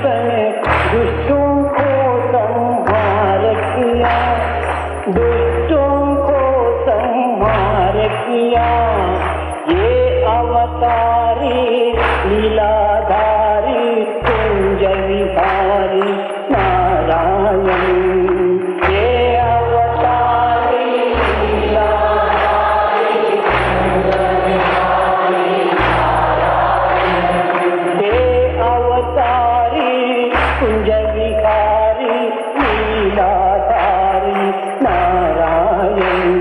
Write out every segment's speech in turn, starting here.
बने दुष्टों को संहार किया, दुष्टों को संहार किया। ये अवतारी लीलाधारी कुंज विहारी नारायण, ये अवतारी लीलाधारी कुंज विहारी नारायण, ये अवतारी कुंज विहारी लीलाधारी नारायण।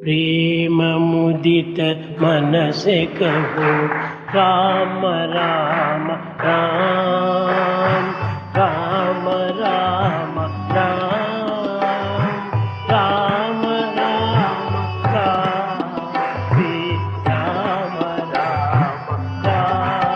प्रेम मुदित मन से कहो राम राम राम, राम राम राम, राम राम राम, श्री राम राम राम।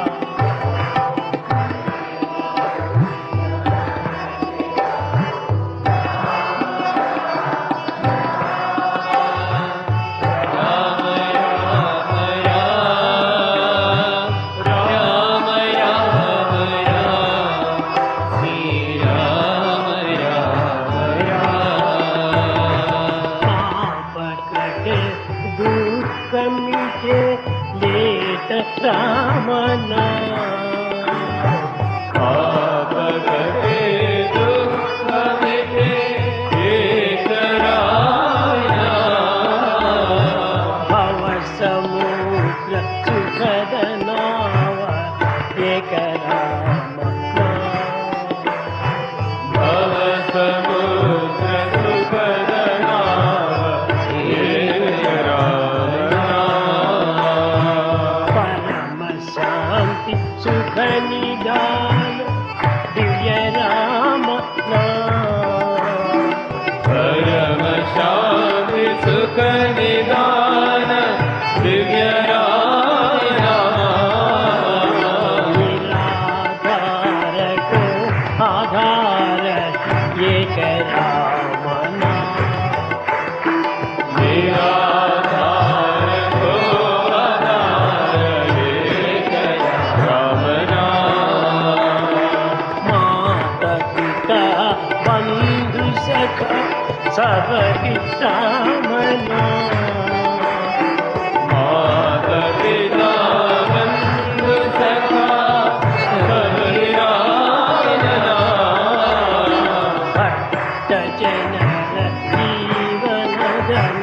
राम भव समुद्र सुखद नाव एक राम भव समुद्र सुखद नाव एक राम। परम शांति दुख निदान दिव्य निराधार को आधार ये रामना निराधार को आधार एक रामना माता पिता बंधु सखा सब रामना माता पिता बंधु सखा सब रामना भक्त जनर जीवन धन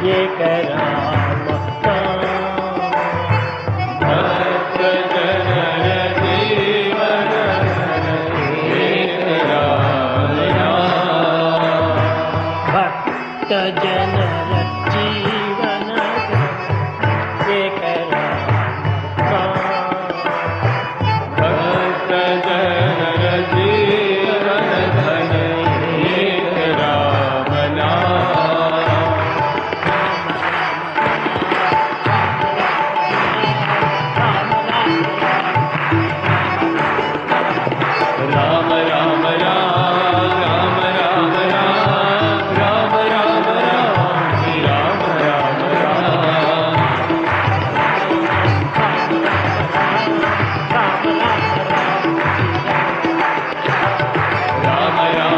ये रामना भक्त जनर जीवन एक रामना भक्त जनर जीवन एक रामना भक्त जनर जीवन धन एक रामना राम राम राम राम राम राम राम राम राम श्री राम राम राम राम राम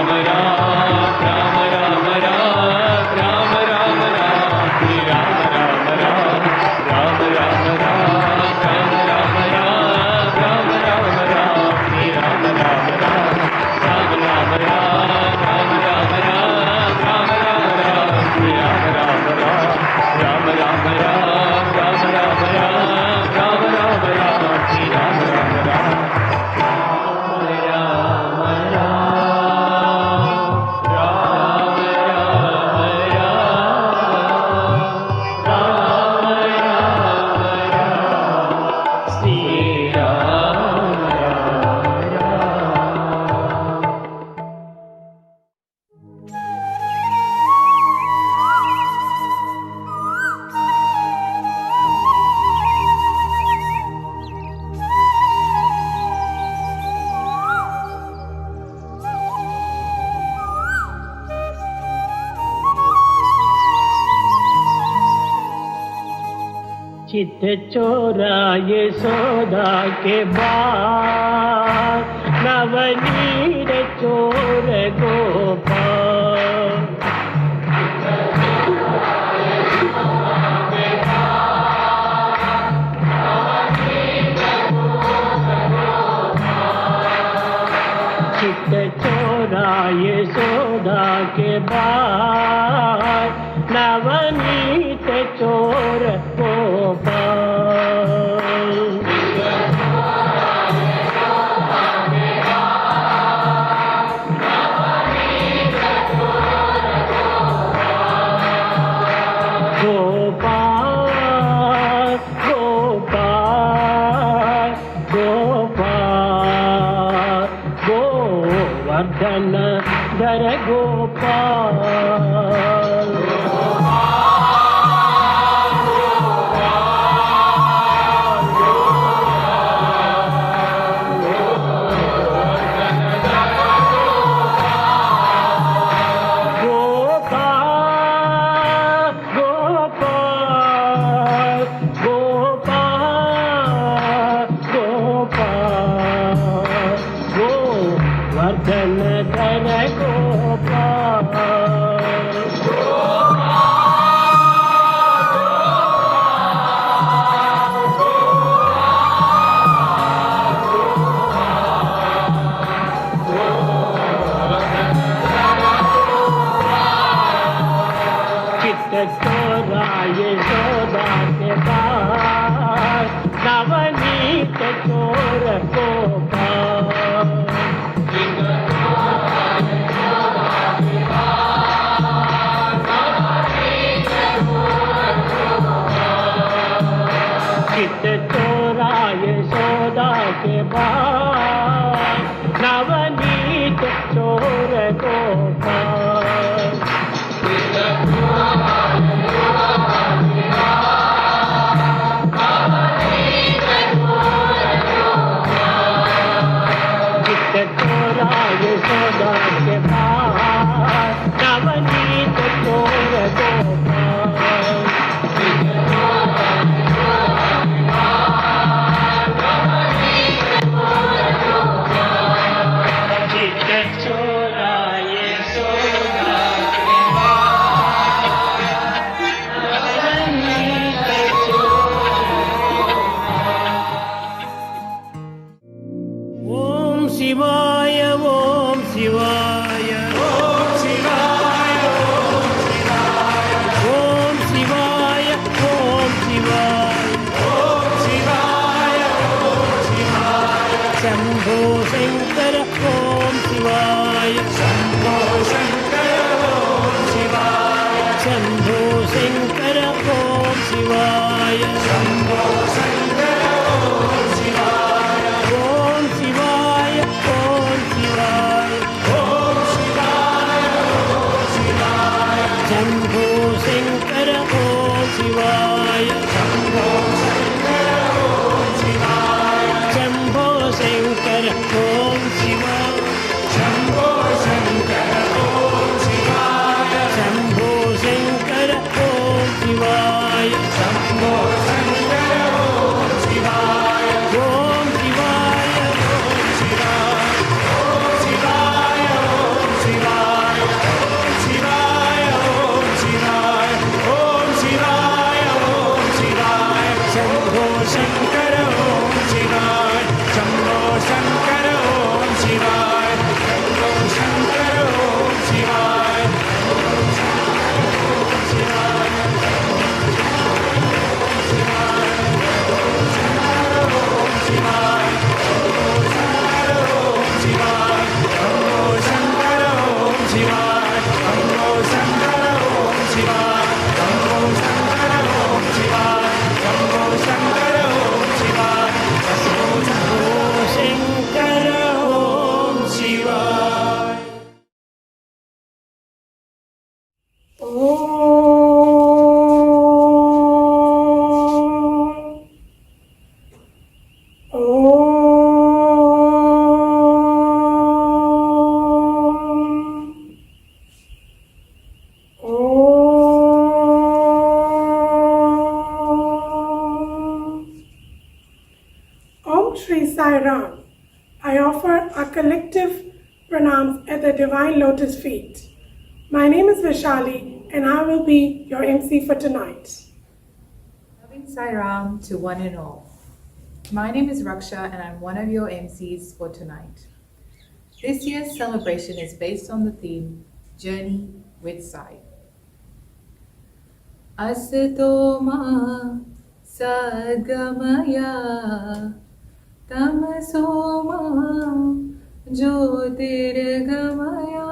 राम राम राम राम राम राम राम श्री राम राम राम राम राम राम राम राम राम राम राम राम श्री राम राम राम राम राम राम राम राम राम राम राम राम श्री राम राम राम राम राम राम राम राम राम राम राम राम श्री राम राम राम चित चोराए सौदा के बाद नवनीर चोर गोपाल चित चोराए सौदा के बाद नवनीत चोर गोपाल गोपाल गोपाल गोपाल गोवर्धन धर गोपाल चोर गोपाल के पास नवनीत चोर गोपाल चित्त चोराए सोना के पास नवनीत ओम शिवाय ओम शिवाय ओम शिवाय ओम शिवाय ओम शिवाय ओम शिवाय ओम शिवाय ओम शिवाय शंभो शंकर ओम शिवाय शंभो शंकर ओम शिवाय शंभो शंकर ओम शिवाय शंभो शंकर ओम शिवाय ओम शिवाय ओम शिवाय ओम शिवाय ओम शिवाय शंभो शंकर ओम शिवाय शंभो शंकर ओम शिवाय शंभो शंकर ओम शिवाय शंभो शंकर ओम शिवाय शंभो शंकर ओम शिवाय शंभो शंकर ओम शिवाय ओम शिवाय ओम शिवाय ओम शिवाय ओम शिवाय ओम शिवाय ओम शिवाय ओम शिवाय ओम शिवाय शंभो शंकर ओम शिवाय शंभो शंकर ओम शिवाय शंभो शंकर ओम शिवाय शंकर ओम शिवाय Om Shri Sai Ram. I offer our collective pranams at the Divine Lotus feet. My name is Vishali and I will be your MC for tonight. Loving Sai Ram to one and all. My name is Raksha and I'm one of your MCs for tonight. This year's celebration is based on the theme Journey with Sai. Asato ma sadgamaya tamaso ma jyotirgamaya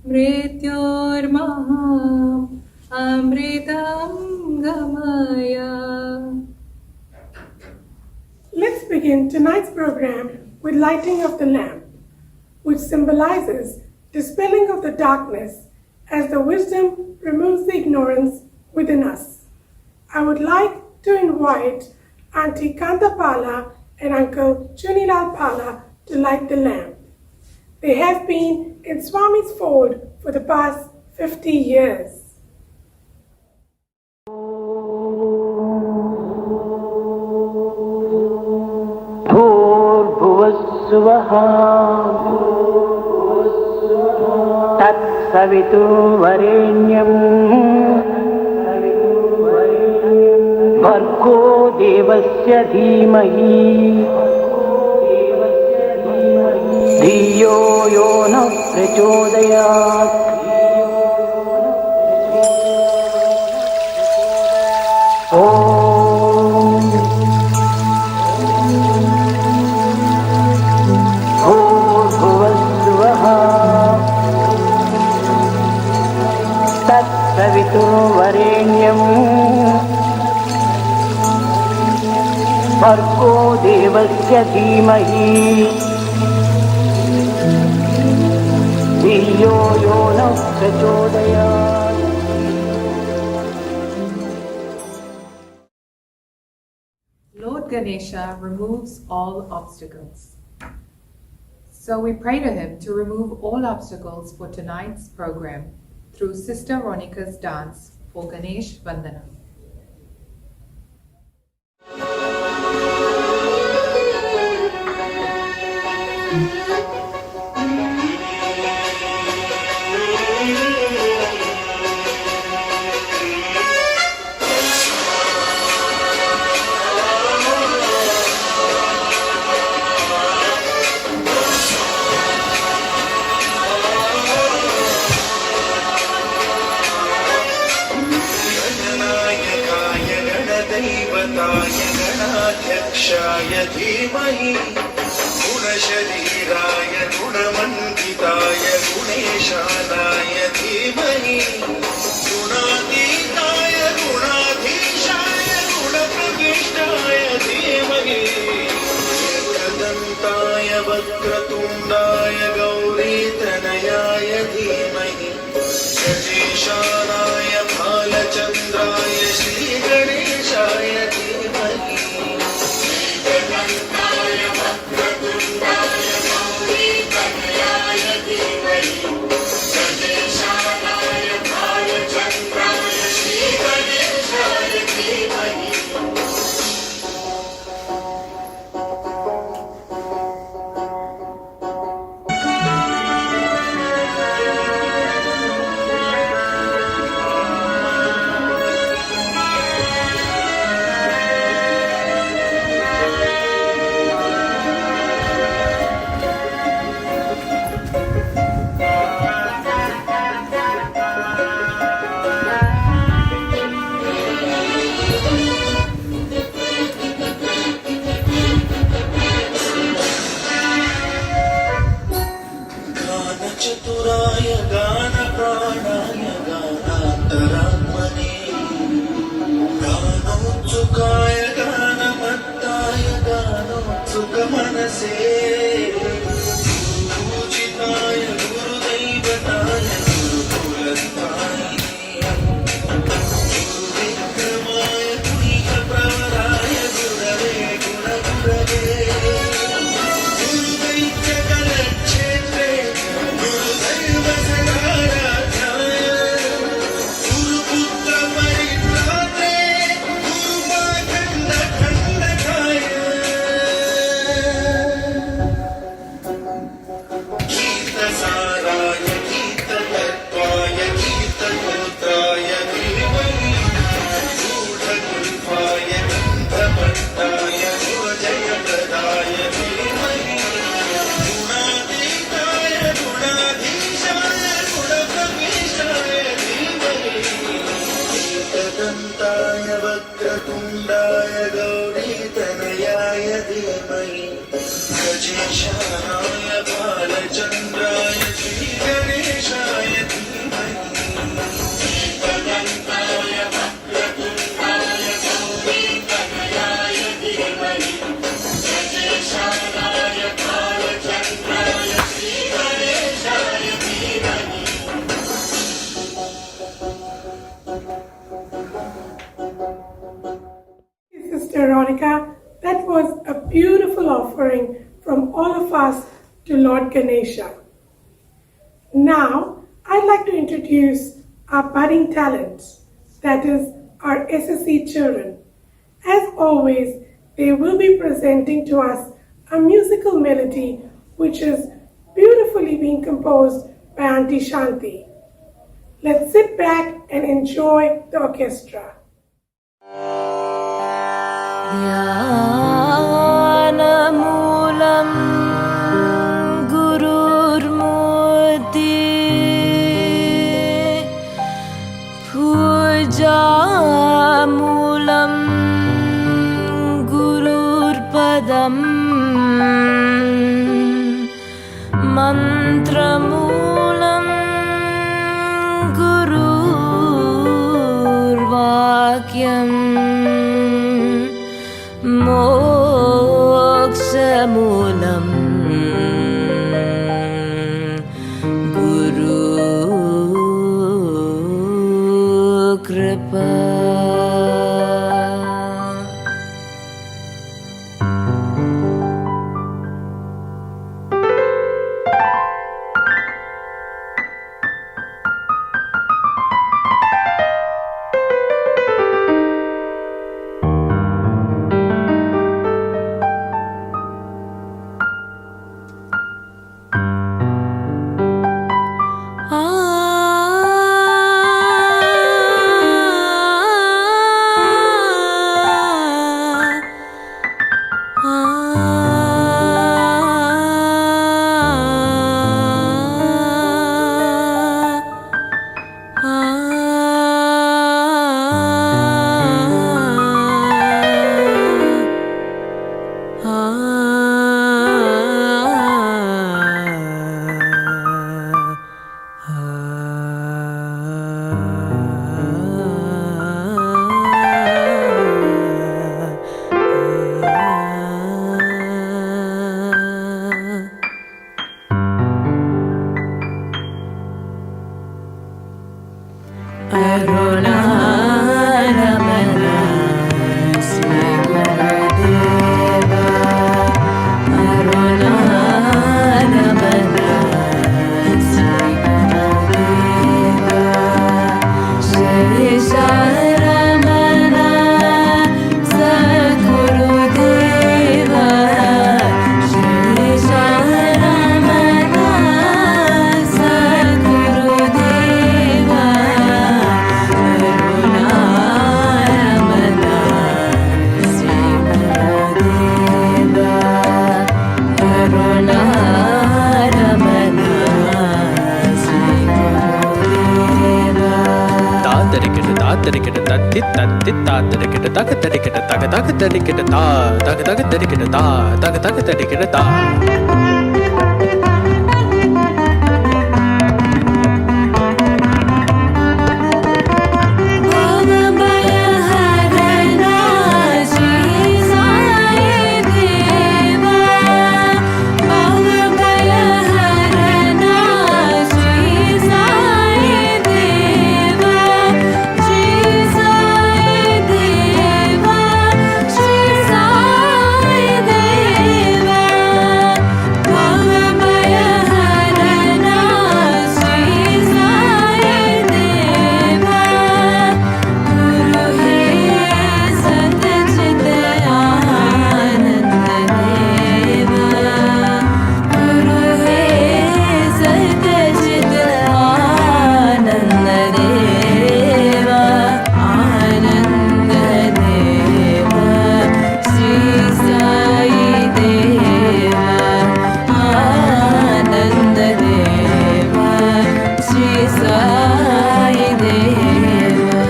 mrityormaham amritam gamaya. Let's begin tonight's program with lighting of the lamp, which symbolizes dispelling of the darkness as the wisdom removes the ignorance within us. I would like to invite Auntie Kantapala and Uncle Chunilal Pala to light the lamp. They have been in Swami's fold for the past 50 years. भूर्भुवस्सुवः तत्सवितुर्वरेण्यम् भर्गो देवस्य धीमहि धियो यो नः प्रचोदयात् ॐ भूर्भुवस्सुवः तत्सवितुर्वरेण्यम् भर्गो देवस्य धीमहि धियो यो नः प्रचोदयात्। Lord Ganesha removes all obstacles. So we pray to him to remove all obstacles for tonight's program through Sister Ronika's dance for Ganesh Vandana. गणाध्यक्षाय धीमहि गुणशरीराय गुणमण्डिताय गुणेशानाय धीमहि गुणातीताय गुणाधीशाय गुणप्रविष्टाय धीमहि एकदन्ताय वक्रतुण्डाय गौरीतनयाय धीमहि गणेशानाय भालचन्द्राय श्रीगणेशाय धीमहि एकदन्ताय वक्रतुण्डाय गौरीतनयाय धीमहि गणेशानाय भालचन्द्राय श्रीगणेशाय धीमहि. चतुराय गानप्राणाय गानान्तरात्मने गानोत्सुकाय गानमत्ताय गानोत्सुकमनसे गुरुपूजिताय गुरुदैवताय गुरुकुलस्थायिने गुरुविक्रमाय गुणिकप्रवराय गुरवे गुणगुरवे गुरुदैत्यकलक्षेत्रे गुरुदैवसदाराध्याय गुरुपुत्रपरित्रात्रे गुरुमाखण्डखण्डकाय गीतसाराय गीततत्त्वाय गीतगोत्राय धीमहि गूढगुल्फाय गन्धमट्टाय गुरजयप्रदाय धीमहि गुणातीताय गुणाधीशाय गुणप्रविष्टाय धीमहि एकदन्ताय वक्रतुण्डाय गौरीतनयाय धीमहि गजेशानाय बालचन्द्राय श्रीगणेशाय धीमहि एकदन्ताय वक्रतुण्डाय गौरीतनयाय धीमहि गजेशानाय बालचन्द्राय श्रीगणेशाय धीमहि. Sister Ronika, that was a beautiful offering from all of us to Lord Ganesha. Now, I'd like to introduce our budding talents, that is, our SSC children. As always, they will be presenting to us a musical melody which is beautifully being composed by Auntie Shanti. Let's sit back and enjoy the orchestra. ध्यानमूलं गुरुर्मूर्ति पूजामूलं गुरुर्पदम् मन्त्रमूलं गुरुर्वाक्यम् मोक्षमूलं Arunaramana Sri Gurudeva Arunaramana Sri Gurudeva Shri Saramana Sadgurudeva Shri Saramana Sadgurudeva Arunaramana Sri Gurudeva Arunaramana Sri Gurudeva Tadarikita tadarikita tatti tatti tadarikita takatarikita takatakatarikita ta takatakatarikita ta takatakatarikita ta. Bhavabayharana Shri Sai Deva Bhavabayharana Shri Sai Deva Shri Sai Deva Shri Sai Deva Bhavabayharana Shri Sai Deva Guru He Satyajit Ananda Deva Guru He Satyajit Ananda Deva Ananda Deva Shri Sai Deva Ananda Deva Shri Sai Deva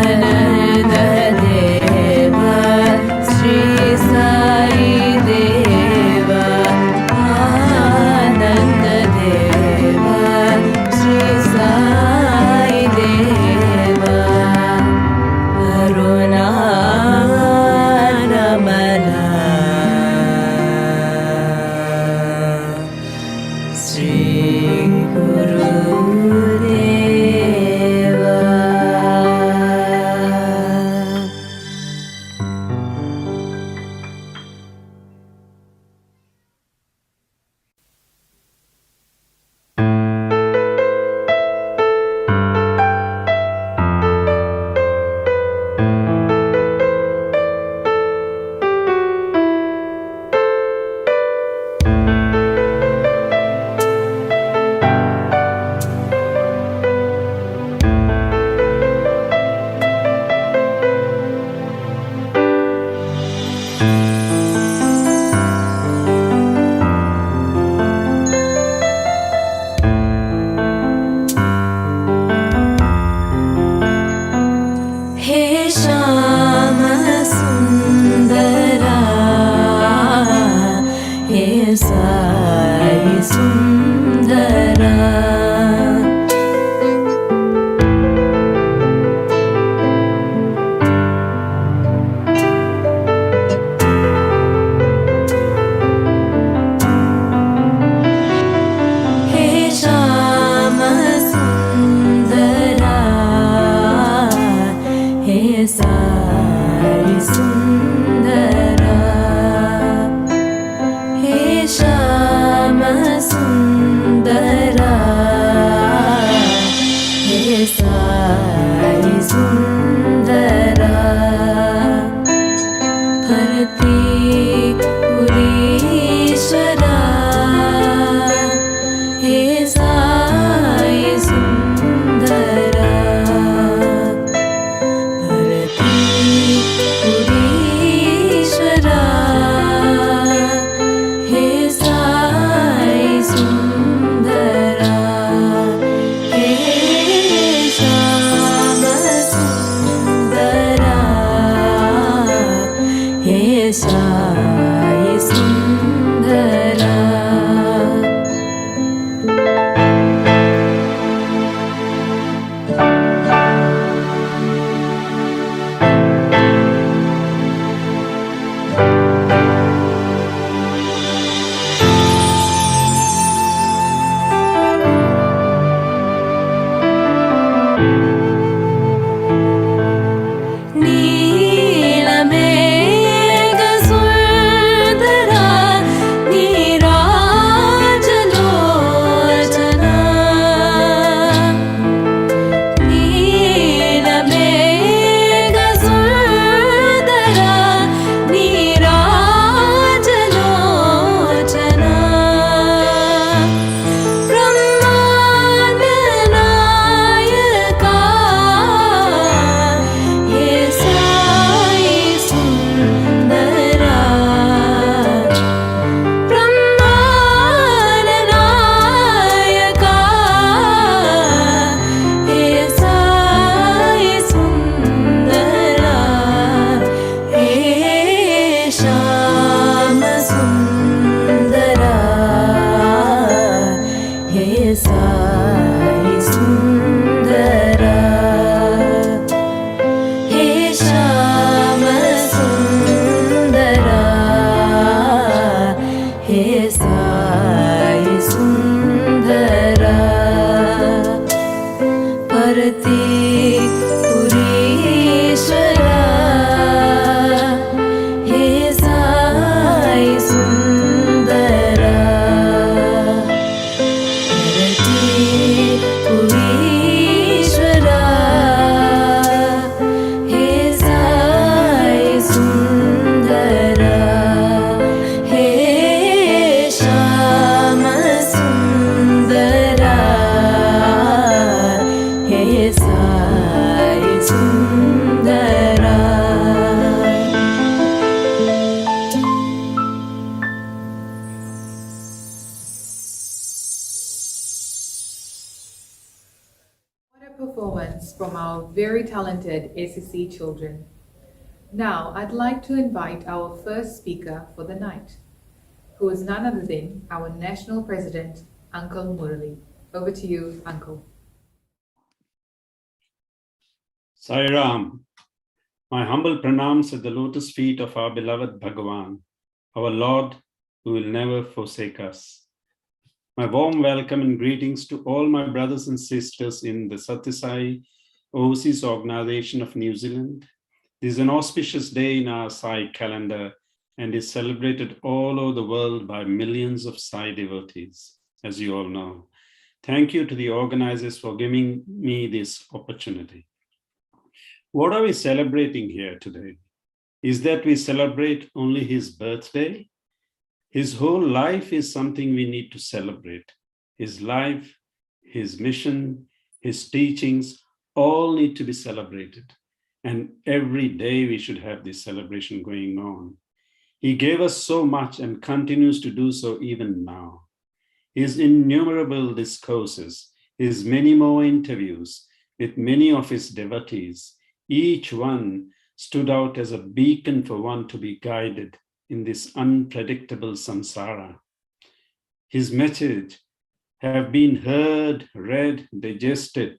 Ananda Deva Shri Sai Deva Ananda Deva Shri Sai Deva Arunaramana Shri Gurudeva He Shama Sundara He Sai Sundara He Shama Sundara He Sai Sundara He Shama Sundara He Sai Sundara Bharati Purishwara He Sai Sundara Bharati Purishwara He Sai Sundara He Shama Sundara He Sai our very talented SSC children. Now, I'd like to invite our first speaker for the night, who is none other than our National President, Uncle Murali. Over to you, Uncle. Sai Ram, my humble pranams at the lotus feet of our beloved Bhagavan, our Lord, who will never forsake us. My warm welcome and greetings to all my brothers and sisters in the Sathya Overseas Organization of New Zealand. This is an auspicious day in our Sai calendar and is celebrated all over the world by millions of Sai devotees, as you all know. Thank you to the organizers for giving me this opportunity. What are we celebrating here today? Is that we celebrate only his birthday? His whole life is something we need to celebrate. His life, his mission, his teachings, all need to be celebrated. And every day we should have this celebration going on. He gave us so much and continues to do so even now. His innumerable discourses, his many more interviews with many of his devotees, each one stood out as a beacon for one to be guided in this unpredictable samsara. His message have been heard, read, digested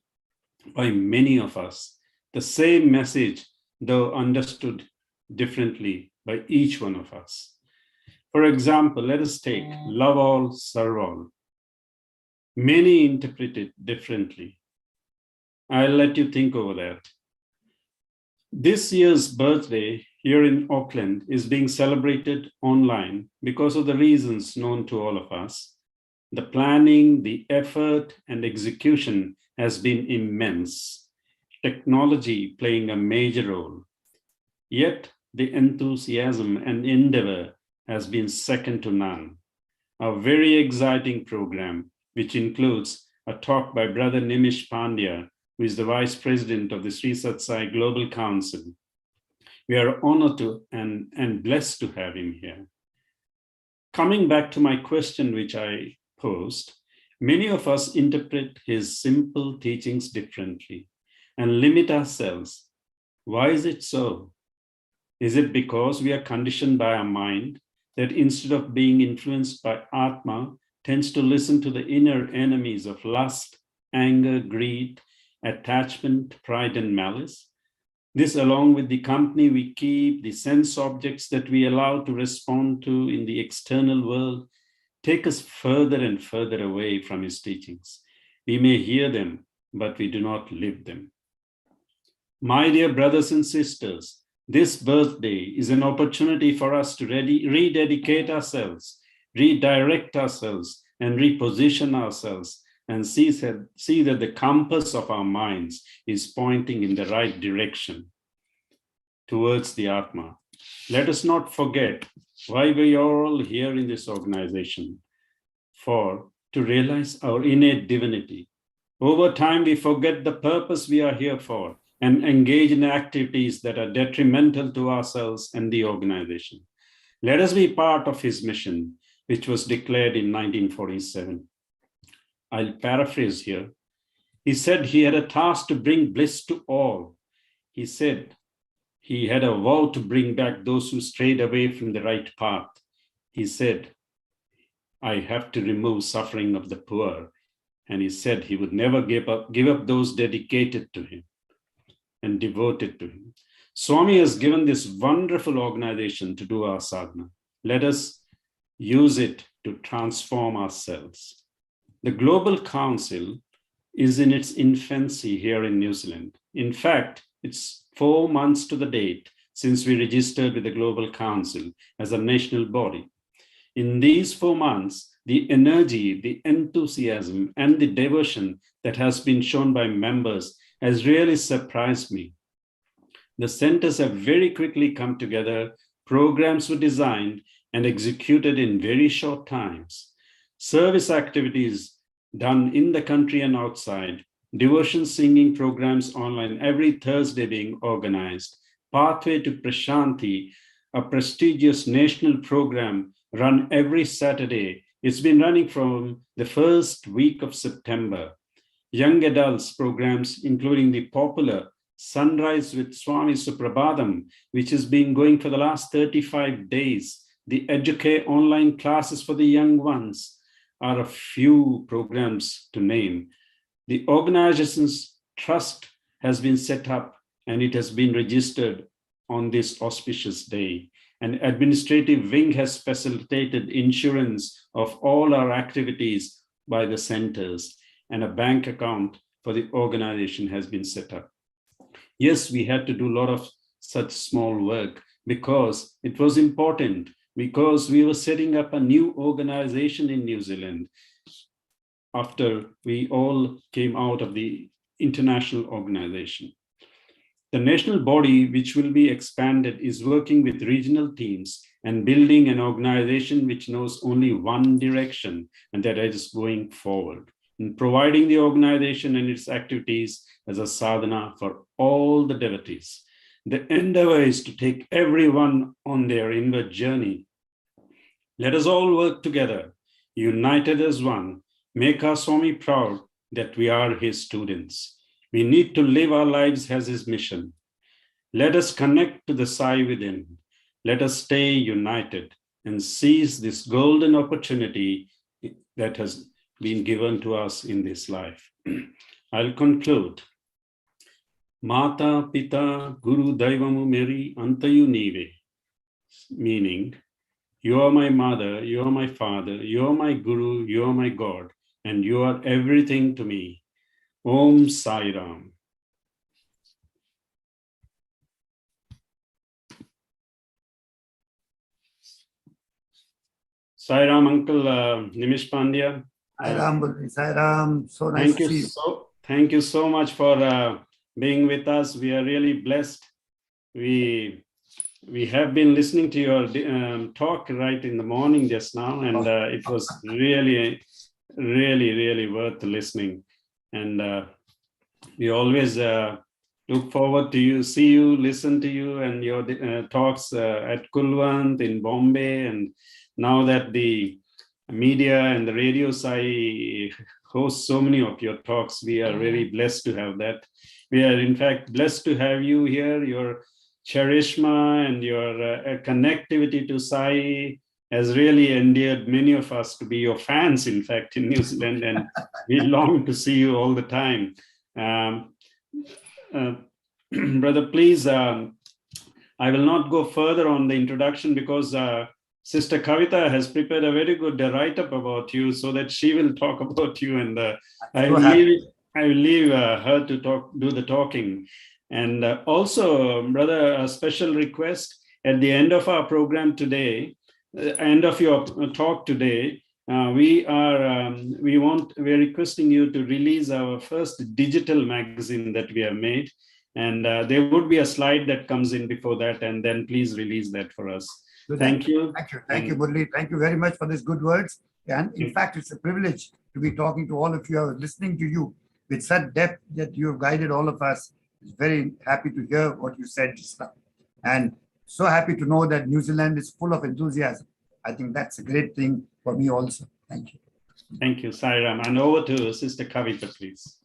by many of us. The same message, though understood differently by each one of us. For example, let us take love all, serve all. Many interpret it differently. I'll let you think over that. This year's birthday here in Auckland is being celebrated online because of the reasons known to all of us. The planning, the effort, and execution has been immense. Technology playing a major role. Yet the enthusiasm and endeavor has been second to none. A very exciting program, which includes a talk by Brother Nimish Pandya, who is the Vice President of the Sri Sathya Global Council. We are honored to and blessed to have him here. Coming back to my question, which I posed, many of us interpret his simple teachings differently and limit ourselves. Why is it so? Is it because we are conditioned by our mind that instead of being influenced by Atma, tends to listen to the inner enemies of lust, anger, greed, attachment, pride, and malice? This, along with the company we keep, the sense objects that we allow to respond to in the external world, take us further and further away from his teachings. We may hear them, but we do not live them. My dear brothers and sisters, this birthday is an opportunity for us to rededicate ourselves, redirect ourselves, and reposition ourselves, and see that the compass of our minds is pointing in the right direction towards the Atma. Let us not forget why we are all here in this organization, to realize our innate divinity. Over time, we forget the purpose we are here for and engage in activities that are detrimental to ourselves and the organization. Let us be part of his mission, which was declared in 1947. I'll paraphrase here. He said he had a task to bring bliss to all. He said he had a vow to bring back those who strayed away from the right path. He said, I have to remove suffering of the poor. And he said he would never give up those dedicated to him and devoted to him. Swami has given this wonderful organization to do our sadhana. Let us use it to transform ourselves. The Global Council is in its infancy here in New Zealand. In fact, it's 4 months to the date since we registered with the Global Council as a national body. In these 4 months, the energy, the enthusiasm, and the devotion that has been shown by members has really surprised me. The centers have very quickly come together, programs were designed and executed in very short times. Service activities done in the country and outside, devotion singing programs online every Thursday being organized, Pathway to Prashanti, a prestigious national program run every Saturday. It's been running from the first week of September. young adults programs, including the popular Sunrise with Swami Suprabhatam, which has been going for the last 35 days. The Educate online classes for the young ones are a few programs to name. The organization's trust has been set up and it has been registered on this auspicious day. An administrative wing has facilitated insurance of all our activities by the centers, and a bank account for the organization has been set up. Yes, we had to do a lot of such small work because it was important, because we were setting up a new organization in New Zealand after we all came out of the international organization. The national body, which will be expanded, is working with regional teams and building an organization which knows only one direction, and that is going forward, and providing the organization and its activities as a sadhana for all the devotees. The endeavor is to take everyone on their inward journey. Let us all work together, united as one, make our Swami proud that we are his students. We need to live our lives as his mission. Let us connect to the Sai within. Let us stay united and seize this golden opportunity that has been given to us in this life. I'll conclude. Mata Pita Guru Daivamu Meri Antayu Nive, meaning, you are my mother, you are my father, you are my guru, you are my God, and you are everything to me. Om Sai Ram. Sai Ram, Uncle Nimish Pandya. Sai Ram, so nice to see you. Thank you so much for being with us. We are really blessed. We have been listening to your talk right in the morning just now, and it was really, really, really worth listening. And we always look forward to see you, listen to you and your talks at Kulwant in Bombay. And now that the media and the radio side host so many of your talks, we are really blessed to have that. We are in fact blessed to have you here. Your charisma and your connectivity to Sai has really endeared many of us to be your fans, in fact, in New Zealand, and we long to see you all the time. Brother, please, I will not go further on the introduction because Sister Kavita has prepared a very good write-up about you, so that she will talk about you, and I will leave her to do the talking. And also, brother, a special request at the end of our program today, end of your talk today, we're requesting you to release our first digital magazine that we have made. And there would be a slide that comes in before that, and then please release that for us. Thank you. Thank you, Murli. Thank you very much for these good words. And in fact, it's a privilege to be talking to all of you, listening to you with such depth that you have guided all of us. Very happy to hear what you said just now. And so happy to know that New Zealand is full of enthusiasm. I think that's a great thing for me also. Thank you. Thank you, Sai Ram. And over to Sister Kavita, please.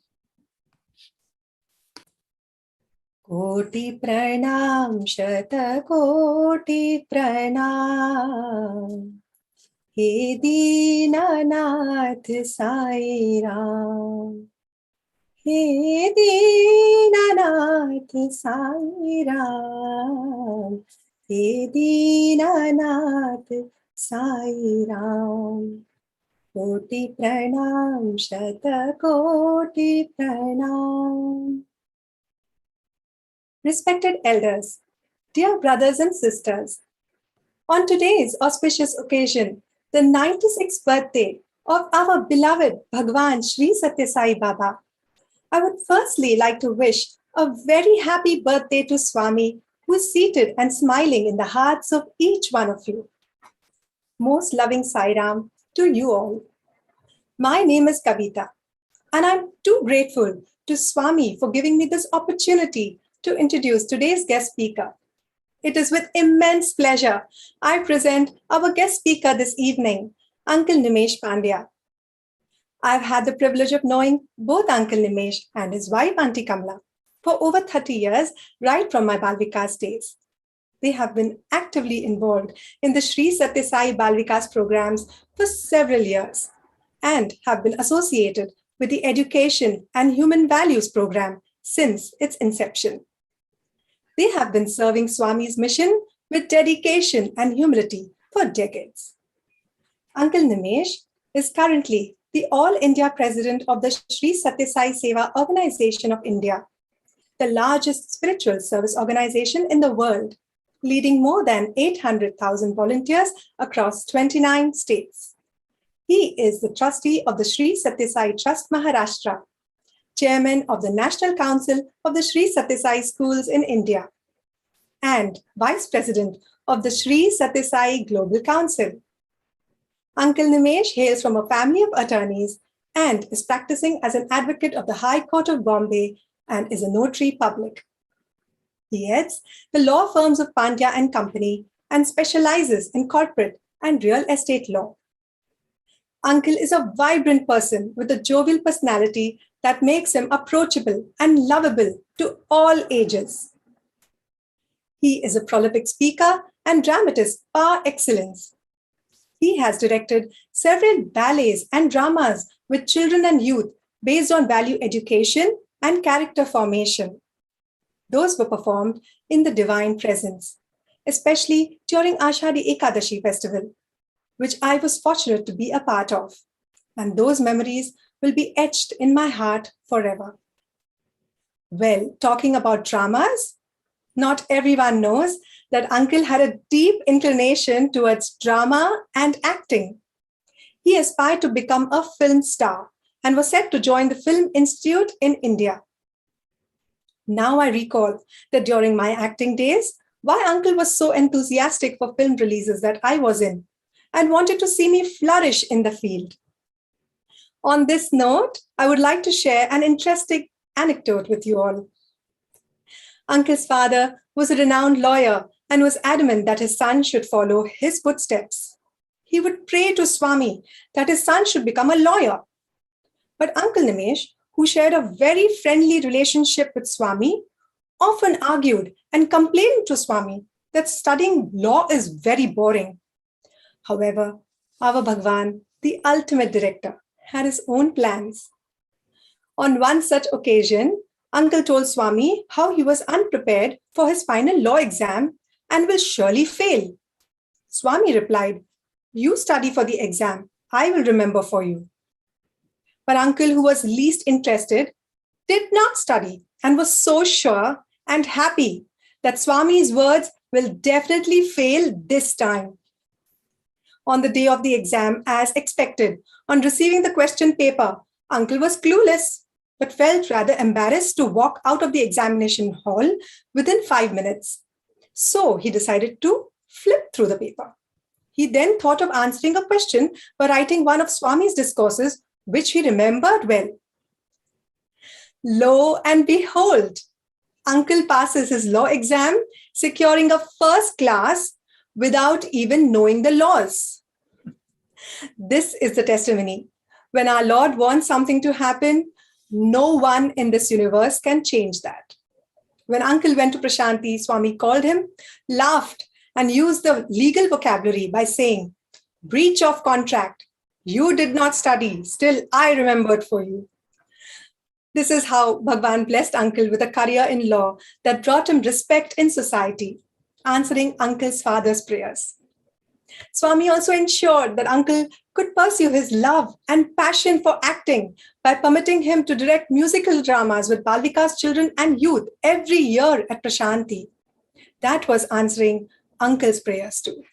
कोटि प्रणाम शत कोटि प्रणाम हे दीनानाथ साई राम हे दीनानाथ साई राम हे दीनानाथ साई राम कोटि प्रणाम शत कोटि प्रणाम. Respected elders, dear brothers and sisters, on today's auspicious occasion, the 96th birthday of our beloved Bhagwan Shri Sathya Sai Baba, I would firstly like to wish a very happy birthday to Swami, who is seated and smiling in the hearts of each one of you. Most loving Sai Ram to you all. My name is Kavita, and I'm too grateful to Swami for giving me this opportunity to introduce today's guest speaker. It is with immense pleasure I present our guest speaker this evening, Uncle Nimish Pandya. I've had the privilege of knowing both Uncle Nimesh and his wife, Auntie Kamla, for over 30 years, right from my Bal Vikas days. They have been actively involved in the Shri Sathya Sai Bal Vikas programs for several years and have been associated with the Education and Human Values program since its inception. They have been serving Swami's mission with dedication and humility for decades. Uncle Nimesh is currently the All India President of the Shri Sathya Sai Seva Organization of India, the largest spiritual service organization in the world, leading more than 800,000 volunteers across 29 states. He is the trustee of the Shri Sathya Sai Trust Maharashtra, chairman of the National Council of the Shri Sathya Sai Schools in India, and vice president of the Shri Sathya Sai Global Council. Uncle Nimesh hails from a family of attorneys and is practicing as an advocate of the High Court of Bombay and is a Notary Public. He heads the law firms of Pandya and Company and specializes in corporate and real estate law. Uncle is a vibrant person with a jovial personality that makes him approachable and lovable to all ages. He is a prolific speaker and dramatist par excellence. He has directed several ballets and dramas with children and youth based on value education and character formation. Those were performed in the Divine Presence, especially during Ashadi Ekadashi festival, which I was fortunate to be a part of. And those memories will be etched in my heart forever. Well, talking about dramas, not everyone knows that Uncle had a deep inclination towards drama and acting. He aspired to become a film star and was set to join the Film Institute in India. Now I recall that during my acting days, why Uncle was so enthusiastic for film releases that I was in and wanted to see me flourish in the field. On this note, I would like to share an interesting anecdote with you all. Uncle's father was a renowned lawyer and was adamant that his son should follow his footsteps. He would pray to Swami that his son should become a lawyer. But Uncle Nimesh, who shared a very friendly relationship with Swami, often argued and complained to Swami that studying law is very boring. However, our Bhagwan, the ultimate director, had his own plans. On one such occasion, Uncle told Swami how he was unprepared for his final law exam and will surely fail. Swami replied, "You study for the exam, I will remember for you." But Uncle, who was least interested, did not study and was so sure and happy that Swami's words will definitely fail this time. On the day of the exam, as expected, on receiving the question paper, Uncle was clueless, but felt rather embarrassed to walk out of the examination hall within 5 minutes. So he decided to flip through the paper. He then thought of answering a question by writing one of Swami's discourses, which he remembered well. Lo and behold, Uncle passes his law exam, securing a first class without even knowing the laws. This is the testimony. When our Lord wants something to happen, no one in this universe can change that. When Uncle went to Prashanti, Swami called him, laughed, and used the legal vocabulary by saying, "Breach of contract. You did not study. Still, I remembered for you." This is how Bhagwan blessed Uncle with a career in law that brought him respect in society, answering Uncle's father's prayers. Swami also ensured that Uncle could pursue his love and passion for acting by permitting him to direct musical dramas with Bal Vikas children and youth every year at Prashanti. That was answering Uncle's prayers too.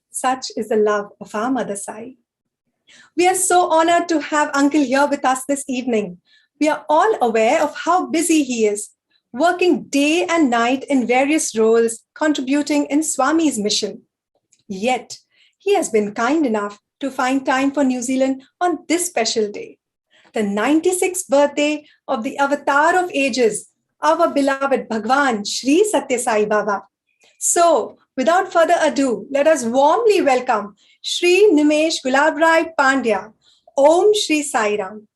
Such is the love of our Mother Sai. We are so honored to have Uncle here with us this evening. We are all aware of how busy he is, working day and night in various roles, contributing in Swami's mission. Yet, he has been kind enough to find time for New Zealand on this special day, the 96th birthday of the Avatar of Ages, our beloved Bhagwan Shri Sathya Sai Baba. So, without further ado, let us warmly welcome Shri Nimish Gulabrai Pandya, Om Shri Sai Ram.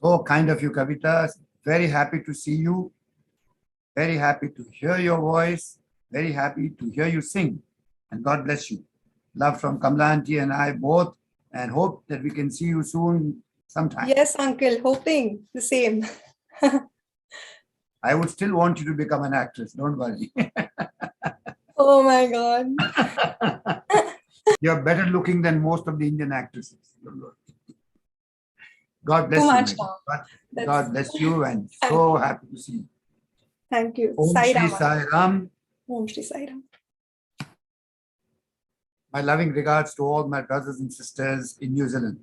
So kind of you, Kavita. Very happy to see you. Very happy to hear your voice. Very happy to hear you sing. And God bless you. Love from Kamla Aunty and I both. And hope that we can see you soon sometime. Yes, uncle, hoping the same. I would still want you to become an actress. Don't worry. Oh my God. You're better looking than most of the Indian actresses. Don't worry. God bless Too you. much madam. now. That's- God bless you and so happy to see you. Thank you. Om Sai Shri Ram. Sai Ram. Om Shri Sai Ram. My loving regards to all my brothers and sisters in New Zealand.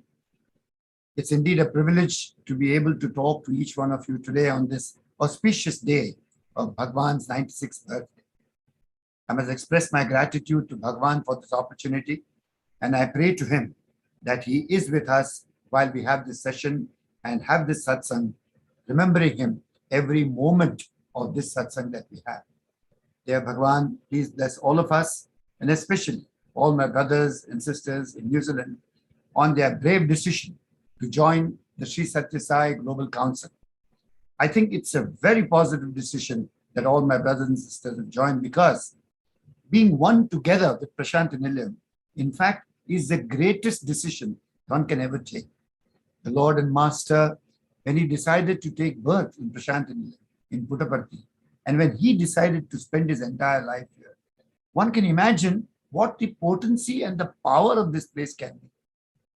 It's indeed a privilege to be able to talk to each one of you today on this auspicious day of Bhagwan's 96th birthday. I must express my gratitude to Bhagwan for this opportunity, and I pray to him that he is with us while we have this session and have this satsang, remembering him every moment of this satsang that we have. Dear Bhagwan, please bless all of us, and especially all my brothers and sisters in New Zealand on their brave decision to join the Sri Sathya Sai Global Council. I think it's a very positive decision that all my brothers and sisters have joined, because being one together with Prashant Nilayam, in fact, is the greatest decision one can ever take. The Lord and Master, when he decided to take birth in Prashant Nilayam, in Puttaparthi, and when he decided to spend his entire life here, one can imagine what the potency and the power of this place can be.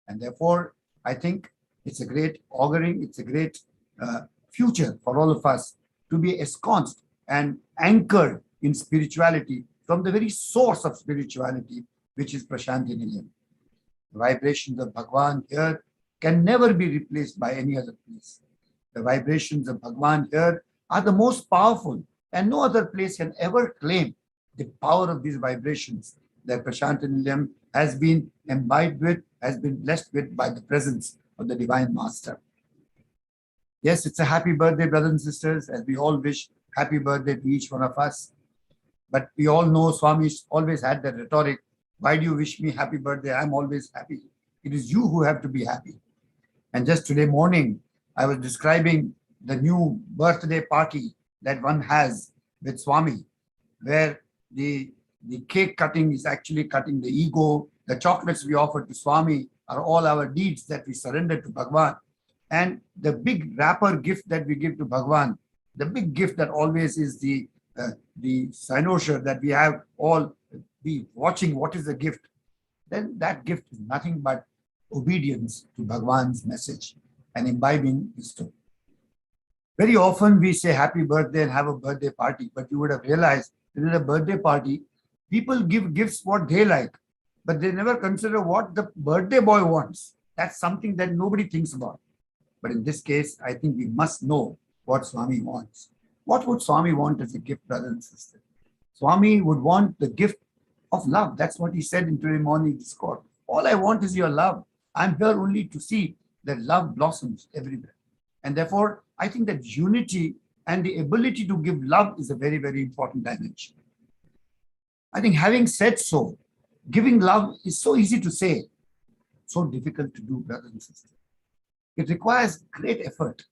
And therefore, I think it's a great auguring, it's a great future for all of us to be ensconced and anchored in spirituality from the very source of spirituality, which is Prashanti Nilayam. The vibrations of Bhagwan here can never be replaced by any other place. The vibrations of Bhagwan here are the most powerful, and no other place can ever claim the power of these vibrations that Prashanti Nilayam has been imbibed with, has been blessed with by the presence of the Divine Master. Yes, it's a happy birthday, brothers and sisters, as we all wish happy birthday to each one of us. But we all know Swami always had that rhetoric, why do you wish me happy birthday? I'm always happy. It is you who have to be happy. And just today morning, I was describing the new birthday party that one has with Swami, where the cake cutting is actually cutting the ego. The chocolates we offer to Swami are all our deeds that we surrender to Bhagwan. And the big wrapper gift that we give to Bhagwan, the big gift that always is the cynosure that we have all be watching what is the gift, then that gift is nothing but obedience to Bhagwan's message and imbibing wisdom. Very often we say happy birthday and have a birthday party, but you would have realized that in a birthday party, people give gifts what they like, but they never consider what the birthday boy wants. That's something that nobody thinks about. But in this case, I think we must know what Swami wants. What would Swami want as a gift, brothers and sisters? Swami would want the gift of love. That's what he said in today morning discourse. All I want is your love. I'm here only to see that love blossoms everywhere. And therefore, I think that unity and the ability to give love is a very, very important dimension. I think having said so, giving love is so easy to say, so difficult to do, brothers and sisters. It requires great effort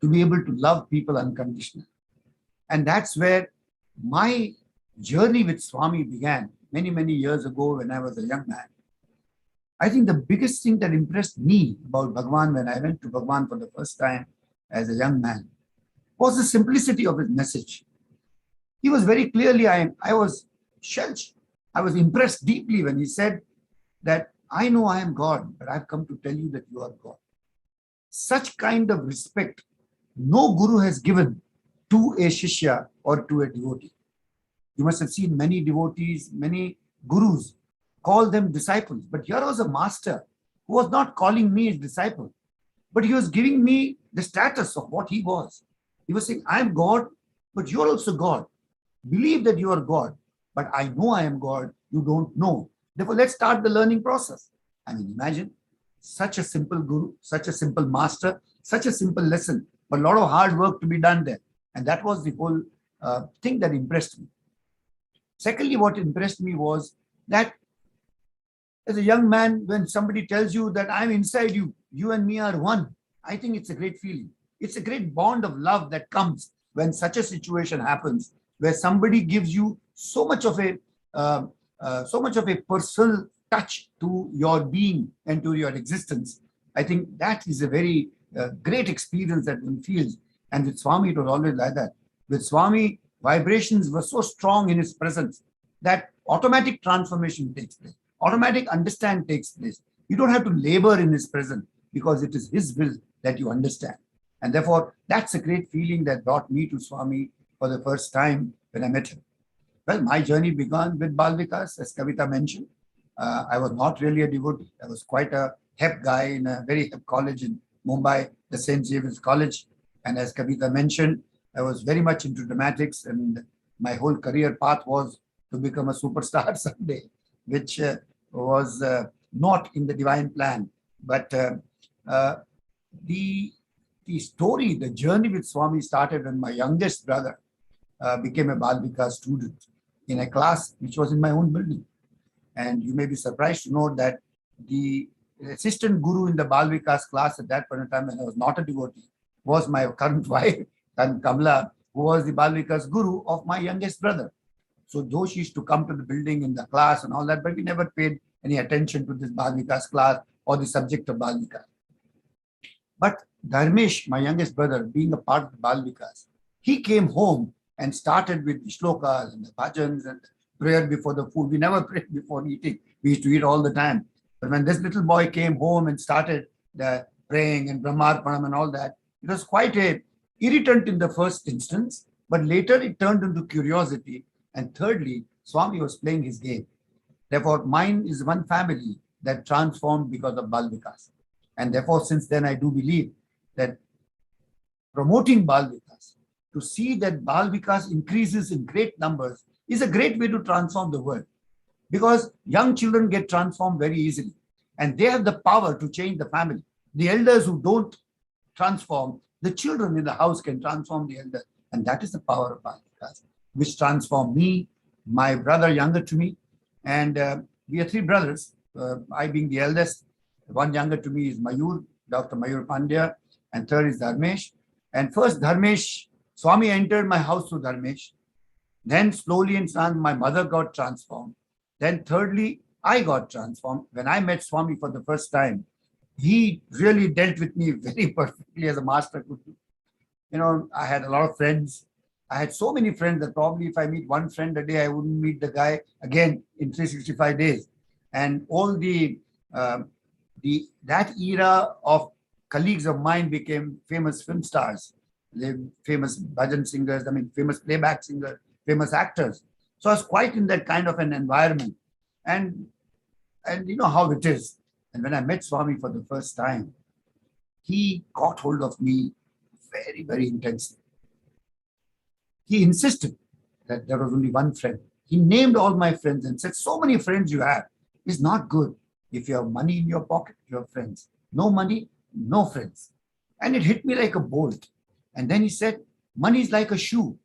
to be able to love people unconditionally. And that's where my journey with Swami began many, many years ago when I was a young man. I think the biggest thing that impressed me about Bhagwan when I went to Bhagwan for the first time as a young man was the simplicity of his message. He was very clearly, I was impressed deeply when he said that I know I am God, but I've come to tell you that you are God. Such kind of respect no guru has given to a shishya or to a devotee. You must have seen many devotees, many gurus call them disciples. But here was a master who was not calling me his disciple, but he was giving me the status of what he was. He was saying, I am God, but you're also God. Believe that you are God, but I know I am God. You don't know. Therefore, let's start the learning process. I mean, imagine such a simple guru, such a simple master, such a simple lesson, but a lot of hard work to be done there. And that was the whole thing that impressed me. Secondly, what impressed me was that As a young man, when somebody tells you that I'm inside you, you and me are one, I think it's a great feeling. It's a great bond of love that comes when such a situation happens, where somebody gives you so much of a personal touch to your being and to your existence. I think that is a very great experience that one feels. And with Swami, it was always like that. With Swami, vibrations were so strong in his presence that automatic transformation takes place. Automatic understand takes place. You don't have to labor in his presence because it is his will that you understand. And therefore, that's a great feeling that brought me to Swami for the first time when I met him. Well, my journey began with Bal Vikas, as Kavita mentioned. I was not really a devotee. I was quite a hep guy in a very hep college in Mumbai, the St. Xavier's College. And as Kavita mentioned, I was very much into dramatics, and my whole career path was to become a superstar someday, which was not in the divine plan. But the story, the journey with Swami started when my youngest brother became a Bal Vikas student in a class which was in my own building. And you may be surprised to know that the assistant guru in the Bal Vikas class at that point in time, when I was not a devotee, was my current wife, Kamla, who was the Bal Vikas guru of my youngest brother. So though she used to come to the building in the class and all that, but we never paid any attention to this Bal Vikas class or the subject of Bal Vikas. But Dharmesh, my youngest brother, being a part of the Bal Vikas, he came home and started with the shlokas and the bhajans and prayer before the food. We never prayed before eating. We used to eat all the time. But when this little boy came home and started the praying and Brahmarpanam and all that, it was quite a irritant in the first instance, but later it turned into curiosity. And thirdly, Swami was playing his game. Therefore, mine is one family that transformed because of Bal Vikas. And therefore, since then, I do believe that promoting Bal Vikas, to see that Bal Vikas increases in great numbers, is a great way to transform the world. Because young children get transformed very easily. And they have the power to change the family. The elders who don't transform, the children in the house can transform the elders. And that is the power of Bal Vikas, which transformed me, my brother younger to me. And we are three brothers, I being the eldest. One younger to me is Mayur, Dr. Mayur Pandya, and third is Dharmesh. And first Dharmesh, Swami entered my house through Dharmesh. Then slowly and slowly, my mother got transformed. Then thirdly, I got transformed. When I met Swami for the first time, he really dealt with me very perfectly as a master could do. You know, I had a lot of friends. I had so many friends that probably if I meet one friend a day, I wouldn't meet the guy again in 365 days. And all that era of colleagues of mine became famous film stars, famous bhajan singers, famous playback singers, famous actors. So I was quite in that kind of an environment. And you know how it is. And when I met Swami for the first time, he caught hold of me very, very intensely. He insisted that there was only one friend. He named all my friends and said, so many friends you have is not good. If you have money in your pocket, you have friends. No money, no friends. And it hit me like a bolt. And then he said, money is like a shoe.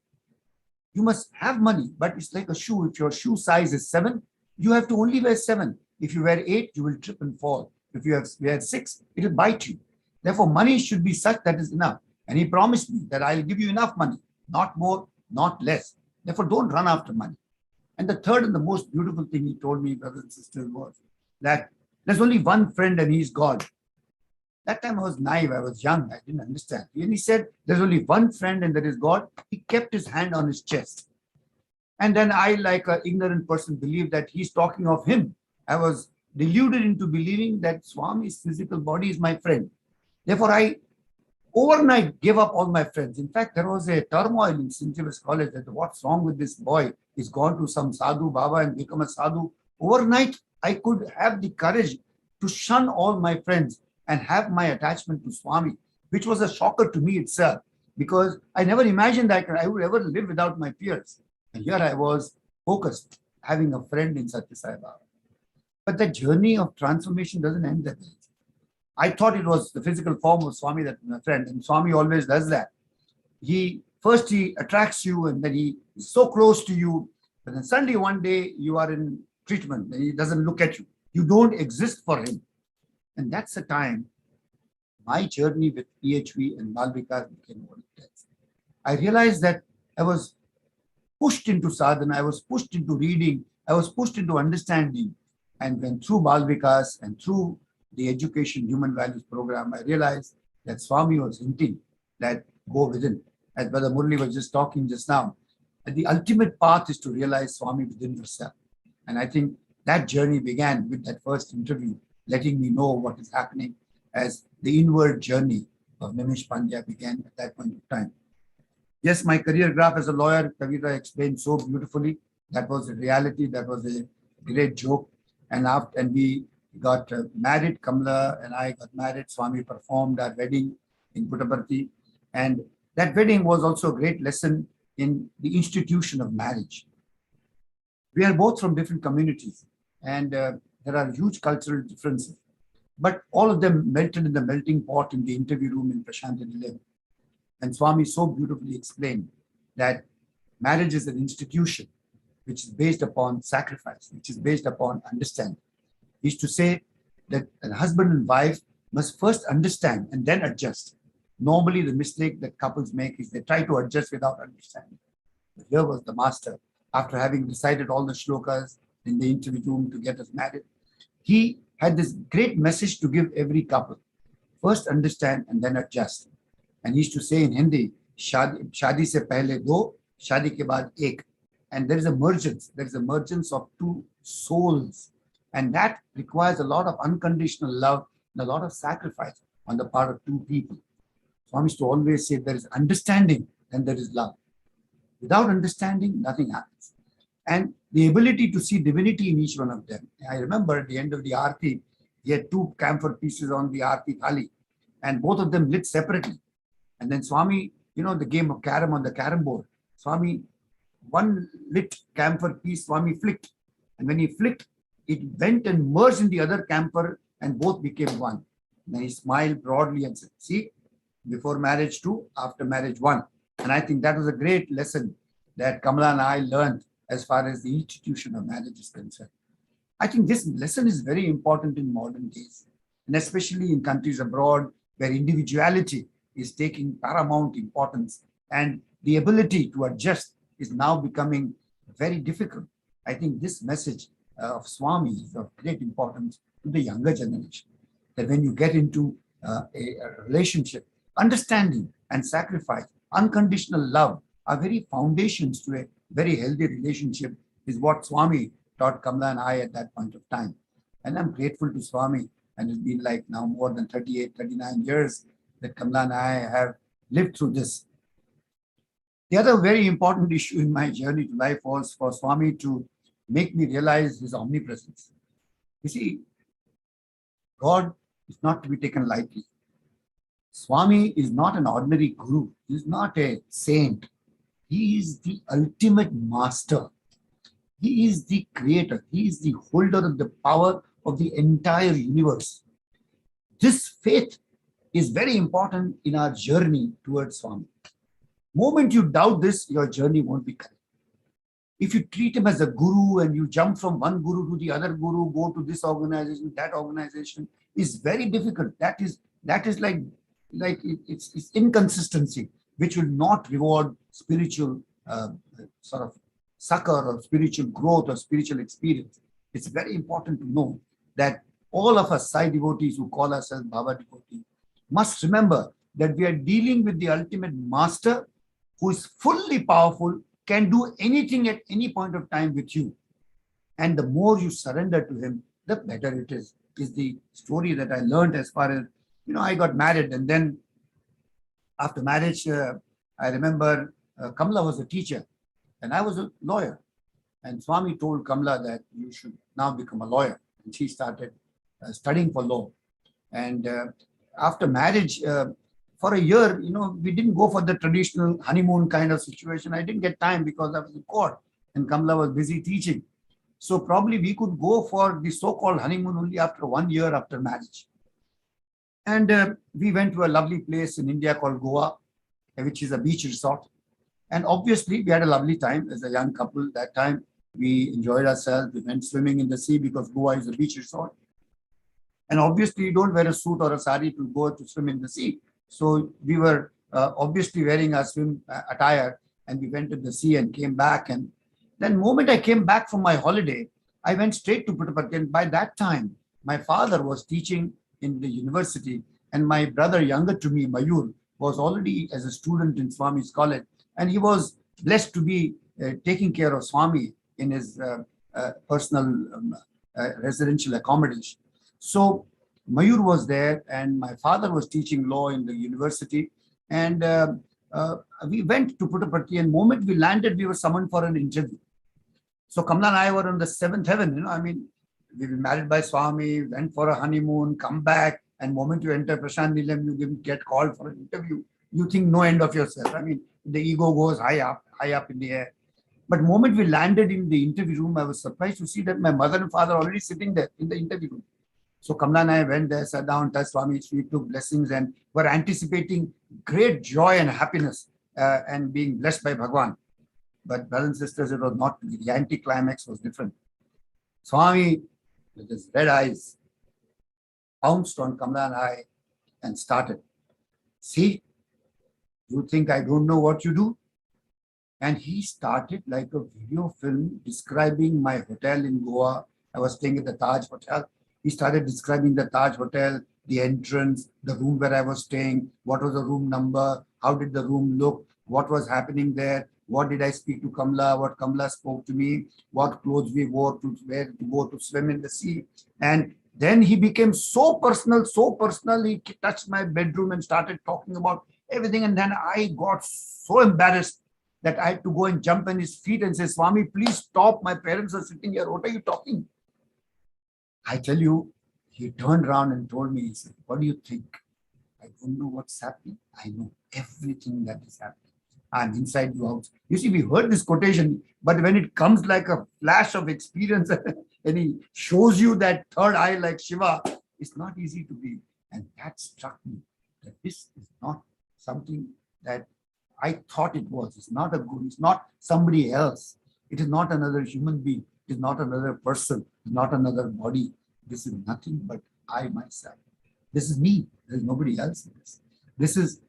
You must have money, but it's like a shoe. If your shoe size is 7, you have to only wear 7. If you wear 8, you will trip and fall. If you wear 6, it will bite you. Therefore, money should be such that is enough. And he promised me that I'll give you enough money, not more, not less. Therefore, don't run after money. And the third and the most beautiful thing he told me, brothers and sisters, was that there's only one friend and he's God. That time I was naive, I was young, I didn't understand. And he said, there's only one friend and that is God. He kept his hand on his chest. And then I, like an ignorant person, believed that he's talking of him. I was deluded into believing that Swami's physical body is my friend. Therefore, I overnight gave up all my friends. In fact, there was a turmoil in St. Xavier's College that what's wrong with this boy? He's gone to some sadhu Baba and become a sadhu. Overnight, I could have the courage to shun all my friends and have my attachment to Swami, which was a shocker to me itself, because I never imagined that I would ever live without my peers. And here I was focused, having a friend in Sathya Sai Baba. But the journey of transformation doesn't end that way. I thought it was the physical form of Swami that my friend, and Swami always does that. He attracts you and then he is so close to you, but then suddenly one day you are in treatment and he doesn't look at you. You don't exist for him. And that's the time my journey with PHV and Malvika became more intense. I realized that I was pushed into sadhana, I was pushed into reading, I was pushed into understanding. And when through Malvikas and through the education human values program, I realized that Swami was hinting that go within. As Brother Murli was just talking just now, that the ultimate path is to realize Swami within yourself. And I think that journey began with that first interview, letting me know what is happening as the inward journey of Nimish Pandya began at that point of time. Yes, my career graph as a lawyer, Kavita explained so beautifully. That was a reality. That was a great joke. And we got married. Kamala and I got married. Swami performed our wedding in Puttaparthi. And that wedding was also a great lesson in the institution of marriage. We are both from different communities, and there are huge cultural differences. But all of them melted in the melting pot in the interview room in Prashant Nilayam. And Swami so beautifully explained that marriage is an institution which is based upon sacrifice, which is based upon understanding. He used to say that a husband and wife must first understand and then adjust. Normally, the mistake that couples make is they try to adjust without understanding. But here was the master, after having recited all the shlokas in the interview room to get us married. He had this great message to give every couple. First understand and then adjust. And he used to say in Hindi, Shadi se pehle do, shadi ke baad ek. And there is a mergence of two souls. And that requires a lot of unconditional love and a lot of sacrifice on the part of two people. Swami used to always say there is understanding and there is love. Without understanding, nothing happens. And the ability to see divinity in each one of them. I remember at the end of the Aarti, he had two camphor pieces on the Aarti Thali, and both of them lit separately. And then Swami, the game of carom on the carom board, Swami, one lit camphor piece, Swami flicked. And when he flicked, it went and merged in the other camphor and both became one. And then he smiled broadly and said, see, before marriage 2, after marriage 1. And I think that was a great lesson that Kamala and I learned as far as the institution of marriage is concerned. I think this lesson is very important in modern days, and especially in countries abroad where individuality is taking paramount importance and the ability to adjust is now becoming very difficult. I think this message of Swami is of great importance to the younger generation, that when you get into a relationship, understanding and sacrifice, unconditional love are very foundations to a very healthy relationship, is what Swami taught Kamala and I at that point of time. And I'm grateful to Swami, and it's been like now more than 38, 39 years that Kamala and I have lived through this. The other very important issue in my journey to life was for Swami to make me realize his omnipresence. You see, God is not to be taken lightly. Swami is not an ordinary guru. He is not a saint. He is the ultimate master. He is the creator. He is the holder of the power of the entire universe. This faith is very important in our journey towards Swami. Moment you doubt this, your journey won't be correct. If you treat him as a guru and you jump from one guru to the other guru, go to this organization, that organization, is very difficult. That is like it's inconsistency, which will not reward spiritual sort of succor or spiritual growth or spiritual experience. It's very important to know that all of us Sai devotees who call ourselves Baba devotees must remember that we are dealing with the ultimate master who is fully powerful, can do anything at any point of time with you. And the more you surrender to him, the better it is the story that I learned as far as, I got married, and then after marriage, I remember Kamala was a teacher and I was a lawyer. And Swami told Kamala that you should now become a lawyer. And she started studying for law. And after marriage, for a year, we didn't go for the traditional honeymoon kind of situation. I didn't get time because I was in court and Kamala was busy teaching. So probably we could go for the so-called honeymoon only after 1 year after marriage. And we went to a lovely place in India called Goa, which is a beach resort. And obviously we had a lovely time as a young couple that time. We enjoyed ourselves. We went swimming in the sea because Goa is a beach resort. And obviously, you don't wear a suit or a sari to go to swim in the sea. So we were obviously wearing our swim attire, and we went to the sea and came back. And then moment I came back from my holiday, I went straight to Puttaparthi. And by that time, my father was teaching in the university, and my brother younger to me, Mayur, was already as a student in Swami's college. And he was blessed to be taking care of Swami in his personal residential accommodation. So Mayur was there, and my father was teaching law in the university. And we went to Puttaparthi, and moment we landed, we were summoned for an interview. So Kamla and I were on the seventh heaven. I mean, we were married by Swami, went for a honeymoon, come back, and moment you enter Prashant Nilam, you get called for an interview. You think no end of yourself. I mean, the ego goes high up in the air. But moment we landed in the interview room, I was surprised to see that my mother and father are already sitting there in the interview room. So Kamla and I went there, sat down, touched Swami's feet, took blessings, and were anticipating great joy and happiness and being blessed by Bhagwan. But brothers and sisters, it was not. The anticlimax was different. Swami, with his red eyes, pounced on Kamla and I and started. See, you think I don't know what you do? And he started like a video film describing my hotel in Goa. I was staying at the Taj Hotel. He started describing the Taj Hotel, the entrance, the room where I was staying, what was the room number, how did the room look, what was happening there, what did I speak to Kamla, what Kamla spoke to me, what clothes we wore to wear to go to swim in the sea. And then he became so personal, he touched my bedroom and started talking about everything. And then I got so embarrassed that I had to go and jump on his feet and say, Swami, please stop. My parents are sitting here. What are you talking? I tell you, he turned around and told me, he said, what do you think? I don't know what's happening. I know everything that is happening. I'm inside you out. You see, we heard this quotation, but when it comes like a flash of experience and he shows you that third eye like Shiva, it's not easy to be. And that struck me, that this is not something that I thought it was. It's not a guru. It's not somebody else. It is not another human being. It is not another person. It's not another body. This is nothing but I myself. This is me. There is nobody else in this. This is,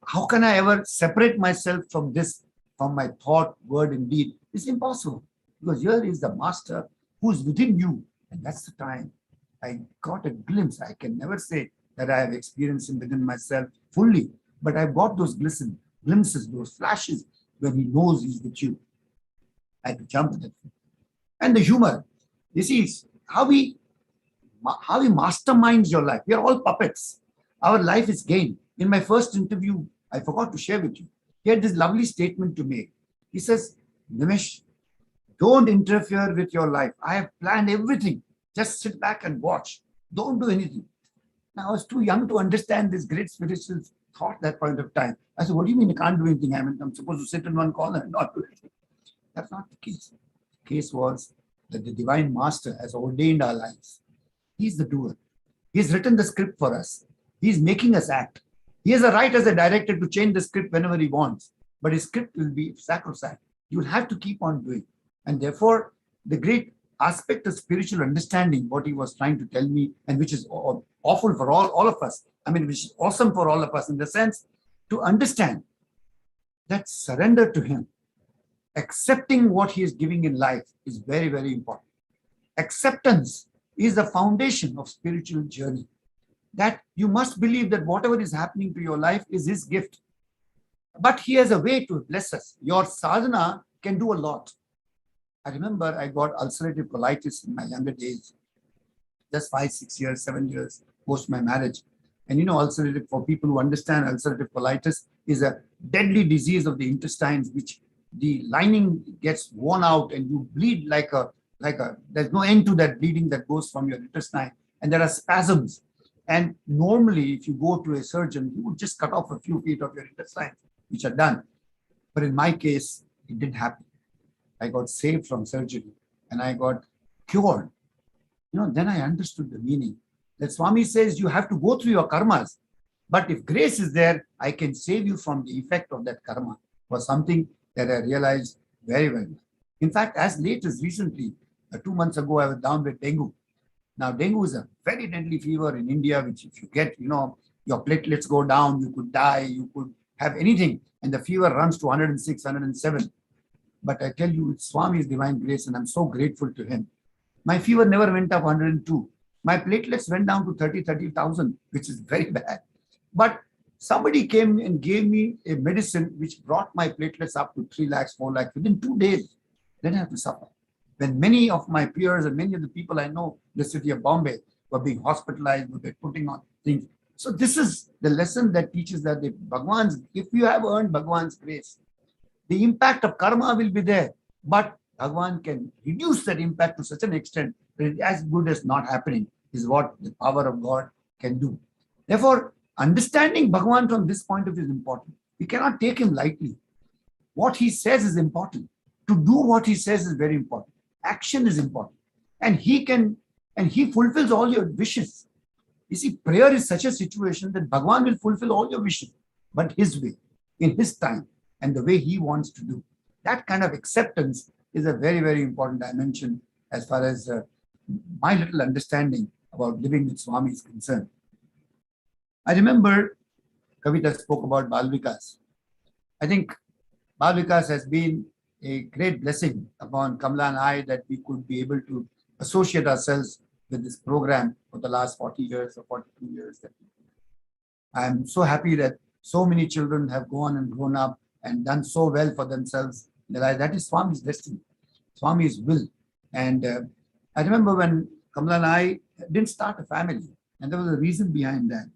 how can I ever separate myself from this, from my thought, word, and deed? It's impossible. Because here is the master who is within you. And that's the time I got a glimpse. I can never say that I have experienced him within myself fully, but I've got those glimpses, those flashes when he knows he's with you. I had to jump at it. And the humor, you see, it's how he masterminds your life. We are all puppets. Our life is game. In my first interview, I forgot to share with you. He had this lovely statement to make. He says, Nimesh, don't interfere with your life. I have planned everything. Just sit back and watch. Don't do anything. Now, I was too young to understand this great spiritual thought at that point of time. I said, what do you mean you can't do anything? I mean, I'm supposed to sit in one corner and not do anything. That's not the case. The case was that the Divine Master has ordained our lives. He's the doer. He's written the script for us. He's making us act. He has a right as a director to change the script whenever he wants. But his script will be sacrosanct. You will have to keep on doing. And therefore, the great aspect of spiritual understanding, what he was trying to tell me, and which is awful for all of us. I mean, which is awesome for all of us in the sense to understand that surrender to him, accepting what he is giving in life is very, very important. Acceptance is the foundation of spiritual journey. That you must believe that whatever is happening to your life is his gift. But he has a way to bless us. Your sadhana can do a lot. I remember I got ulcerative colitis in my younger days, just 5, 6 years, 7 years post my marriage. And you know, ulcerative, for people who understand, ulcerative colitis is a deadly disease of the intestines, which the lining gets worn out and you bleed there's no end to that bleeding that goes from your intestine. And there are spasms. And normally, if you go to a surgeon, he would just cut off a few feet of your intestines, which are done. But in my case, it didn't happen. I got saved from surgery and I got cured. You know, then I understood the meaning. That Swami says you have to go through your karmas. But if grace is there, I can save you from the effect of that karma. Was something that I realized very well. In fact, as late as recently, 2 months ago, I was down with dengue. Now, dengue is a very deadly fever in India, which if you get, your platelets go down, you could die, you could have anything, and the fever runs to 106, 107. But I tell you, it's Swami's divine grace, and I'm so grateful to him. My fever never went up 102. My platelets went down to 30,000, which is very bad. But somebody came and gave me a medicine which brought my platelets up to 3 lakhs, 4 lakhs within 2 days. Then I have to suffer. When many of my peers and many of the people I know in the city of Bombay were being hospitalized, were putting on things. So this is the lesson that teaches that if you have earned Bhagwan's grace, the impact of karma will be there, but Bhagwan can reduce that impact to such an extent that it's as good as not happening is what the power of God can do. Therefore, understanding Bhagwan from this point of view is important. We cannot take him lightly. What he says is important. To do what he says is very important. Action is important. And he fulfills all your wishes. You see, prayer is such a situation that Bhagwan will fulfill all your wishes, but his way, in his time, and the way he wants to do. That kind of acceptance is a very, very important dimension as far as my little understanding about living with Swami is concerned. I remember Kavita spoke about Bal Vikas. I think Bal Vikas has been a great blessing upon Kamla and I that we could be able to associate ourselves with this program for the last 40 years or 42 years. I'm so happy that so many children have gone and grown up and done so well for themselves. That is Swami's destiny, Swami's will. And I remember when Kamla and I didn't start a family, and there was a reason behind that.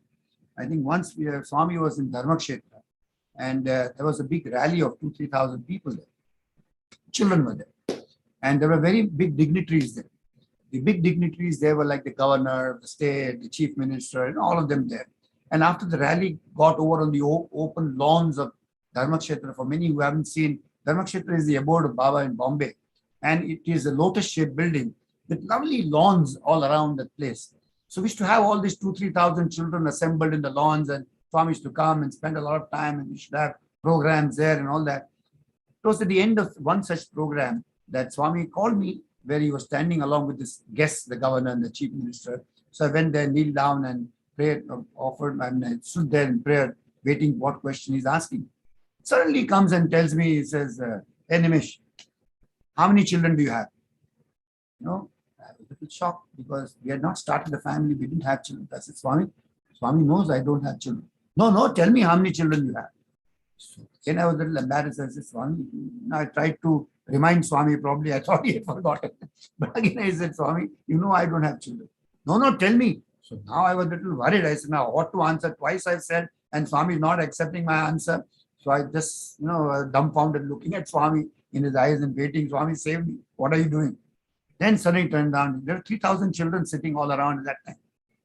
I think once Swami was in Dharmakshetra, and there was a big rally of 2,000-3,000 people there. Children were there, and there were very big dignitaries there. The big dignitaries there were like the governor, the state, the chief minister, and all of them there. And after the rally got over on the open lawns of Dharmakshetra, for many who haven't seen, Dharmakshetra is the abode of Baba in Bombay, and it is a lotus-shaped building with lovely lawns all around the place. So we used to have all these 2,000-3,000 children assembled in the lawns, and Swami used to come and spend a lot of time, and we should have programs there and all that. It was at the end of one such program that Swami called me, where he was standing along with his guests, the governor and the chief minister. So I went there, kneeled down and prayed, I stood there in prayer, waiting what question he's asking. Suddenly he comes and tells me, he says, hey Nimish, how many children do you have? I was a little shocked because we had not started a family, we didn't have children. I said, Swami knows I don't have children. No, tell me how many children you have. So then I was a little embarrassed. I said, Swami, I tried to remind Swami, probably I thought he had forgotten. But again I said, Swami, I don't have children. No, tell me. So now I was a little worried. I said, now what to answer? Twice I said, and Swami is not accepting my answer. So I just, dumbfounded, looking at Swami in his eyes and waiting. Swami, save me. What are you doing? Then suddenly turned down. There are 3,000 children sitting all around at that time.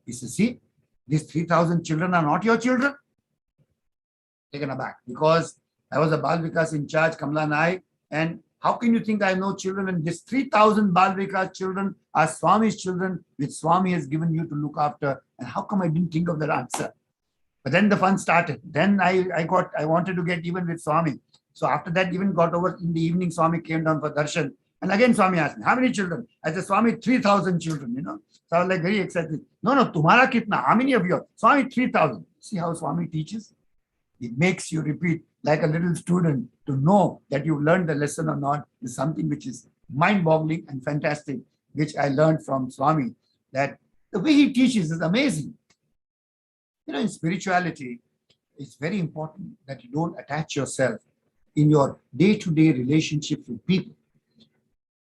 He says, see, these 3,000 children are not your children. Taken aback because I was a Bal Vikas in charge, Kamla and I, and how can you think I know children? And these 3,000 Bal Vikas children are Swami's children, which Swami has given you to look after. And how come I didn't think of that answer? But then the fun started. Then I wanted to get even with Swami. So after that, even got over in the evening, Swami came down for darshan. And again, Swami asked me, how many children? I said, Swami, 3,000 children, So I was like very excited. No, tumhara kitna? How many of you? Swami, 3,000. See how Swami teaches? It makes you repeat like a little student to know that you've learned the lesson or not is something which is mind-boggling and fantastic, which I learned from Swami, that the way he teaches is amazing. In spirituality, it's very important that you don't attach yourself in your day-to-day relationships with people.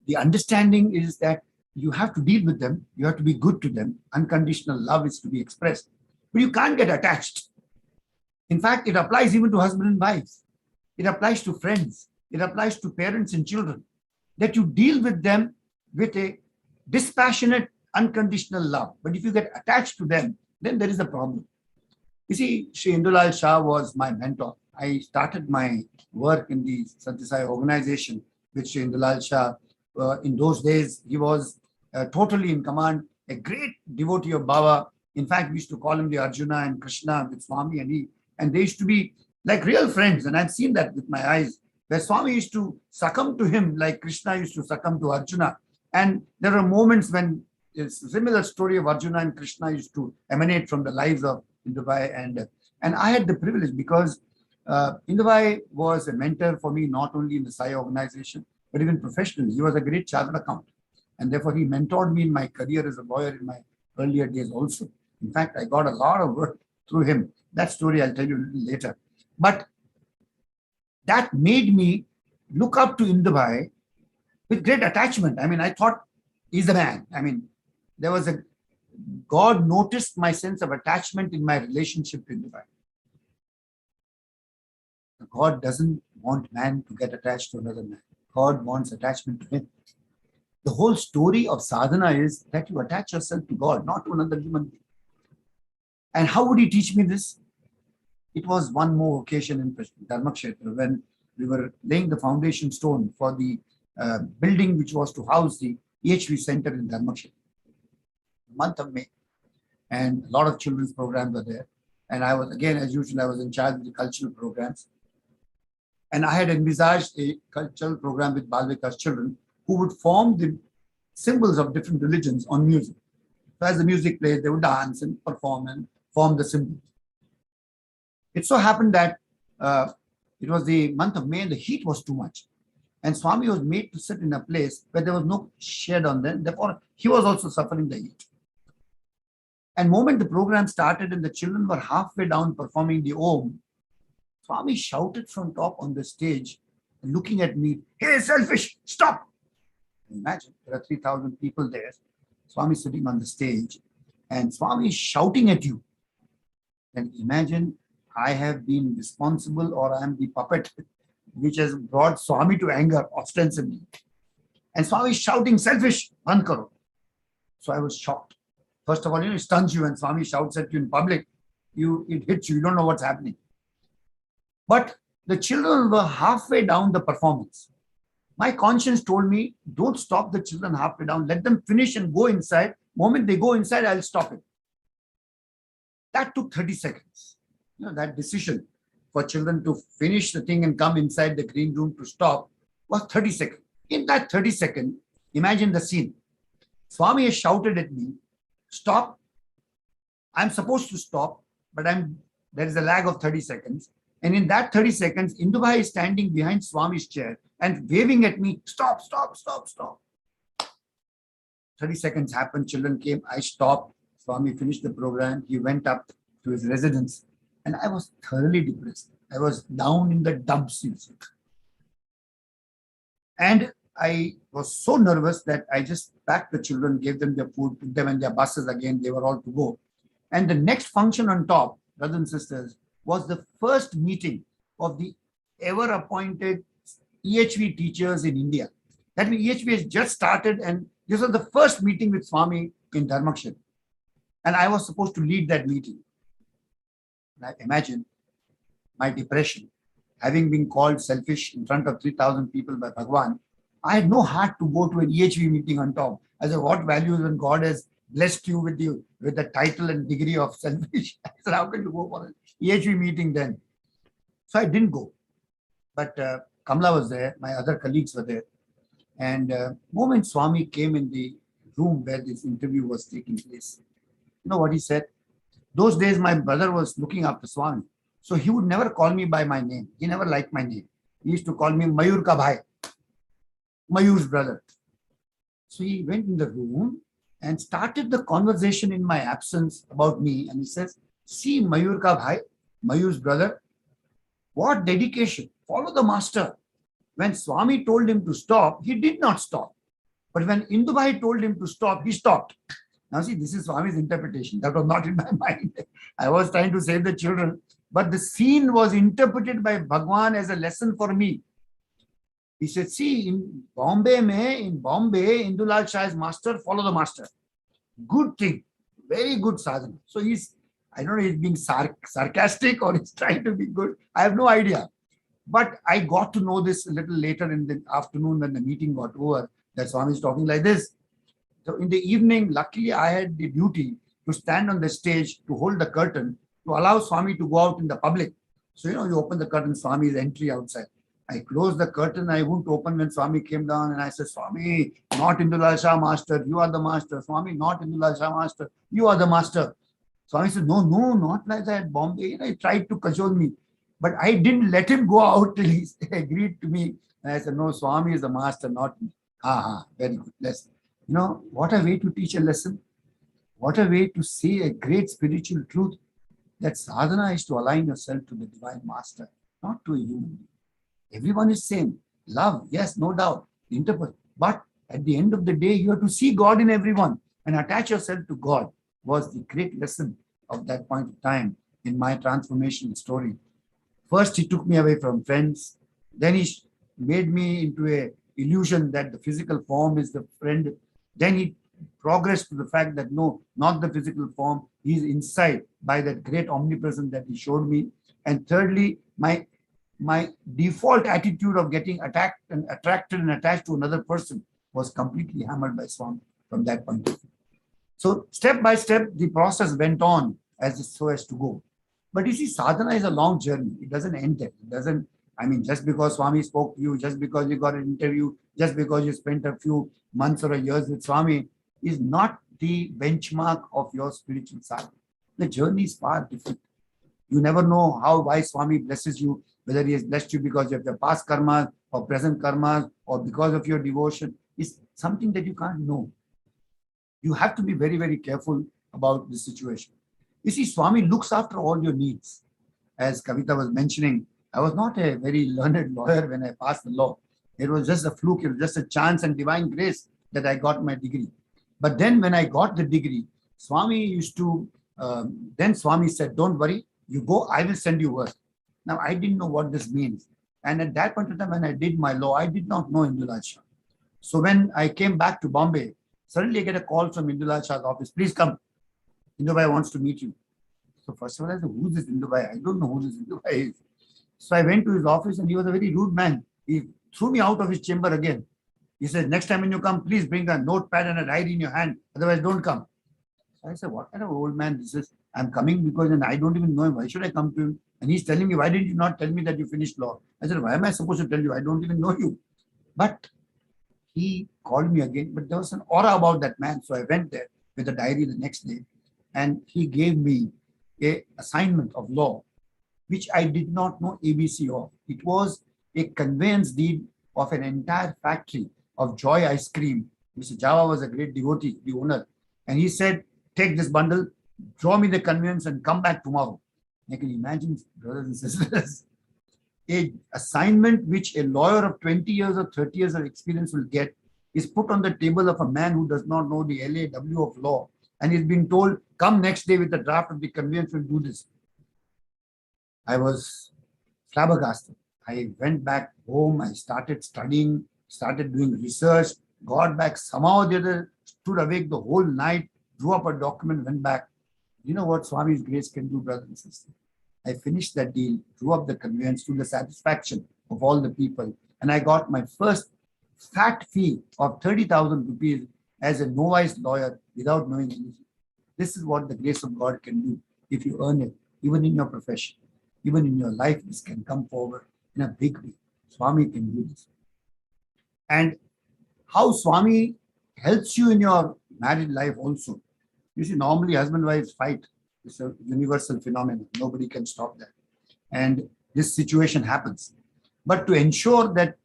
The understanding is that you have to deal with them, you have to be good to them, unconditional love is to be expressed, but you can't get attached. In fact, it applies even to husband and wives. It applies to friends. It applies to parents and children. That you deal with them with a dispassionate, unconditional love. But if you get attached to them, then there is a problem. You see, Shri Indulal Shah was my mentor. I started my work in the Sathya Sai organization with Shri Indulal Shah. In those days, he was totally in command, a great devotee of Baba. In fact, we used to call him the Arjuna and Krishna with Swami, and they used to be like real friends. And I've seen that with my eyes. where Swami used to succumb to him like Krishna used to succumb to Arjuna. And there are moments when a similar story of Arjuna and Krishna used to emanate from the lives of Indubai. And I had the privilege because Indubai was a mentor for me, not only in the Sai organization, but even professionally. He was a great chartered accountant. And therefore, he mentored me in my career as a lawyer in my earlier days also. In fact, I got a lot of work through him. That story I'll tell you a little later. But that made me look up to Indubai with great attachment. I mean, I thought he's the man. I mean, there was God noticed my sense of attachment in my relationship to Indubai. God doesn't want man to get attached to another man. God wants attachment to him. The whole story of sadhana is that you attach yourself to God, not to another human being. And how would he teach me this? It was one more occasion in Dharmakshetra when we were laying the foundation stone for the building which was to house the EHV center in Dharmakshetra. Month of May. And a lot of children's programs were there. And I was, again, as usual, I was in charge of the cultural programs. And I had envisaged a cultural program with Bal Vikas children who would form the symbols of different religions on music. So as the music plays, they would dance and perform and form the symbols. It so happened that it was the month of May and the heat was too much. And Swami was made to sit in a place where there was no shade on them. Therefore, he was also suffering the heat. And the moment the program started and the children were halfway down performing the Om, Swami shouted from top on the stage, looking at me, "Hey, selfish, stop!" Imagine, there are 3,000 people there. Swami sitting on the stage and Swami is shouting at you. And imagine I have been responsible or I am the puppet which has brought Swami to anger ostensibly. And Swami is shouting, "Selfish, band karo." So I was shocked. First of all, it stuns you when Swami shouts at you in public. It hits you, you don't know what's happening. But the children were halfway down the performance. My conscience told me, don't stop the children halfway down. Let them finish and go inside. The moment they go inside, I'll stop it. That took 30 seconds. That decision for children to finish the thing and come inside the green room to stop was 30 seconds. In that 30 seconds, imagine the scene. Swami has shouted at me, "Stop." I'm supposed to stop, but there is a lag of 30 seconds. And in that 30 seconds, Indubai is standing behind Swami's chair and waving at me, "Stop, stop, stop, stop." 30 seconds happened, children came, I stopped. Swami finished the program. He went up to his residence. And I was thoroughly depressed. I was down in the dumps. And I was so nervous that I just packed the children, gave them their food, put them in their buses again. They were all to go. And the next function on top, brothers and sisters, was the first meeting of the ever appointed EHV teachers in India. That means EHV has just started and this was the first meeting with Swami in Dharmakshetra. And I was supposed to lead that meeting. And I imagine my depression, having been called selfish in front of 3,000 people by Bhagwan. I had no heart to go to an EHV meeting on top. I said, what values when God has blessed you with the title and degree of selfish? I said, how can you go for an EHV meeting then? So I didn't go. But Kamla was there, my other colleagues were there. And moment Swami came in the room where this interview was taking place, you know what he said? Those days my brother was looking after Swami. So he would never call me by my name. He never liked my name. He used to call me Mayur ka bhai, Mayur's brother. So he went in the room and started the conversation in my absence about me. And he says, "See Mayur ka bhai, Mayur's brother, what dedication, follow the master." When Swami told him to stop, he did not stop. But when Indubai told him to stop, he stopped. Now see, this is Swami's interpretation. That was not in my mind. I was trying to save the children. But the scene was interpreted by Bhagwan as a lesson for me. He said, see, in Bombay, Indulal Shah's master, follow the master. Good thing. Very good sadhana. So I don't know, he's being sarcastic or he's trying to be good. I have no idea. But I got to know this a little later in the afternoon when the meeting got over, that Swami is talking like this. So in the evening, luckily I had the duty to stand on the stage to hold the curtain to allow Swami to go out in the public. So, you open the curtain, Swami's entry outside. I closed the curtain. I wouldn't open when Swami came down, and I said, Swami, not Indulal Shah Master, you are the master. Swami, not Indulal Shah Master, you are the master. Swami said, no, not like that. Bombay, he tried to cajole me. But I didn't let him go out till he agreed to me. And I said, no, Swami is the master, not me. Very good lesson. What a way to teach a lesson. What a way to say a great spiritual truth. That sadhana is to align yourself to the divine master, not to a human being. Everyone is same. Love, yes, no doubt. Interpret. But at the end of the day, you have to see God in everyone and attach yourself to God, was the great lesson of that point of time in my transformation story. First, he took me away from friends. Then he made me into a illusion that the physical form is the friend. Then he progressed to the fact that no, not the physical form. He is inside by that great omnipresence that he showed me. And thirdly, my default attitude of getting attacked and attracted and attached to another person was completely hammered by Swami from that point of view. So step by step, the process went on so as to go. But you see, sadhana is a long journey. It doesn't end there. It doesn't, just because Swami spoke to you, just because you got an interview, just because you spent a few months or years with Swami is not the benchmark of your spiritual sadhana. The journey is far different. You never know why Swami blesses you, whether he has blessed you because of your past karmas or present karmas or because of your devotion. It's something that you can't know. You have to be very, very careful about this situation. You see, Swami looks after all your needs. As Kavita was mentioning, I was not a very learned lawyer when I passed the law. It was just a fluke, it was just a chance and divine grace that I got my degree. But then when I got the degree, Swami Swami said, don't worry, you go, I will send you work. Now, I didn't know what this means. And at that point in time, when I did my law, I did not know Indulal Shah. So when I came back to Bombay, suddenly I get a call from Indulal Shah's office. Please come. Indulal wants to meet you. So first of all, I said, who's this Indulal? I don't know who this Indulal is. So I went to his office and he was a very rude man. He threw me out of his chamber again. He said, next time when you come, please bring a notepad and a diary in your hand. Otherwise, don't come. So I said, what kind of old man this is? I'm coming because I don't even know him. Why should I come to him? And he's telling me, why did you not tell me that you finished law? I said, why am I supposed to tell you? I don't even know you. But he called me again. But there was an aura about that man. So I went there with a diary the next day. And he gave me an assignment of law, which I did not know ABC of. It was a conveyance deed of an entire factory of Joy ice cream. Mr. Java was a great devotee, the owner. And he said, take this bundle, draw me the conveyance and come back tomorrow. I can imagine, brothers and sisters, a assignment which a lawyer of 20 years or 30 years of experience will get is put on the table of a man who does not know the LAW of law. And he's being told, come next day with the draft of the conveyance, we'll do this. I was flabbergasted. I went back home, I started studying, started doing research, got back, somehow the other stood awake the whole night, drew up a document, went back. You know what Swami's grace can do, brothers and sisters? I finished that deal, drew up the conveyance to the satisfaction of all the people, and I got my first fat fee of 30,000 rupees as a novice lawyer without knowing anything. This is what the grace of God can do if you earn it, even in your profession, even in your life. This can come forward in a big way. Swami can do this. And how Swami helps you in your married life also. You see, normally husband and wives fight. It's a universal phenomenon. Nobody can stop that. And this situation happens. But to ensure that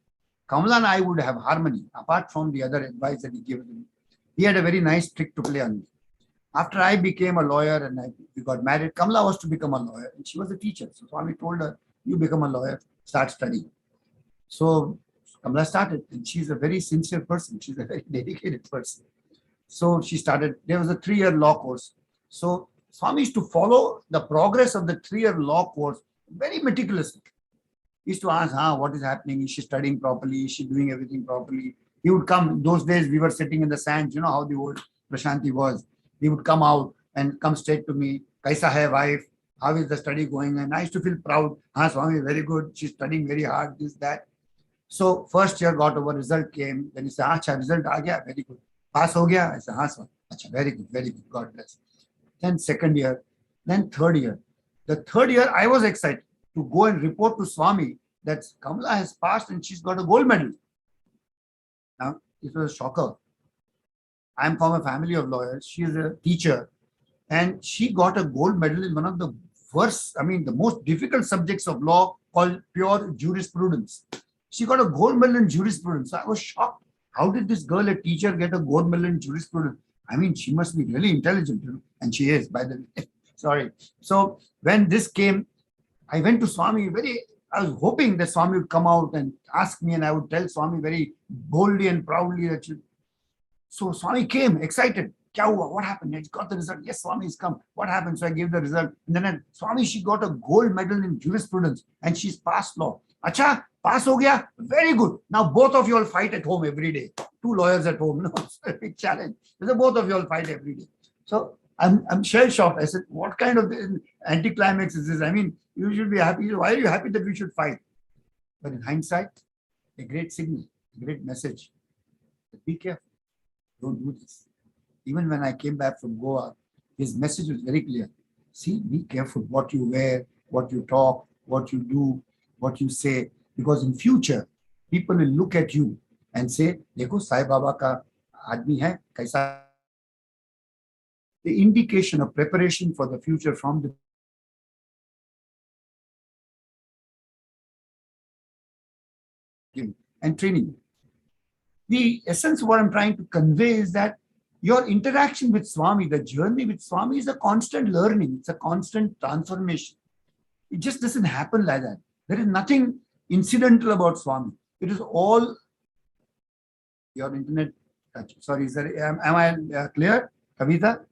Kamala and I would have harmony, apart from the other advice that he gave me, he had a very nice trick to play on me. After I became a lawyer and we got married, Kamala was to become a lawyer and she was a teacher. So Swami told her, you become a lawyer, start studying. So Kamala started, and she's a very sincere person. She's a very dedicated person. So she started, there was a 3-year law course. So Swami used to follow the progress of the 3-year law course very meticulously. He used to ask, what is happening? Is she studying properly? Is she doing everything properly? He would come, those days we were sitting in the sands, you know how the old Prashanti was. He would come out and come straight to me, Kaisa hai wife? How is the study going? And I used to feel proud. Swami, very good. She's studying very hard, this, that. So first year got over, result came. Then he said, result aa gaya, very good. Pass ho gaya? I said, Swami, very good, God bless. Then second year, then third year. The third year, I was excited to go and report to Swami that Kamala has passed and she's got a gold medal. Now, it was a shocker. I'm from a family of lawyers. She is a teacher and she got a gold medal in one of the the most difficult subjects of law called pure jurisprudence. She got a gold medal in jurisprudence. So I was shocked. How did this girl, a teacher, get a gold medal in jurisprudence? I mean, she must be really intelligent, and she is, by the way. Sorry. So when this came, I went to Swami I was hoping that Swami would come out and ask me, and I would tell Swami very boldly and proudly that So Swami came, excited. Kya hua? What happened? I got the result. Yes, Swami has come. What happened? So I gave the result. And then Swami, she got a gold medal in jurisprudence and she's passed law. Acha, pass ho gaya? Very good. Now both of you all fight at home every day. 2 lawyers at home. No, it's a big challenge. So both of you all fight every day. So I'm shell-shocked. I said, what kind of anticlimax is this? I mean, you should be happy. Why are you happy that we should fight? But in hindsight, a great signal, a great message. Be careful. Don't do this. Even when I came back from Goa, his message was very clear. See, be careful what you wear, what you talk, what you do, what you say, because in future, people will look at you and say, Dekho, Sai Baba ka aadmi hai, kaisa. The indication of preparation for the future from the and training. The essence of what I'm trying to convey is that your interaction with Swami, the journey with Swami is a constant learning. It's a constant transformation. It just doesn't happen like that. There is nothing incidental about Swami. It is all your internet. Sorry, sir. Am I clear? Kavita,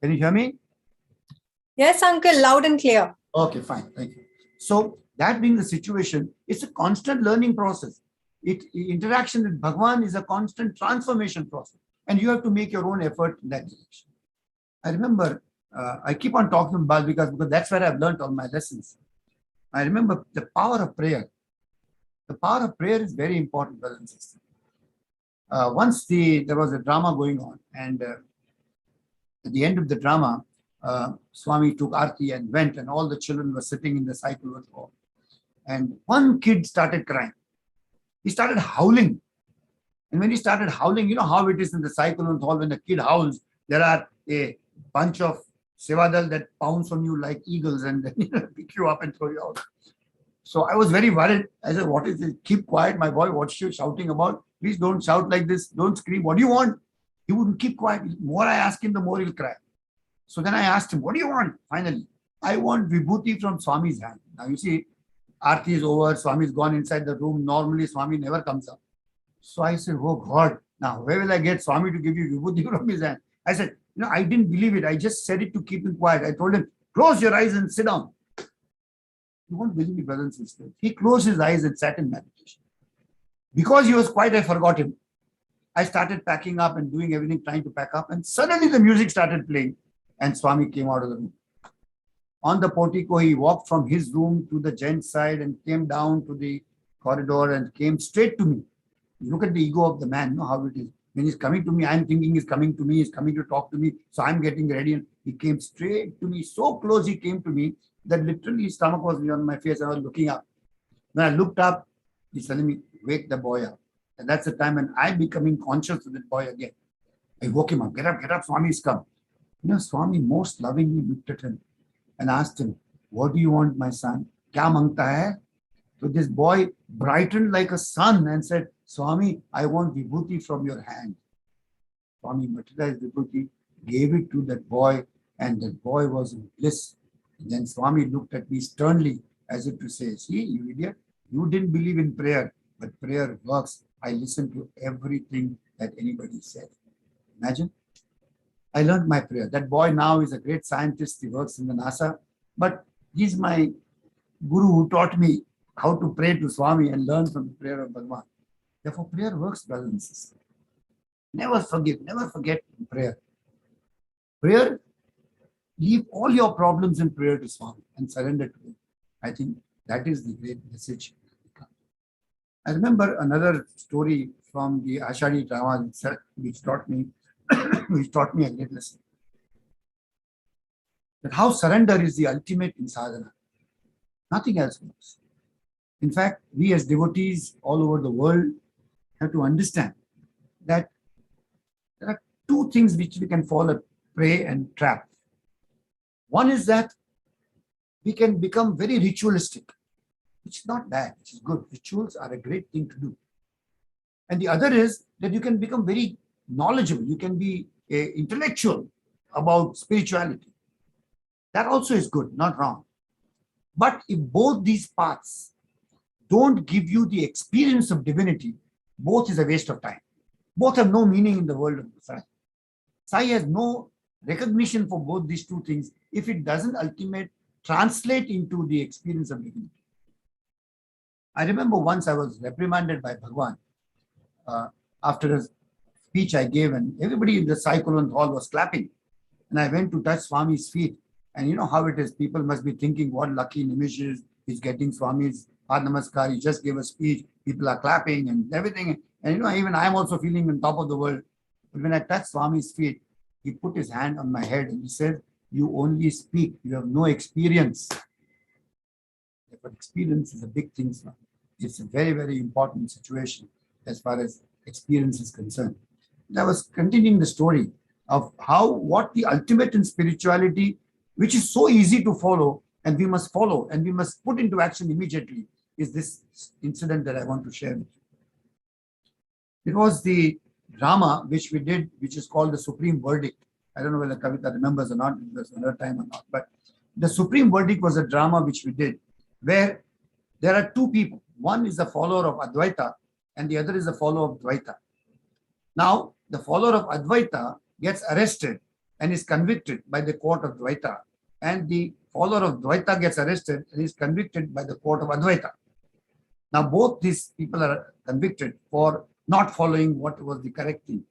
can you hear me? Yes, uncle, loud and clear. Okay, fine. Thank you. So that being the situation, it's a constant learning process. Interaction with Bhagwan is a constant transformation process. And you have to make your own effort in that direction. I remember, I keep on talking about because that's where I've learned all my lessons. I remember the power of prayer. The power of prayer is very important, brothers and sisters. Once there was a drama going on, and at the end of the drama, Swami took Aarti and went, and all the children were sitting in the cycle hall. And one kid started crying. He started howling. And when he started howling, you know how it is in the cyclone hall, when the kid howls, there are a bunch of Sevadal that pounce on you like eagles and then pick you up and throw you out. So I was very worried. I said, what is this? Keep quiet, my boy. What's you shouting about? Please don't shout like this. Don't scream. What do you want? He wouldn't keep quiet. The more I ask him, the more he'll cry. So then I asked him, what do you want? Finally, I want vibhuti from Swami's hand. Now you see, Aarti is over. Swami's gone inside the room. Normally, Swami never comes up. So I said, oh God, now where will I get Swami to give you vibhuti from his hand? I said, I didn't believe it. I just said it to keep him quiet. I told him, close your eyes and sit down. You won't believe me, brothers and sisters. He closed his eyes and sat in meditation. Because he was quiet, I forgot him. I started packing up and doing everything, trying to pack up. And suddenly the music started playing and Swami came out of the room. On the portico, he walked from his room to the gents' side and came down to the corridor and came straight to me. Look at the ego of the man, know how it is. When he's coming to me, I'm thinking he's coming to me, he's coming to talk to me. So I'm getting ready. And he came straight to me, so close he came to me that literally his stomach was on my face. I was looking up. When I looked up, he's telling me, wake the boy up. And that's the time when I'm becoming conscious of the boy again. I woke him up, get up, Swami's come. Swami most lovingly looked at him and asked him, what do you want, my son? Kya mangta hai? So this boy brightened like a sun and said, Swami, I want vibhuti from your hand. Swami materialized vibhuti, gave it to that boy, and that boy was in bliss. And then Swami looked at me sternly as if to say, see, you idiot, you didn't believe in prayer, but prayer works. I listened to everything that anybody said. Imagine. I learned my prayer. That boy now is a great scientist. He works in the NASA, but he's my guru who taught me how to pray to Swami and learn from the prayer of Bhagwan. Therefore, prayer works, brothers and sisters. Never forget prayer. Prayer, leave all your problems in prayer to Swami and surrender to him. I think that is the great message. I remember another story from the Ashadi drama itself, which taught me a great lesson. That how surrender is the ultimate in sadhana. Nothing else works. In fact, we as devotees all over the world have to understand that there are two things which we can fall a prey and trap. One is that we can become very ritualistic, which is not bad, which is good. Rituals are a great thing to do. And the other is that you can become very knowledgeable. You can be intellectual about spirituality. That also is good, not wrong. But if both these paths don't give you the experience of divinity, both is a waste of time. Both have no meaning in the world of Sai. Sai has no recognition for both these two things if it doesn't ultimately translate into the experience of divinity. I remember once I was reprimanded by Bhagwan after a speech I gave, and everybody in the Sai Kulwant hall was clapping. And I went to touch Swami's feet. And you know how it is. People must be thinking what lucky Nimish is. He's getting Swami's Paad Namaskar. He just gave a speech. People are clapping and everything. And you know, even I'm also feeling on top of the world. But when I touched Swami's feet, he put his hand on my head and he said, "You only speak. You have no experience." But experience is a big thing, Swami. It's a very, very important situation as far as experience is concerned. And I was continuing the story of what the ultimate in spirituality, which is so easy to follow, and we must follow, and we must put into action immediately, is this incident that I want to share with you. It was the drama which we did, which is called The Supreme Verdict. I don't know whether Kavita remembers or not, it was another time or not, but The Supreme Verdict was a drama which we did, where there are two people. One is a follower of Advaita, and the other is a follower of Dvaita. Now, the follower of Advaita gets arrested and is convicted by the court of Dvaita, and the follower of Dvaita gets arrested and is convicted by the court of Advaita. Now, both these people are convicted for not following what was the correct thing.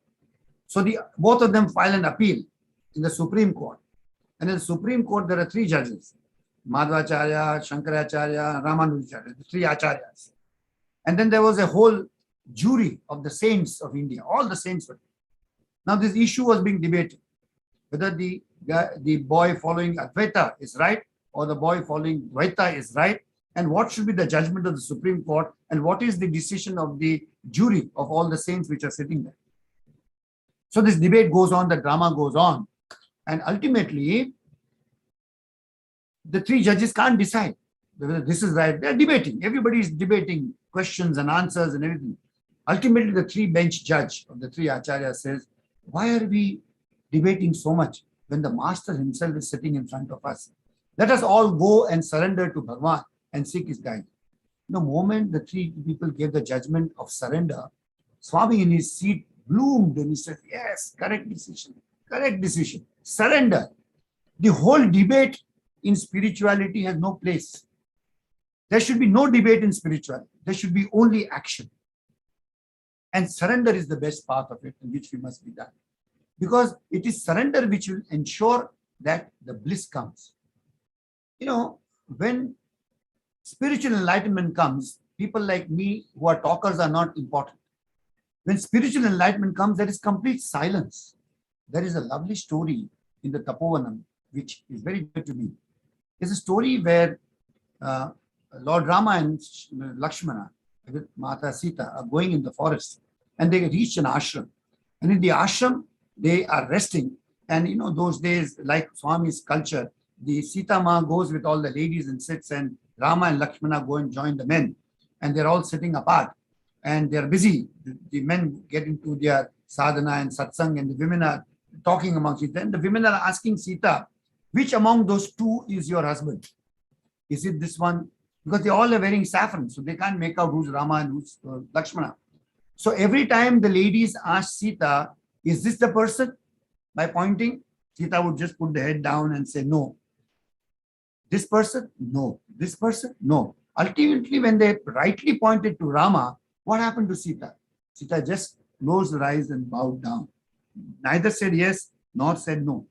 So, both of them file an appeal in the Supreme Court. And in the Supreme Court, there are three judges: Madhvacharya, Shankaracharya, Ramanujacharya, the three acharyas. And then there was a whole jury of the saints of India, all the saints. Now, this issue was being debated, whether the boy following Advaita is right or the boy following Dvaita is right, and what should be the judgment of the Supreme Court, and what is the decision of the jury of all the saints which are sitting there. So this debate goes on, the drama goes on, and ultimately the three judges can't decide whether this is right. They're debating. Everybody is debating questions and answers and everything. Ultimately, the three-bench judge of the three acharyas says, "Why are we debating so much when the master himself is sitting in front of us? Let us all go and surrender to Bhagwan and seek his guidance." The moment the three people gave the judgment of surrender, Swami in his seat bloomed and he said, "Yes, correct decision, surrender." The whole debate in spirituality has no place. There should be no debate in spirituality. There should be only action. And surrender is the best part of it, in which we must be done. Because it is surrender which will ensure that the bliss comes. You know, when spiritual enlightenment comes, people like me who are talkers are not important. When spiritual enlightenment comes, there is complete silence. There is a lovely story in the Tapovanam, which is very good to me. It's a story where Lord Rama and Lakshmana with Mata Sita are going in the forest, and they reach an ashram. And in the ashram, they are resting. And you know, those days, like Swami's culture, the Sita Ma goes with all the ladies and sits, and Rama and Lakshmana go and join the men. And they're all sitting apart and they're busy. The men get into their sadhana and satsang, and the women are talking amongst each other. And the women are asking Sita, which among those two is your husband? Is it this one? Because they all are wearing saffron, so they can't make out who's Rama and who's Lakshmana. So every time the ladies ask Sita, is this the person? By pointing, Sita would just put the head down and say, no. This person? No. This person? No. Ultimately, when they rightly pointed to Rama, what happened to Sita? Sita just closed her eyes and bowed down. Neither said yes, nor said no.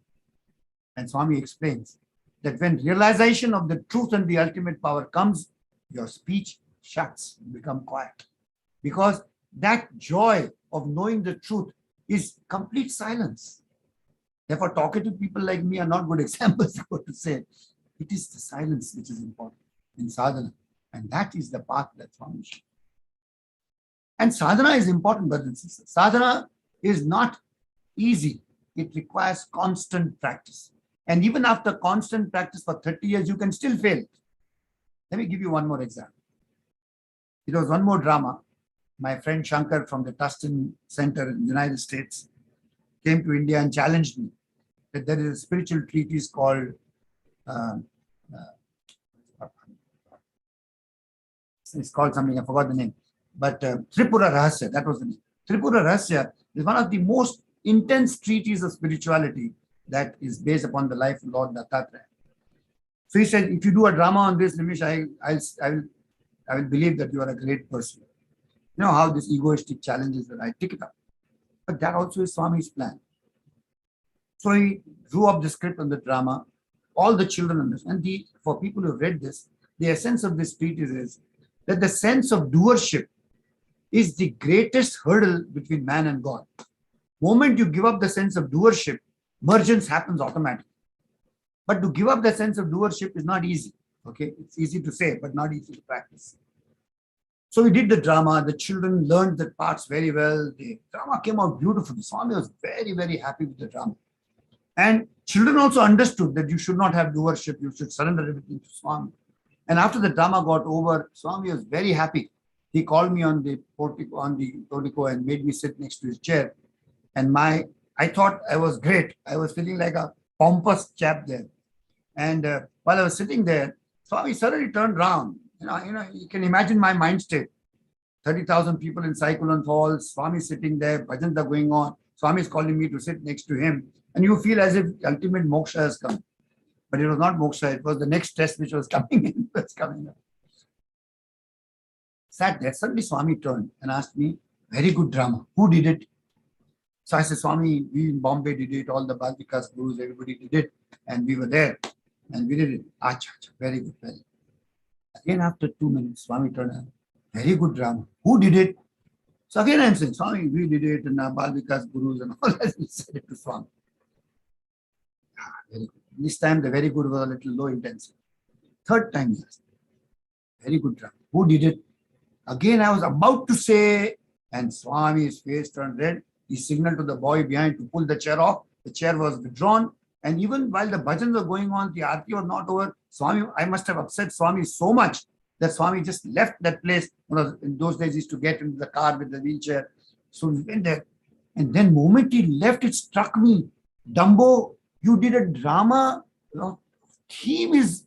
And Swami explains that when realization of the truth and the ultimate power comes, your speech shuts, become quiet. Because that joy of knowing the truth is complete silence. Therefore, talkative people like me are not good examples, I to say. It is the silence which is important in sadhana. And that is the path that Swami showed. And sadhana is important, brothers and sisters. Sadhana is not easy. It requires constant practice. And even after constant practice for 30 years, you can still fail. Let me give you one more example. It was one more drama. My friend Shankar from the Trustee Center in the United States came to India and challenged me that there is a spiritual treatise called it's called something, I forgot the name, but Tripura Rahasya, that was the name. Tripura Rahasya is one of the most intense treatises of spirituality that is based upon the life of Lord Dattatreya. So he said, if you do a drama on this, Nimish, I will believe that you are a great person. You know how this egoistic challenges that I take it up. But that also is Swami's plan. So he drew up the script on the drama. All the children understand. And for people who have read this, the essence of this treatise is that the sense of doership is the greatest hurdle between man and God. Moment you give up the sense of doership, mergence happens automatically. But to give up the sense of doership is not easy. Okay, it's easy to say, but not easy to practice. So we did the drama. The children learned the parts very well. The drama came out beautifully. Swami was very, very happy with the drama. And children also understood that you should not have doership. You should surrender everything to Swami. And after the drama got over, Swami was very happy. He called me on the portico and made me sit next to his chair. And I thought I was great. I was feeling like a pompous chap there. And while I was sitting there, Swami suddenly turned around. You can imagine my mind state. 30,000 people in Cyclone Falls, Swami sitting there, bhajans are going on. Swami is calling me to sit next to him. And you feel as if ultimate moksha has come. But it was not moksha, it was the next test which was coming in. Was coming up. Sat there, suddenly Swami turned and asked me, very good drama. Who did it? So I said, Swami, we in Bombay did it, all the Bhajans, gurus, everybody did it. And we were there. And we did it. Acha, very good, very good. Again, after 2 minutes, Swami turned around. Very good drama. Who did it? So again, I'm saying, Swami, we did it, and Balvikas, gurus, and all that. We said it to Swami. Very good. This time, the very good was a little low intensity. Third time, he asked, very good drama. Who did it? Again, I was about to say, and Swami's face turned red. He signaled to the boy behind to pull the chair off. The chair was withdrawn. And even while the bhajans were going on, the aarti was not over. Swami, I must have upset Swami so much that Swami just left that place. In those days, he used to get into the car with the wheelchair. So we went there. And then the moment he left, it struck me. Dumbo, you did a drama. Theme is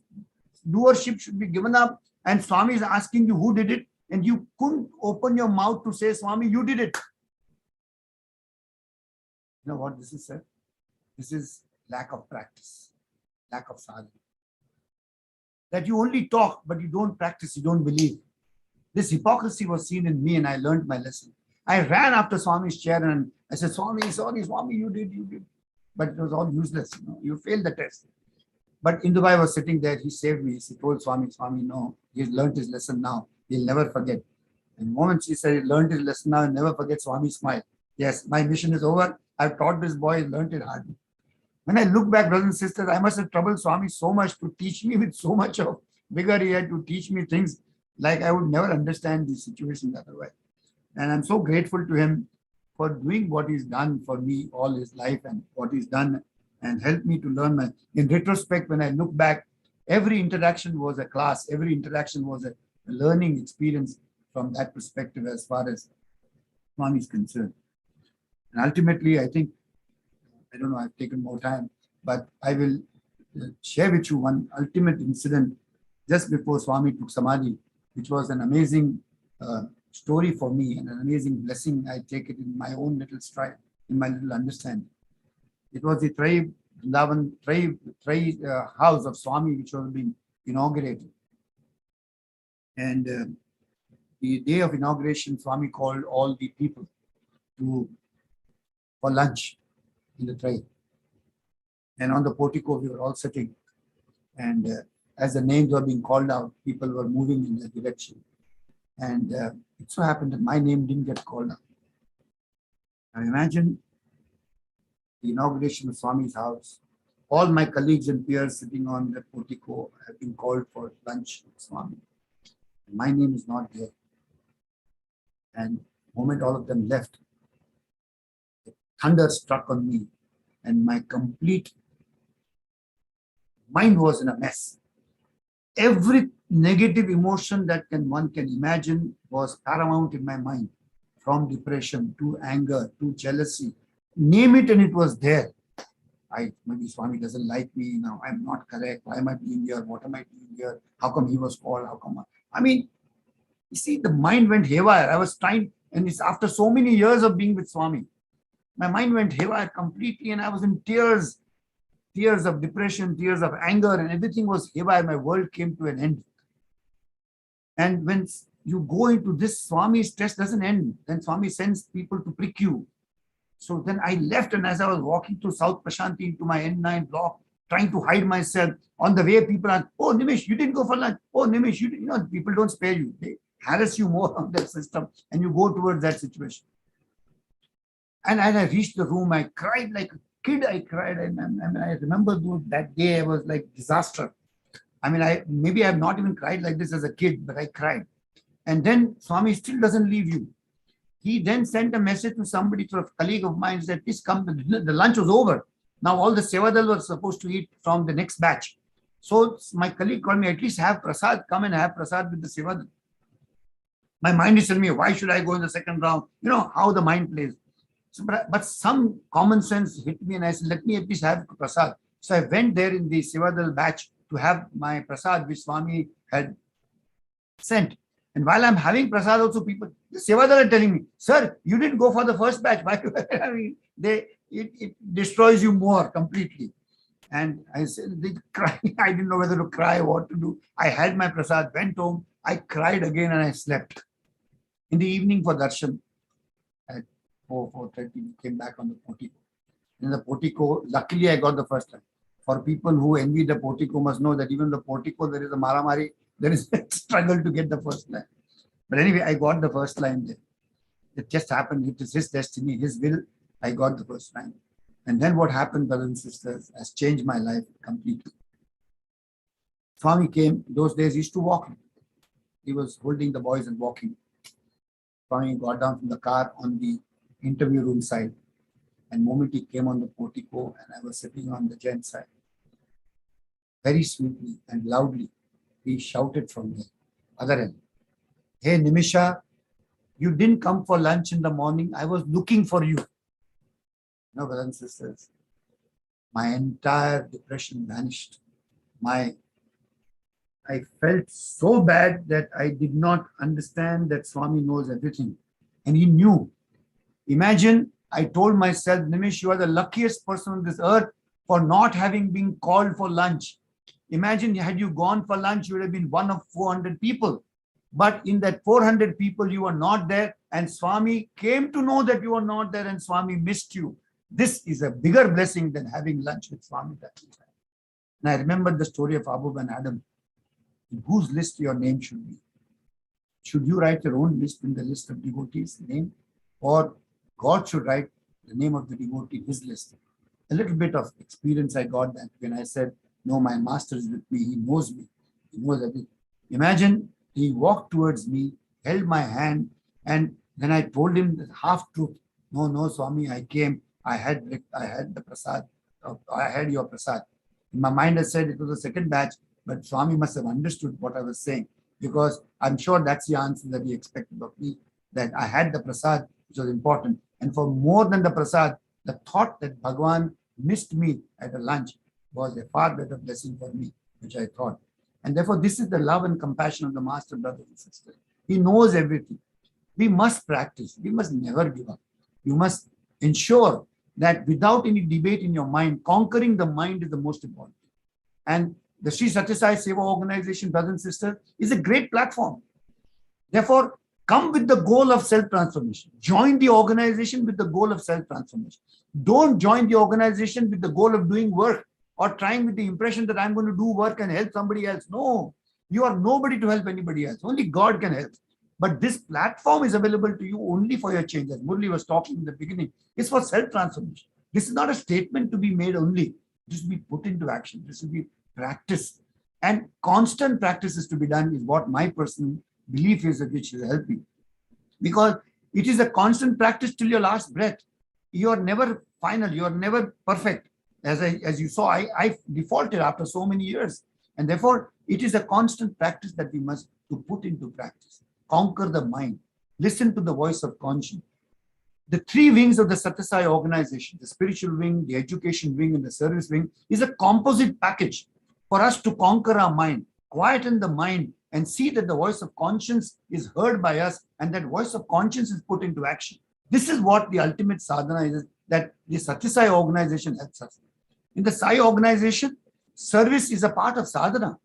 doership should be given up. And Swami is asking you who did it. And you couldn't open your mouth to say, Swami, you did it. You know what this is, sir? This is lack of practice, lack of sadhana. That you only talk, but you don't practice, you don't believe. This hypocrisy was seen in me and I learned my lesson. I ran after Swami's chair and I said, Swami, sorry, Swami, you did. But it was all useless. You failed the test. But Indubai was sitting there, he saved me. He told Swami, no, he's learned his lesson now. He'll never forget. And the moment she said he learned his lesson now, he'll never forget Swami's smile. Yes, my mission is over. I've taught this boy, he learned it hardly. When I look back, brothers and sisters, I must have troubled Swami so much to teach me with so much of vigor. He had to teach me things like I would never understand these situations otherwise. And I'm so grateful to him for doing what he's done for me all his life and what he's done and helped me to learn. In retrospect, when I look back, every interaction was a class. Every interaction was a learning experience from that perspective as far as Swami is concerned. And ultimately, I think, I don't know, I've taken more time, but I will share with you one ultimate incident just before Swami took Samadhi, which was an amazing story for me and an amazing blessing. I take it in my own little stride, in my little understanding. It was the house of Swami, which was being inaugurated. And the day of inauguration, Swami called all the people for lunch in the tray. And on the portico, we were all sitting. And as the names were being called out, people were moving in that direction. And it so happened that my name didn't get called out. Now imagine the inauguration of Swami's house. All my colleagues and peers sitting on the portico have been called for lunch with Swami. My name is not there. And the moment all of them left, thunder struck on me and my complete mind was in a mess. Every negative emotion that one can imagine was paramount in my mind, from depression to anger to jealousy. Name it and it was there. Maybe Swami doesn't like me now. I'm not correct. Why am I being here? What am I doing here? How come he was called? How come? I mean, you see, the mind went haywire. I was trying, and it's after so many years of being with Swami, my mind went haywire completely, and I was in tears of depression, tears of anger, and everything was haywire. My world came to an end. And when you go into this, Swami's test doesn't end. Then Swami sends people to prick you. So then I left, and as I was walking through South Prashanti into my N9 block, trying to hide myself, on the way people are, oh, Nimish, you didn't go for lunch. Oh, Nimish, people don't spare you. They harass you more on that system, and you go towards that situation. And as I reached the room, I cried like a kid. I cried, and I remember that day I was like disaster. I mean, maybe I have not even cried like this as a kid, but I cried. And then Swami still doesn't leave you. He then sent a message to somebody, to a colleague of mine, said, please come, the lunch was over. Now all the Sevadal were supposed to eat from the next batch. So my colleague called me, at least have prasad, come and have prasad with the Sevadal. My mind is telling me, why should I go in the second round? You know how the mind plays. So, but some common sense hit me and I said, let me at least have prasad. So I went there in the Sevadal batch to have my prasad, which Swami had sent. And while I'm having prasad also, people, the Sevadal are telling me, sir, you didn't go for the first batch. I mean, it destroys you more completely. And I said, they cry. I didn't know whether to cry or what to do. I had my prasad, went home. I cried again and I slept. In the evening for darshan, at 4:30, we came back on the portico. In the portico, luckily I got the first line. For people who envy the portico must know that even the portico, there is a maramari, there is a struggle to get the first line. But anyway, I got the first line there. It just happened. It is his destiny, his will. I got the first line. And then what happened, brothers and sisters, has changed my life completely. Swami came, those days he used to walk. He was holding the boys and walking. Swami got down from the car on the interview room side. And the moment he came on the portico and I was sitting on the gent side, very sweetly and loudly, he shouted from the other end, hey Nimisha, you didn't come for lunch in the morning. I was looking for you. No, brothers and sisters, my entire depression vanished. I felt so bad that I did not understand that Swami knows everything. And he knew. Imagine, I told myself, Nimish, you are the luckiest person on this earth for not having been called for lunch. Imagine, had you gone for lunch, you would have been one of 400 people. But in that 400 people, you were not there. And Swami came to know that you were not there and Swami missed you. This is a bigger blessing than having lunch with Swami that time. And I remember the story of Abu and Adam. In whose list your name should be? Should you write your own list in the list of devotees' name? Or God should write the name of the devotee, his list? A little bit of experience I got that when I said, no, my master is with me. He knows me. He knows everything. Imagine he walked towards me, held my hand, and then I told him the half truth. No, Swami, I came. I had the prasad. I had your prasad. In my mind, I said it was the second batch, but Swami must have understood what I was saying, because I'm sure that's the answer that he expected of me, that I had the prasad, which was important. And for more than the prasad, the thought that Bhagwan missed me at a lunch was a far better blessing for me, which I thought. And therefore, this is the love and compassion of the Master, brothers and sisters. He knows everything. We must practice. We must never give up. You must ensure that without any debate in your mind, conquering the mind is the most important. And the Shri Sathya Sai Seva organization, brothers and sisters, is a great platform. Therefore, come with the goal of self-transformation. Join the organization with the goal of self-transformation. Don't join the organization with the goal of doing work or trying with the impression that I'm going to do work and help somebody else. No, you are nobody to help anybody else. Only God can help. But this platform is available to you only for your change. As Murli was talking in the beginning, it's for self-transformation. This is not a statement to be made only. This will be put into action. This will be practiced. And constant practice is to be done, is what my personal belief is which will help you. Because it is a constant practice till your last breath. You are never final, you are never perfect. As you saw, I defaulted after so many years. And therefore, it is a constant practice that we must to put into practice. Conquer the mind. Listen to the voice of conscience. The three wings of the SSSOI organization, the spiritual wing, the education wing, and the service wing, is a composite package for us to conquer our mind, quieten the mind, and see that the voice of conscience is heard by us and that voice of conscience is put into action. This is what the ultimate sadhana is, that the SSSOI organization helps us. In the Sai organization, service is a part of sadhana.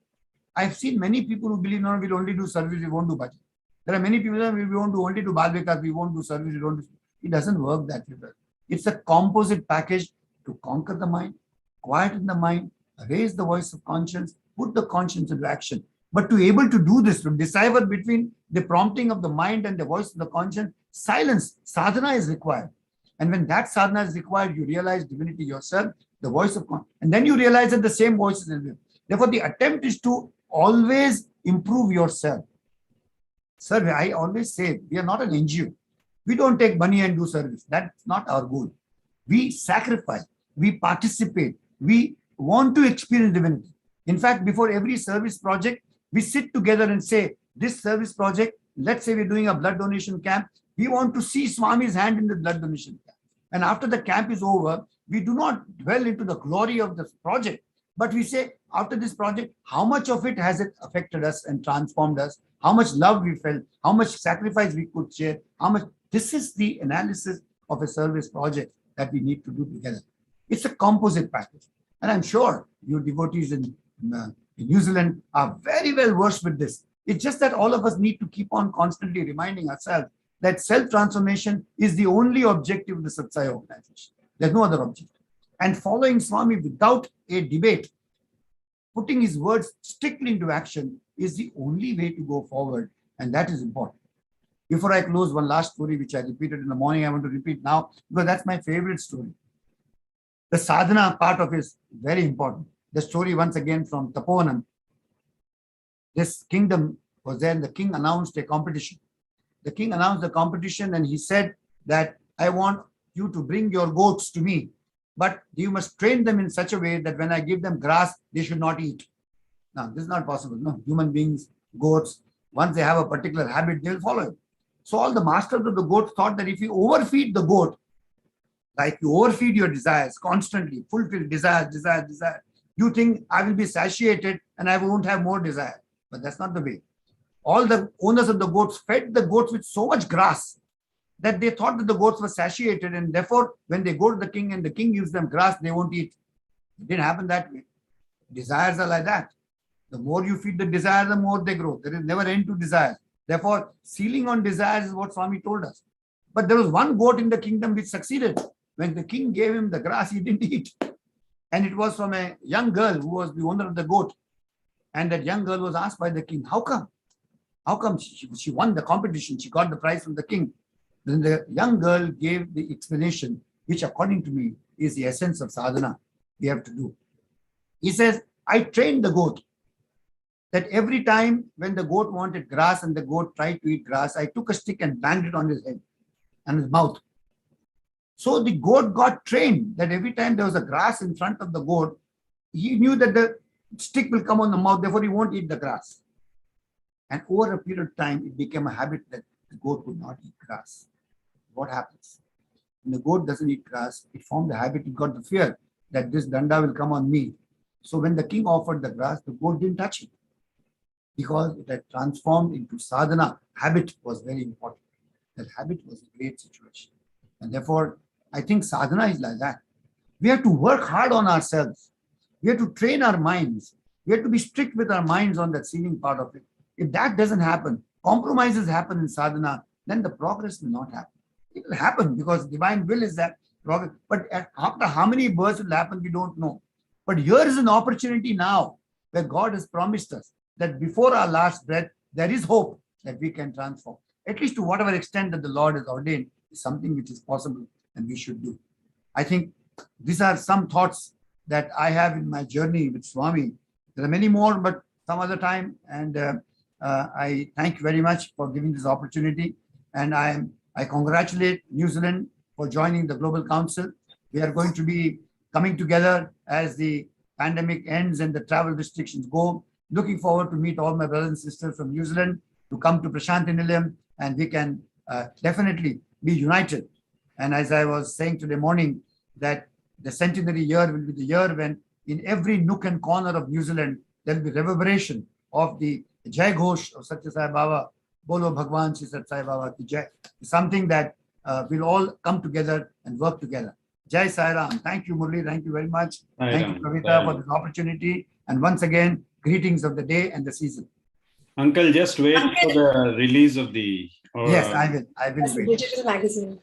I've seen many people who believe, no, we'll only do service, we won't do bhajan. There are many people who say, we won't do only do bal vikas, we won't do service, we don't do. It doesn't work that way. It's a composite package to conquer the mind, quieten the mind, raise the voice of conscience, put the conscience into action. But to be able to do this, to decipher between the prompting of the mind and the voice of the conscience, silence, sadhana is required. And when that sadhana is required, you realize divinity yourself, the voice of conscience. And then you realize that the same voice is in you. Therefore, the attempt is to always improve yourself. Sir, I always say, we are not an NGO. We don't take money and do service. That's not our goal. We sacrifice, we participate, we want to experience divinity. In fact, before every service project, we sit together and say, this service project, let's say we're doing a blood donation camp, we want to see Swami's hand in the blood donation camp. And after the camp is over, we do not dwell into the glory of the project, but we say, after this project, how much of it has it affected us and transformed us? How much love we felt? How much sacrifice we could share? How much? This is the analysis of a service project that we need to do together. It's a composite package. And I'm sure you devotees in New Zealand are very well versed with this. It's just that all of us need to keep on constantly reminding ourselves that self-transformation is the only objective of the SSSOI organization. There's no other objective. And following Swami without a debate, putting his words strictly into action is the only way to go forward. And that is important. Before I close, one last story which I repeated in the morning, I want to repeat now because that's my favorite story. The sadhana part of it is very important. The story once again from Tapovan. This kingdom was there and the king announced a competition. The king announced the competition and he said that I want you to bring your goats to me, but you must train them in such a way that when I give them grass, they should not eat. Now, this is not possible. No, human beings, goats, once they have a particular habit, they will follow it. So all the masters of the goat thought that if you overfeed the goat, like you overfeed your desires constantly, fulfill desire, you think I will be satiated and I won't have more desire. But that's not the way. All the owners of the goats fed the goats with so much grass that they thought that the goats were satiated, and therefore when they go to the king and the king gives them grass, they won't eat. It didn't happen that way. Desires are like that. The more you feed the desire, the more they grow. There is never end to desires. Therefore, ceiling on desires is what Swami told us. But there was one goat in the kingdom which succeeded. When the king gave him the grass, he didn't eat. And it was from a young girl who was the owner of the goat. And that young girl was asked by the king, how come? How come she won the competition? She got the prize from the king. Then the young girl gave the explanation, which according to me is the essence of sadhana we have to do. He says, I trained the goat that every time when the goat wanted grass and the goat tried to eat grass, I took a stick and banged it on his head and his mouth. So the goat got trained that every time there was a grass in front of the goat, he knew that the stick will come on the mouth, therefore he won't eat the grass. And over a period of time, it became a habit that the goat would not eat grass. What happens? When the goat doesn't eat grass, it formed a habit, it got the fear that this danda will come on me. So when the king offered the grass, the goat didn't touch it because it had transformed into sadhana. Habit was very important. That habit was a great situation. And therefore, I think sadhana is like that. We have to work hard on ourselves. We have to train our minds. We have to be strict with our minds on that seeming part of it. If that doesn't happen, compromises happen in sadhana, then the progress will not happen. It will happen because divine will is that progress. But after how many births will happen, we don't know. But here is an opportunity now where God has promised us that before our last breath, there is hope that we can transform. At least to whatever extent that the Lord has ordained is something which is possible and we should do. I think these are some thoughts that I have in my journey with Swami. There are many more, but some other time. And I thank you very much for giving this opportunity. And I congratulate New Zealand for joining the Global Council. We are going to be coming together as the pandemic ends and the travel restrictions go. Looking forward to meet all my brothers and sisters from New Zealand to come to Prashanthi Nilayam, and we can definitely be united. And as I was saying today morning, that the centenary year will be the year when in every nook and corner of New Zealand, there will be reverberation of the Jai Ghosh of Sathya Sai Baba, Bolo Bhagwan Shri Sathya Sai Baba Ki Jai. Something that we'll all come together and work together. Jai Sai Ram. Thank you, Murli. Thank you very much. Sai Thank Ram. you, Kavita, for this opportunity. And once again, greetings of the day and the season. Uncle, just wait for the release of the. Yes, I will. I will That's a wait. digital magazine.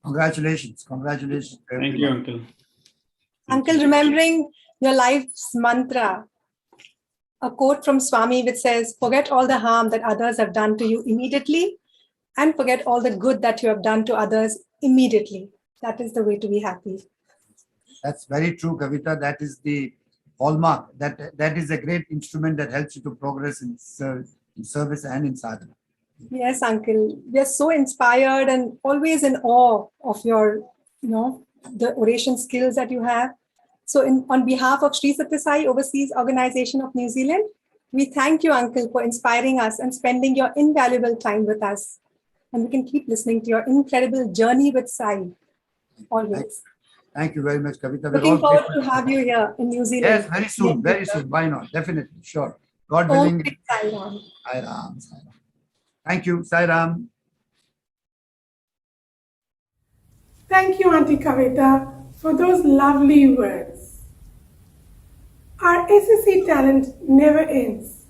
Congratulations. Congratulations. to Thank you, everyone. Uncle. Uncle, remembering your life's mantra, a quote from Swami which says, forget all the harm that others have done to you immediately and forget all the good that you have done to others immediately. That is the way to be happy. That's very true, Kavita. That is the hallmark. That is a great instrument that helps you to progress in service and in sadhana. Yes, Uncle. We are so inspired and always in awe of your, the oration skills that you have. So on behalf of Shri Sathya Sai Overseas Organization of New Zealand, we thank you, Uncle, for inspiring us and spending your invaluable time with us. And we can keep listening to your incredible journey with Sai always. Thank you very much, Kavita. We're Looking all forward grateful. to have you here in New Zealand. Yes, very soon. Very soon. Why not? Definitely. Sure. God Om willing. Sai Ram. Sai Ram. Sai Ram. Thank you. Sai Ram. Thank you, Auntie Kavita, for those lovely words. Our SSC talent never ends.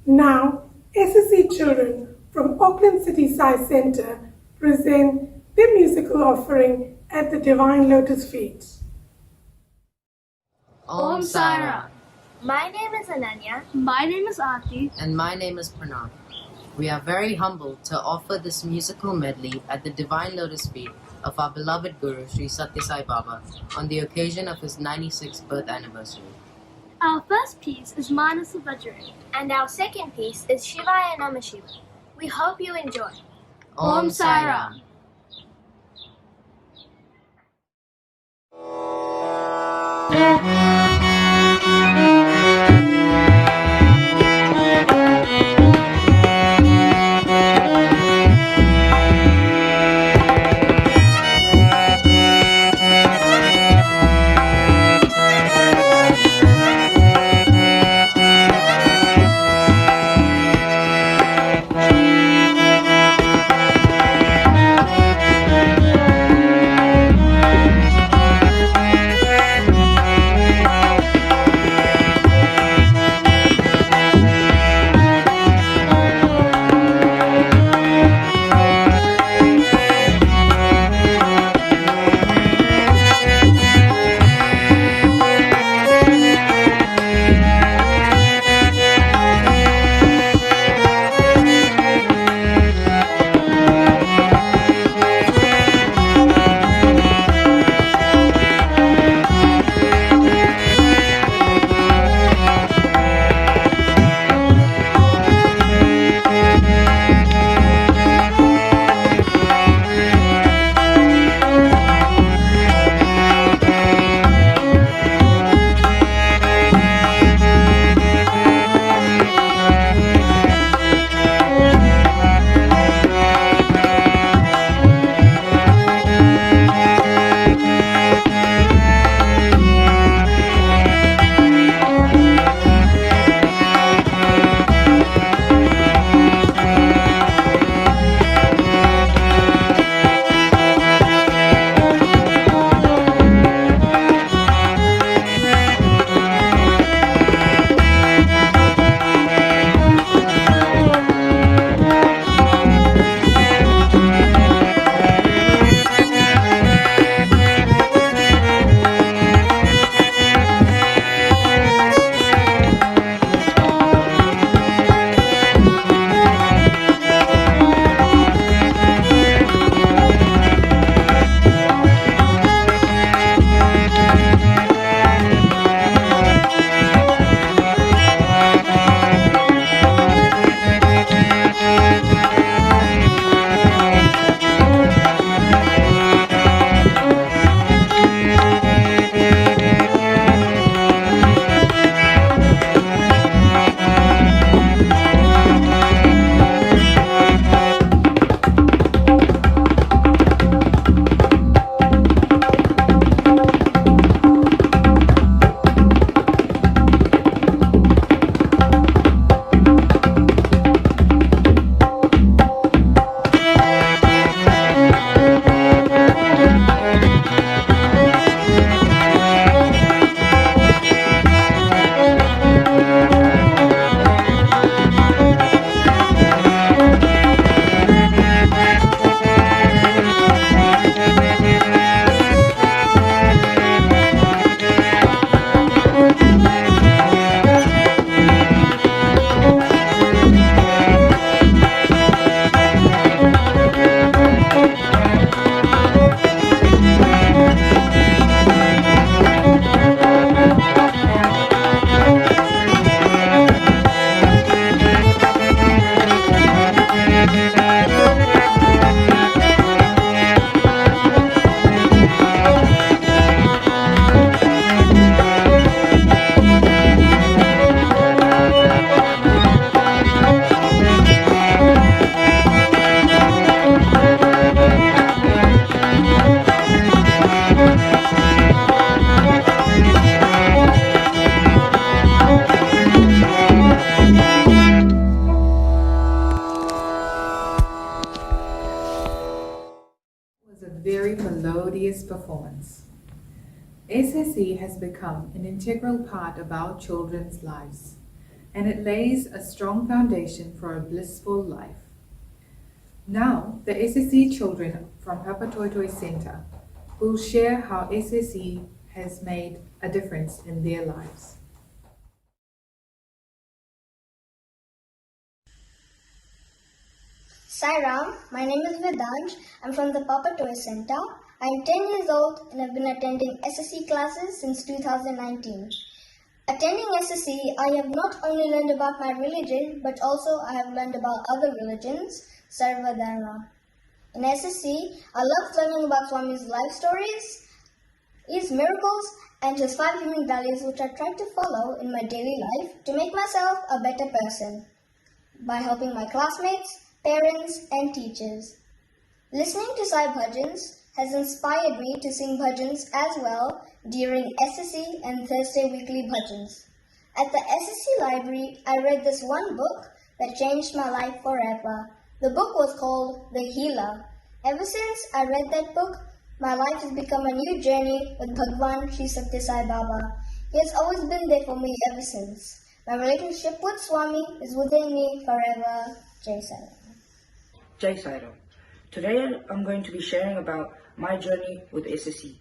Now, SSC children from Auckland City Sai Centre present their musical offering at the Divine Lotus Feet. Om Sai Ram. My name is Ananya. My name is Aarti. And my name is Pranav. We are very humbled to offer this musical medley at the Divine Lotus Feet of our beloved Guru Sri Sathya Sai Baba on the occasion of his 96th birth anniversary. Our first piece is Manasa Vajra. And our second piece is Shivaya Namah Shiva. We hope you enjoy. Om Sai Ram. this performance. SSE has become an integral part of our children's lives, and it lays a strong foundation for a blissful life. Now, the SSE children from Papatoetoe Centre will share how SSE has made a difference in their lives. Sairam, my name is Vedansh. I'm from the Papatoetoe Centre. I'm 10 years old and have been attending SSE classes since 2019. Attending SSE, I have not only learned about my religion, but also I have learned about other religions, Sarvadharma. In SSE, I loved learning about Swami's life stories, his miracles, and his 5 human values which I tried to follow in my daily life to make myself a better person by helping my classmates, parents, and teachers. Listening to Sai Bhajans has inspired me to sing bhajans as well during SSE and Thursday weekly bhajans. At the SSE library, I read this one book that changed my life forever. The book was called The Healer. Ever since I read that book, my life has become a new journey with Bhagwan Shri Sathya Sai Baba. He has always been there for me ever since. My relationship with Swami is within me forever. Jai Sai. Jai Sai. Today I'm going to be sharing about my journey with SSE.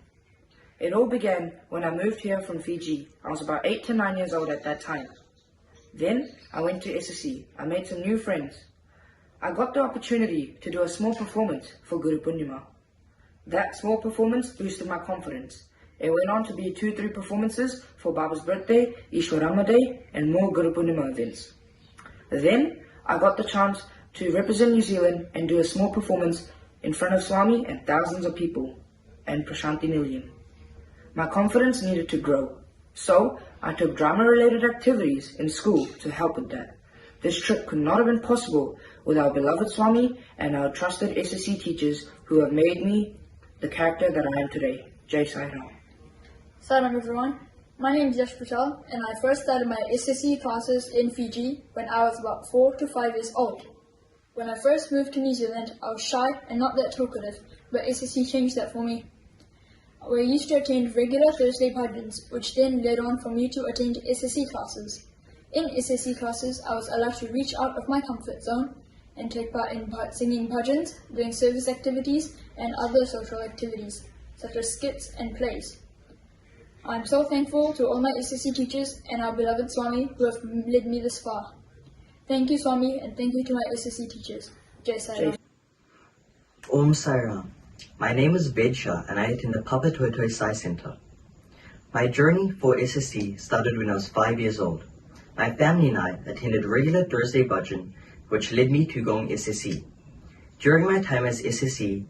It all began when I moved here from Fiji. I was about 8 to 9 years old at that time. Then I went to SSE. I made some new friends. I got the opportunity to do a small performance for Guru Purnima. That small performance boosted my confidence. It went on to be 2-3 performances for Baba's birthday, Ishwarama Day, and more Guru Purnima events. Then I got the chance to represent New Zealand and do a small performance in front of Swami and thousands of people, and Prashanti Nilyan. My confidence needed to grow, so I took drama-related activities in school to help with that. This trip could not have been possible with our beloved Swami and our trusted SSE teachers who have made me the character that I am today. Jai Sai Ram. Salam everyone. My name is Yash Patel, and I first started my SSE classes in Fiji when I was about 4 to 5 years old. When I first moved to New Zealand, I was shy and not that talkative, but SSE changed that for me. We used to attend regular Thursday bhajans, which then led on for me to attend SSE classes. In SSE classes, I was allowed to reach out of my comfort zone and take part in singing bhajans, doing service activities, and other social activities, such as skits and plays. I am so thankful to all my SSE teachers and our beloved Swami who have led me this far. Thank you, Swami, and thank you to my SSE teachers. Jai Sai Ram. Om Sai Ram. My name is Ganesha and I attend the Papatoetoe Sai Centre. My journey for SSE started when I was 5 years old. My family and I attended regular Thursday bhajan, which led me to going SSE. During my time as SSE,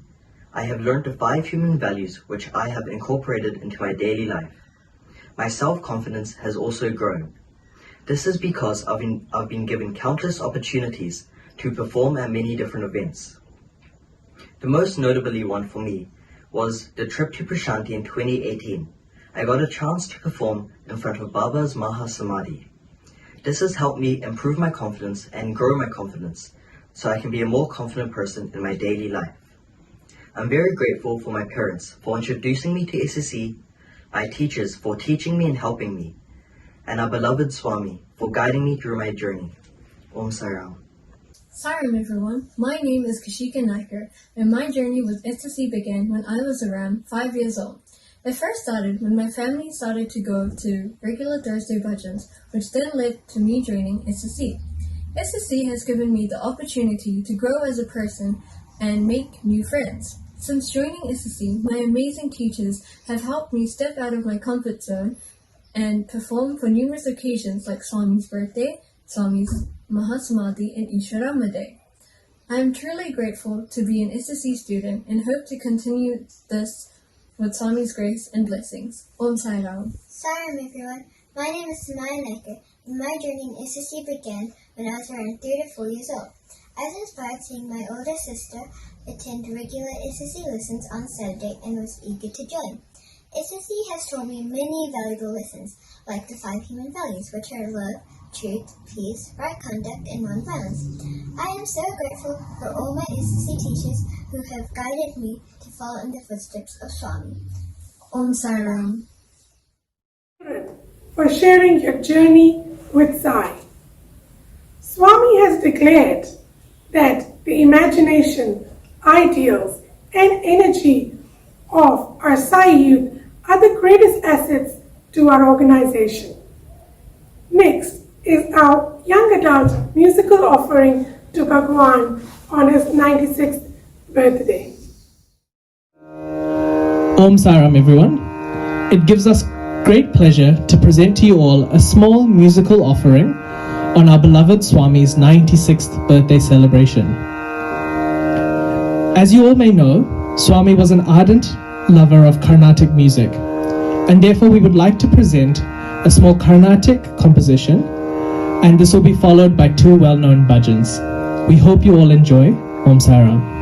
I have learned the 5 human values which I have incorporated into my daily life. My self-confidence has also grown. This is because I've been given countless opportunities to perform at many different events. The most notably one for me was the trip to Prashanti in 2018. I got a chance to perform in front of Baba's Mahasamadhi. This has helped me improve my confidence and grow my confidence so I can be a more confident person in my daily life. I'm very grateful for my parents for introducing me to SSE, my teachers for teaching me and helping me, and our beloved Swami for guiding me through my journey. Om Sai Ram. Salam everyone, my name is Kashika Naikar and my journey with SSE began when I was around 5 years old. It first started when my family started to go to regular Thursday bhajans, which then led to me joining SSE. SSE has given me the opportunity to grow as a person and make new friends. Since joining SSE, my amazing teachers have helped me step out of my comfort zone and perform for numerous occasions like Swami's birthday, Swami's Mahasamadhi, and Ishwarama Day. I am truly grateful to be an SSE student and hope to continue this with Swami's grace and blessings. Om Sai Ram. Salam everyone, my name is Samaya Naikar and my journey in SSE began when I was around 3 to 4 years old. I was inspired seeing my older sister attend regular SSE lessons on Saturday and was eager to join. SSE has taught me many valuable lessons, like the 5 human values, which are love, truth, peace, right conduct, and non-violence. I am so grateful for all my SSC teachers who have guided me to follow in the footsteps of Swami. Om Sai Ram. For sharing your journey with Sai. Swami has declared that the imagination, ideals, and energy of our Sai youth are the greatest assets to our organization. Next is our young adult musical offering to Bhagwan on his 96th birthday. Om Saram, everyone. It gives us great pleasure to present to you all a small musical offering on our beloved Swami's 96th birthday celebration. As you all may know, Swami was an ardent lover of Carnatic music, and therefore we would like to present a small Carnatic composition, and this will be followed by two well-known bhajans. We hope you all enjoy. Om Saram.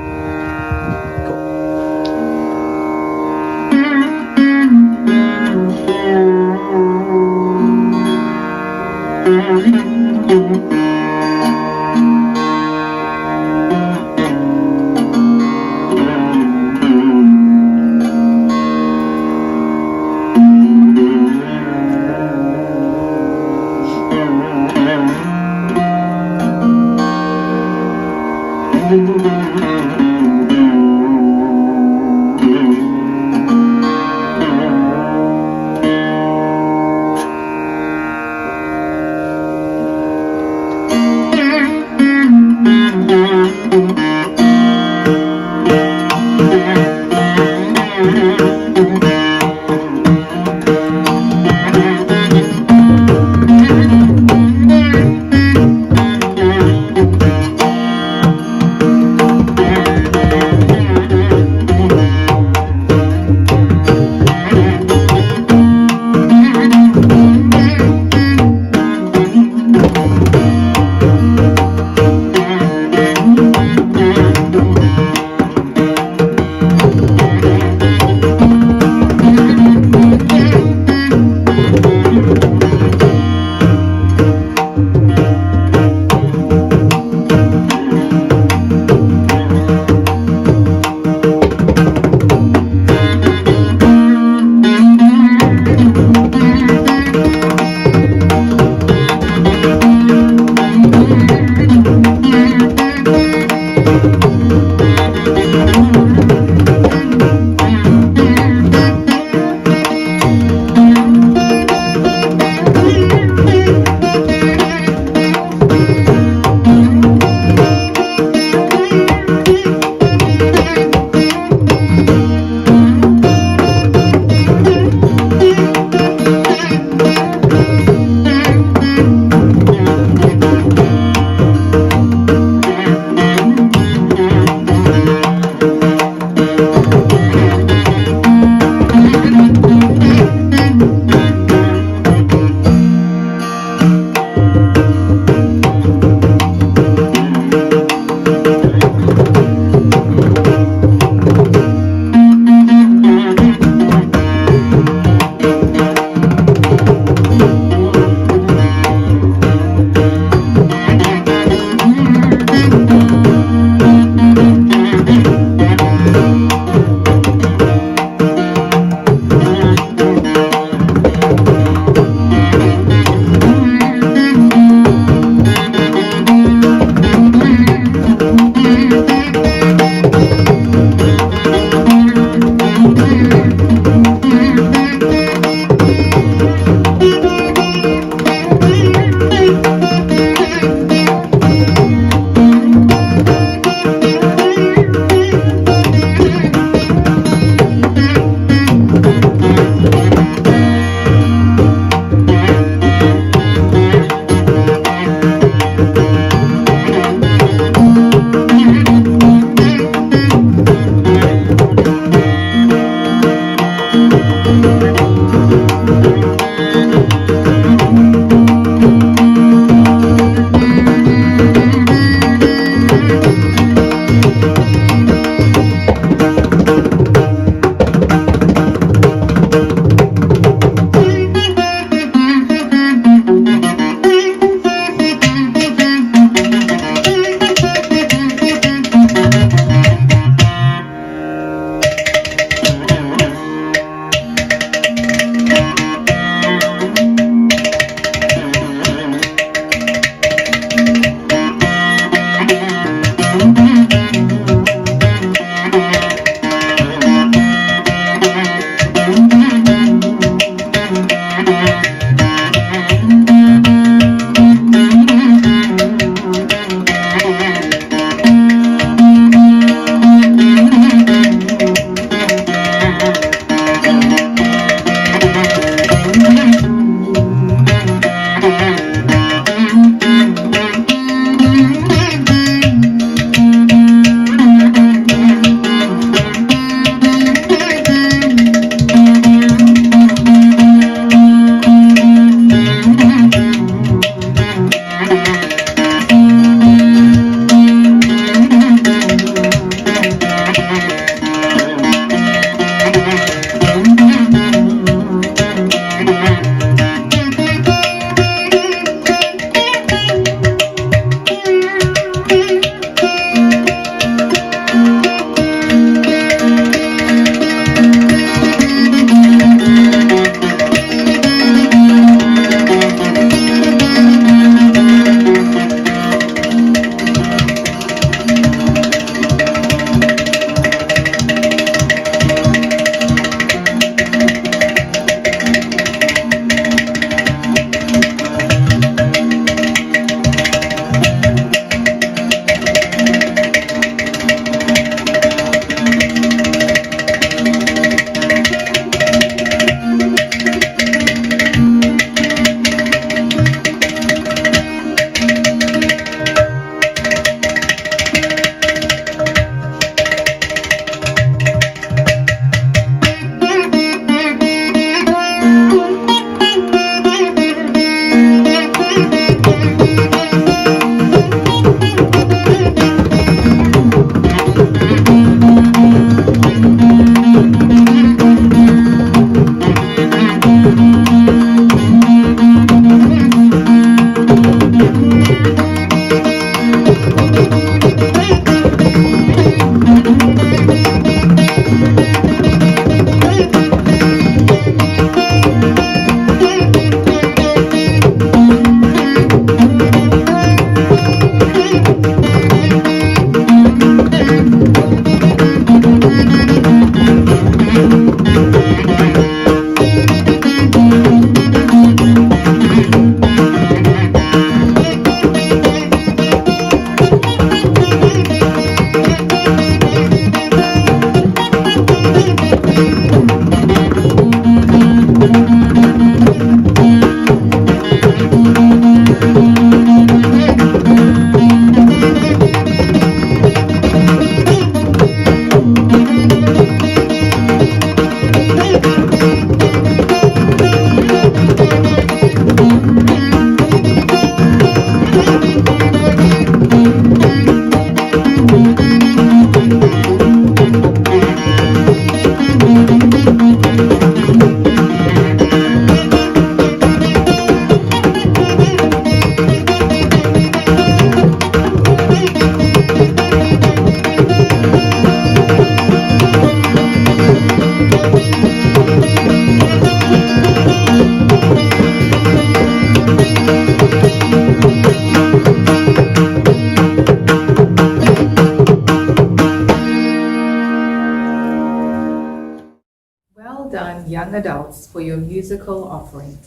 young adults for your musical offering.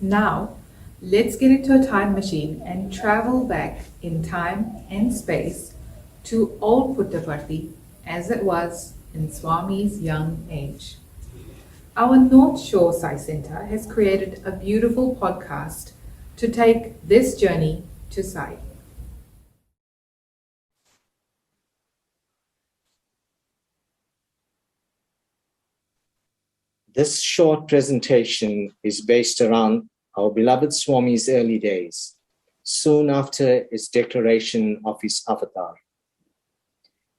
Now, let's get into a time machine and travel back in time and space to old Puttaparthi as it was in Swami's young age. Our North Shore Sai Center has created a beautiful podcast to take this journey to Sai. This short presentation is based around our beloved Swami's early days, soon after his declaration of his avatar.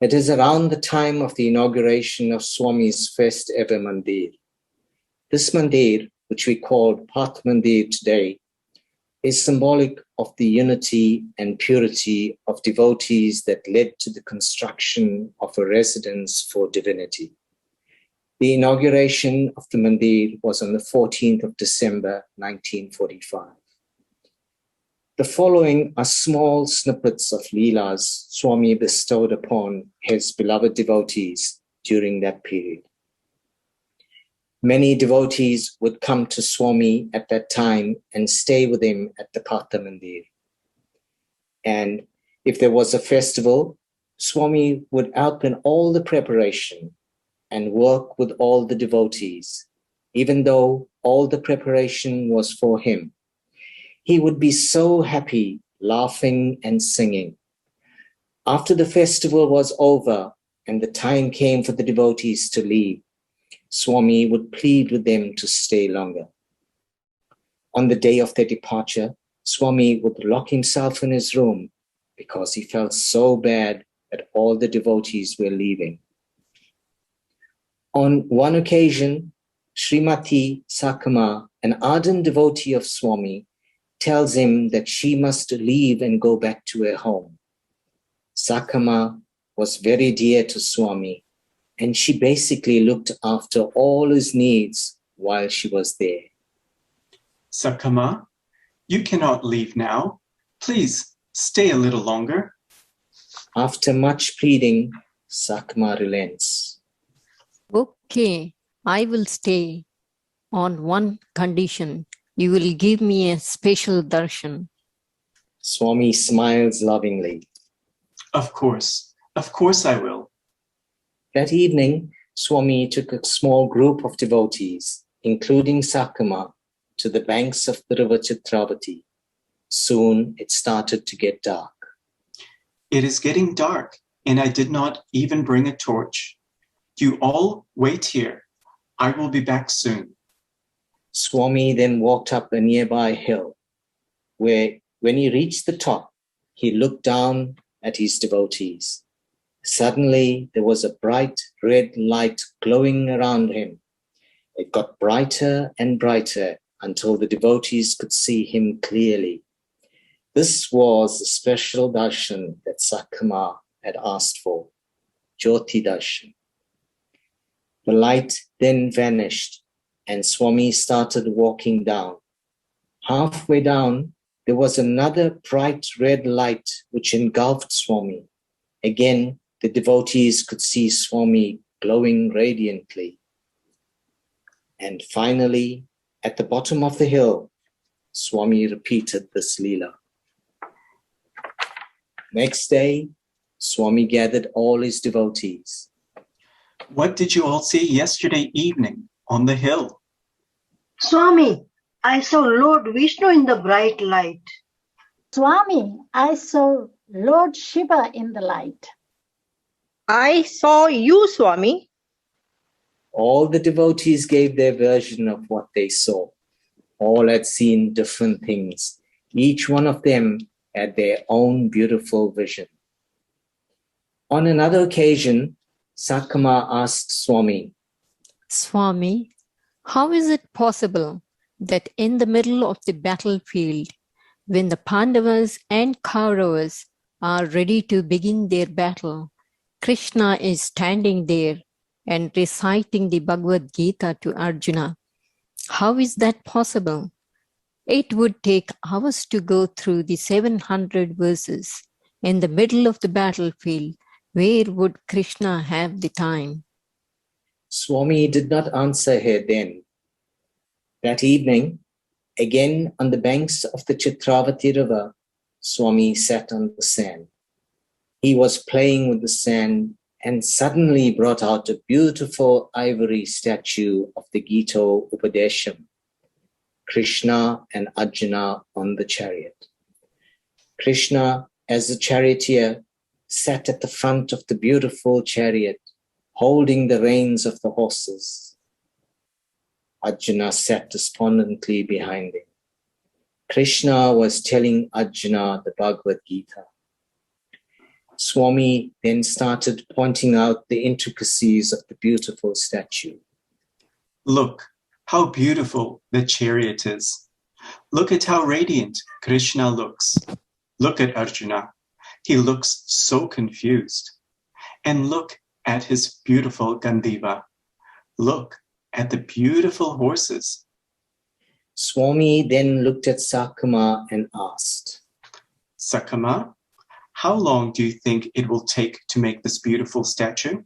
It is around the time of the inauguration of Swami's first ever mandir. This mandir, which we call Path Mandir today, is symbolic of the unity and purity of devotees that led to the construction of a residence for divinity. The inauguration of the mandir was on the 14th of December, 1945. The following are small snippets of Leelas Swami bestowed upon his beloved devotees during that period. Many devotees would come to Swami at that time and stay with him at the Patha Mandir. And if there was a festival, Swami would help in all the preparation and work with all the devotees, even though all the preparation was for him. He would be so happy, laughing and singing. After the festival was over and the time came for the devotees to leave, Swami would plead with them to stay longer. On the day of their departure, Swami would lock himself in his room because he felt so bad that all the devotees were leaving. On one occasion, Srimati Sakama, an ardent devotee of Swami, tells him that she must leave and go back to her home. Sakama was very dear to Swami, and she basically looked after all his needs while she was there. Sakama, you cannot leave now. Please stay a little longer. After much pleading, Sakama relents. Okay, I will stay on one condition. You will give me a special darshan. Swami smiles lovingly. Of course I will. That evening, Swami took a small group of devotees, including Sakama, to the banks of the river Chitravati. Soon it started to get dark. It is getting dark, and I did not even bring a torch. You all wait here. I will be back soon. Swami then walked up a nearby hill, where when he reached the top, he looked down at his devotees. Suddenly, there was a bright red light glowing around him. It got brighter and brighter until the devotees could see him clearly. This was the special darshan that Sakama had asked for, Jyoti darshan. The light then vanished and Swami started walking down. Halfway down, there was another bright red light which engulfed Swami. Again, the devotees could see Swami glowing radiantly. And finally, at the bottom of the hill, Swami repeated this Leela. Next day, Swami gathered all his devotees. What did you all see yesterday evening on the hill? Swami, I saw Lord Vishnu in the bright light. Swami, I saw Lord Shiva in the light. I saw you, Swami. All the devotees gave their version of what they saw. All had seen different things. Each one of them had their own beautiful vision. On another occasion, Sakama asked Swami, Swami, how is it possible that in the middle of the battlefield, when the Pandavas and Kauravas are ready to begin their battle, Krishna is standing there and reciting the Bhagavad Gita to Arjuna? How is that possible? It would take hours to go through the 700 verses. In the middle of the battlefield, where would Krishna have the time? Swami did not answer her then. That evening, again on the banks of the Chitravati river, Swami sat on the sand. He was playing with the sand and suddenly brought out a beautiful ivory statue of the Gita Upadesham, Krishna and Arjuna on the chariot. Krishna, as the charioteer, sat at the front of the beautiful chariot, holding the reins of the horses. Arjuna sat despondently behind him. Krishna was telling Arjuna the Bhagavad Gita. Swami then started pointing out the intricacies of the beautiful statue. Look how beautiful the chariot is. Look at how radiant Krishna looks. Look at Arjuna. He looks so confused. And look at his beautiful Gandiva. Look at the beautiful horses. Swami then looked at Sakama and asked, Sakama, how long do you think it will take to make this beautiful statue?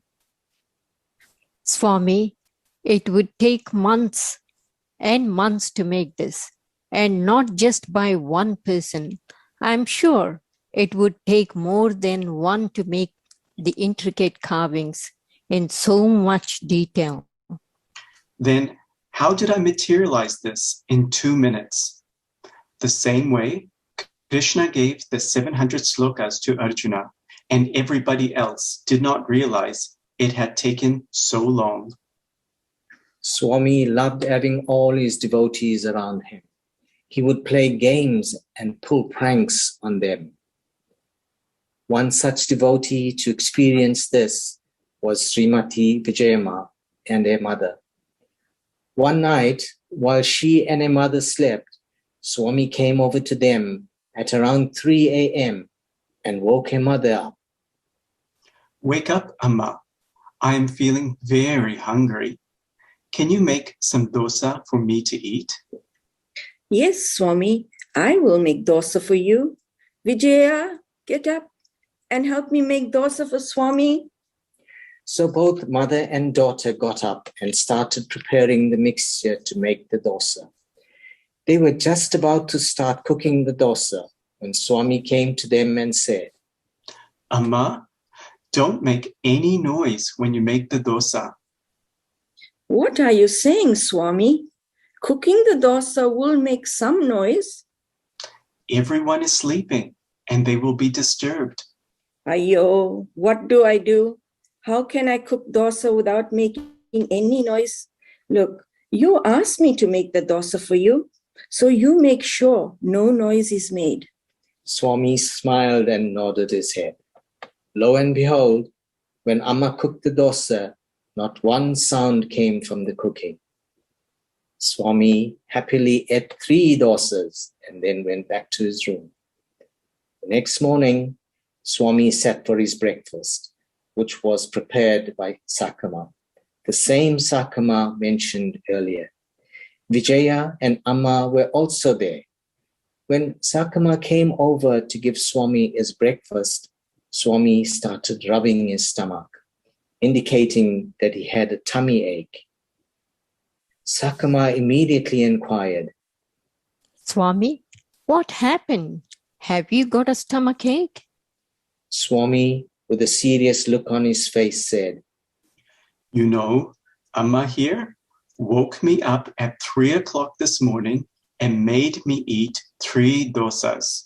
Swami, it would take months and months to make this, and not just by one person. I'm sure it would take more than one to make the intricate carvings in so much detail. Then how did I materialize this in 2 minutes? The same way Krishna gave the 700 slokas to Arjuna, and everybody else did not realize it had taken so long. Swami loved having all his devotees around him. He would play games and pull pranks on them. One such devotee to experience this was Srimati Vijayama and her mother. One night, while she and her mother slept, Swami came over to them at around 3 a.m. and woke her mother up. Wake up, Amma. I am feeling very hungry. Can you make some dosa for me to eat? Yes, Swami, I will make dosa for you. Vijaya, get up and help me make dosa for Swami. So both mother and daughter got up and started preparing the mixture to make the dosa. They were just about to start cooking the dosa when Swami came to them and said, Amma, don't make any noise when you make the dosa. What are you saying, Swami? Cooking the dosa will make some noise. Everyone is sleeping and they will be disturbed. Ayo, what do I do? How can I cook dosa without making any noise? Look, you asked me to make the dosa for you, so you make sure no noise is made. Swami smiled and nodded his head. Lo and behold, when Amma cooked the dosa, not one sound came from the cooking. Swami happily ate 3 dosas and then went back to his room. The next morning, Swami sat for his breakfast, which was prepared by Sakama, the same Sakama mentioned earlier. Vijaya and Amma were also there. When Sakama came over to give Swami his breakfast, Swami started rubbing his stomach, indicating that he had a tummy ache. Sakama immediately inquired, Swami, what happened? Have you got a stomach ache? Swami, with a serious look on his face, said, You know, Amma here woke me up at 3 o'clock this morning and made me eat 3 dosas.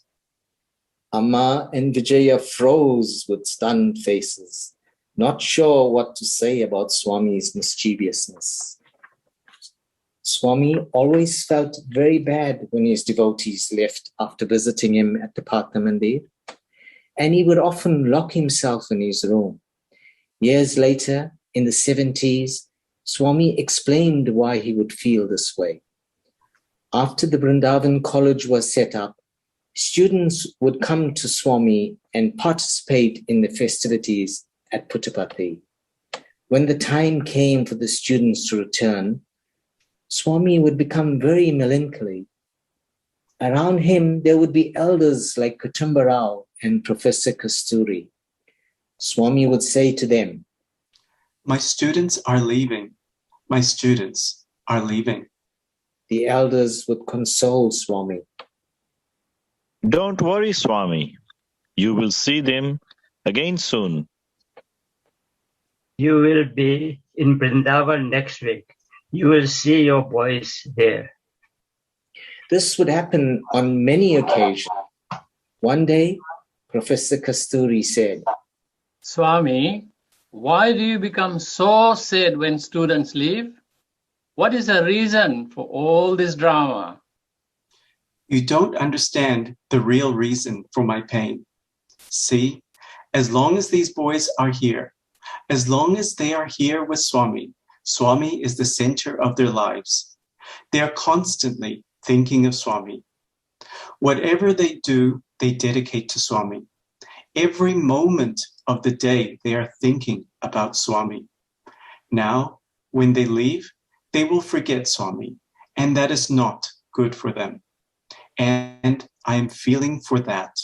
Amma and Vijaya froze with stunned faces, not sure what to say about Swami's mischievousness. Swami always felt very bad when his devotees left after visiting him at the Patna Mandir, and he would often lock himself in his room. Years later, in the 70s, Swami explained why he would feel this way. After the Vrindavan College was set up, students would come to Swami and participate in the festivities at Puttaparthi. When the time came for the students to return, Swami would become very melancholy. Around him, there would be elders like Kutumba Rao and Professor Kasturi. Swami would say to them, My students are leaving. My students are leaving. The elders would console Swami. Don't worry, Swami. You will see them again soon. You will be in Vrindavan next week. You will see your boys there. This would happen on many occasions. One day, Professor Kasturi said, Swami, why do you become so sad when students leave? What is the reason for all this drama? You don't understand the real reason for my pain. See, as long as these boys are here, as long as they are here with Swami, Swami is the center of their lives. They are constantly thinking of Swami. Whatever they do, they dedicate to Swami. Every moment of the day, they are thinking about Swami. Now, when they leave, they will forget Swami, and that is not good for them. And I am feeling for that.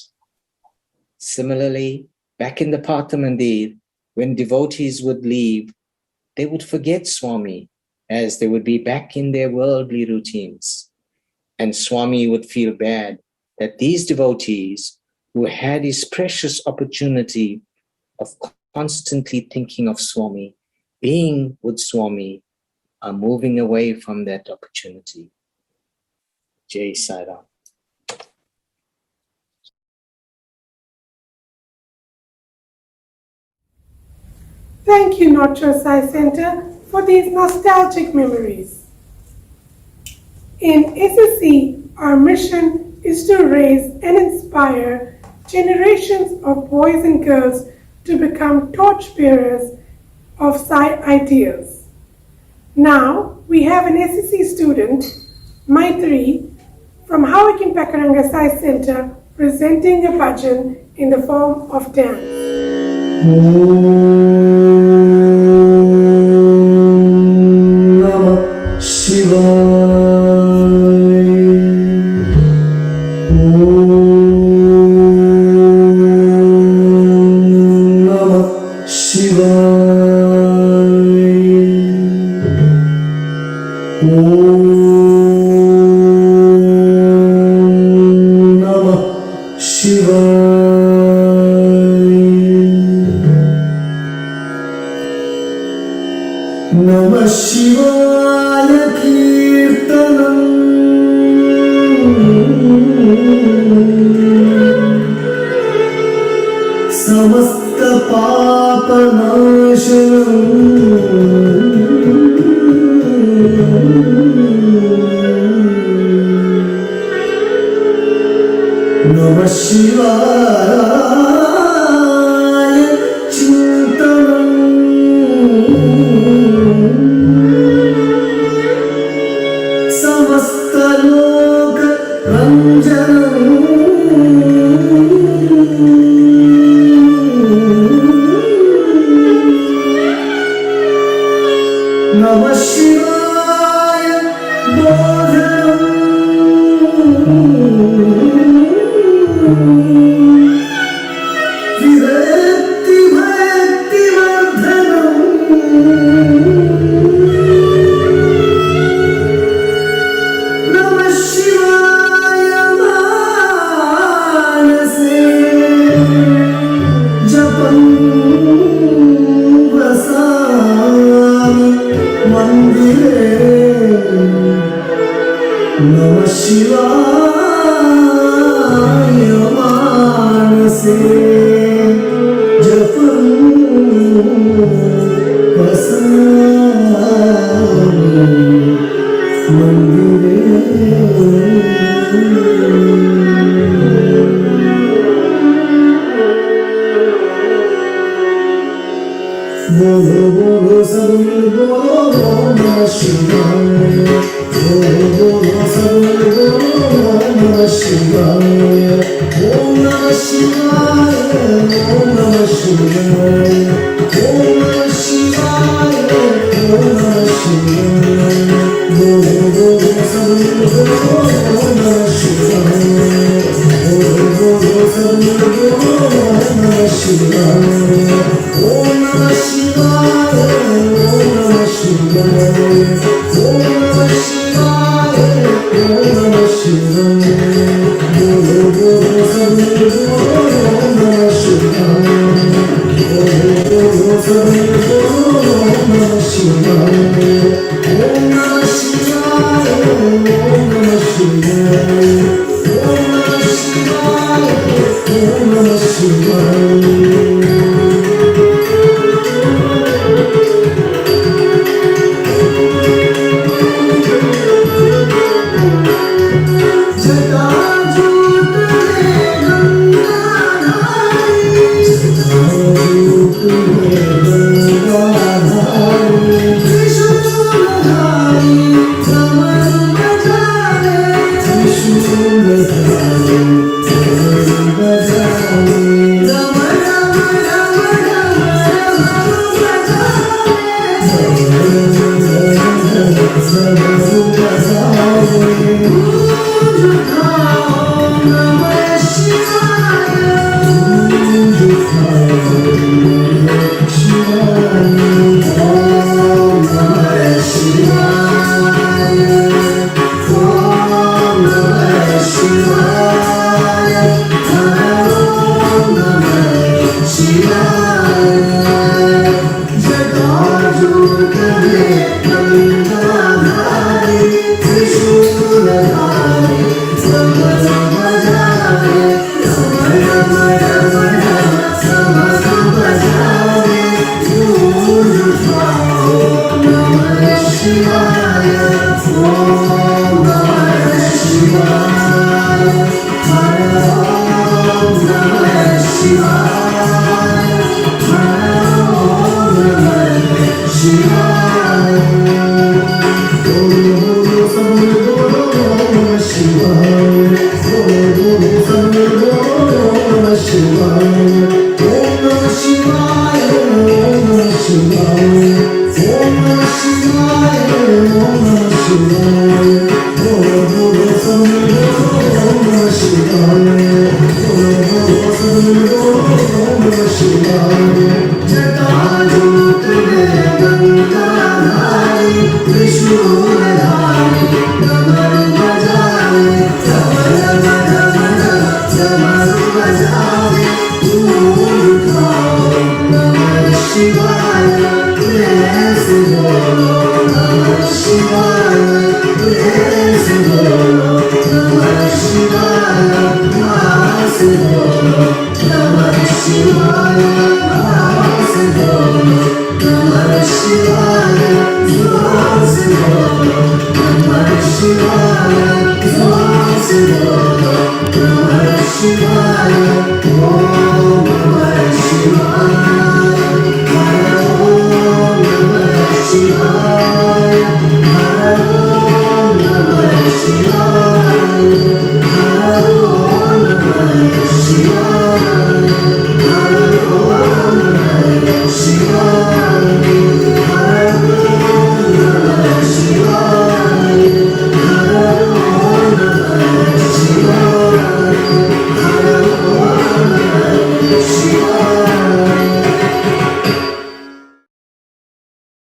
Similarly, back in the Pathamandir, when devotees would leave, they would forget Swami as they would be back in their worldly routines. And Swami would feel bad that these devotees who had his precious opportunity of constantly thinking of Swami, being with Swami, are moving away from that opportunity. Jai Sai Ram. Thank you, North Shore Sai Center, for these nostalgic memories. In SSC, our mission is to raise and inspire generations of boys and girls to become torchbearers of Sai ideals. Now, we have an SSC student, Maitri, from Hawakin Pakaranga Sai Center, presenting a bhajan in the form of dance. Om Namah Shivaya.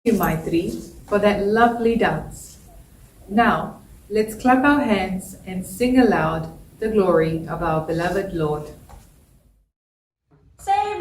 Thank you, Maitri, for that lovely dance. Now, let's clap our hands and sing aloud the glory of our beloved Lord. Hare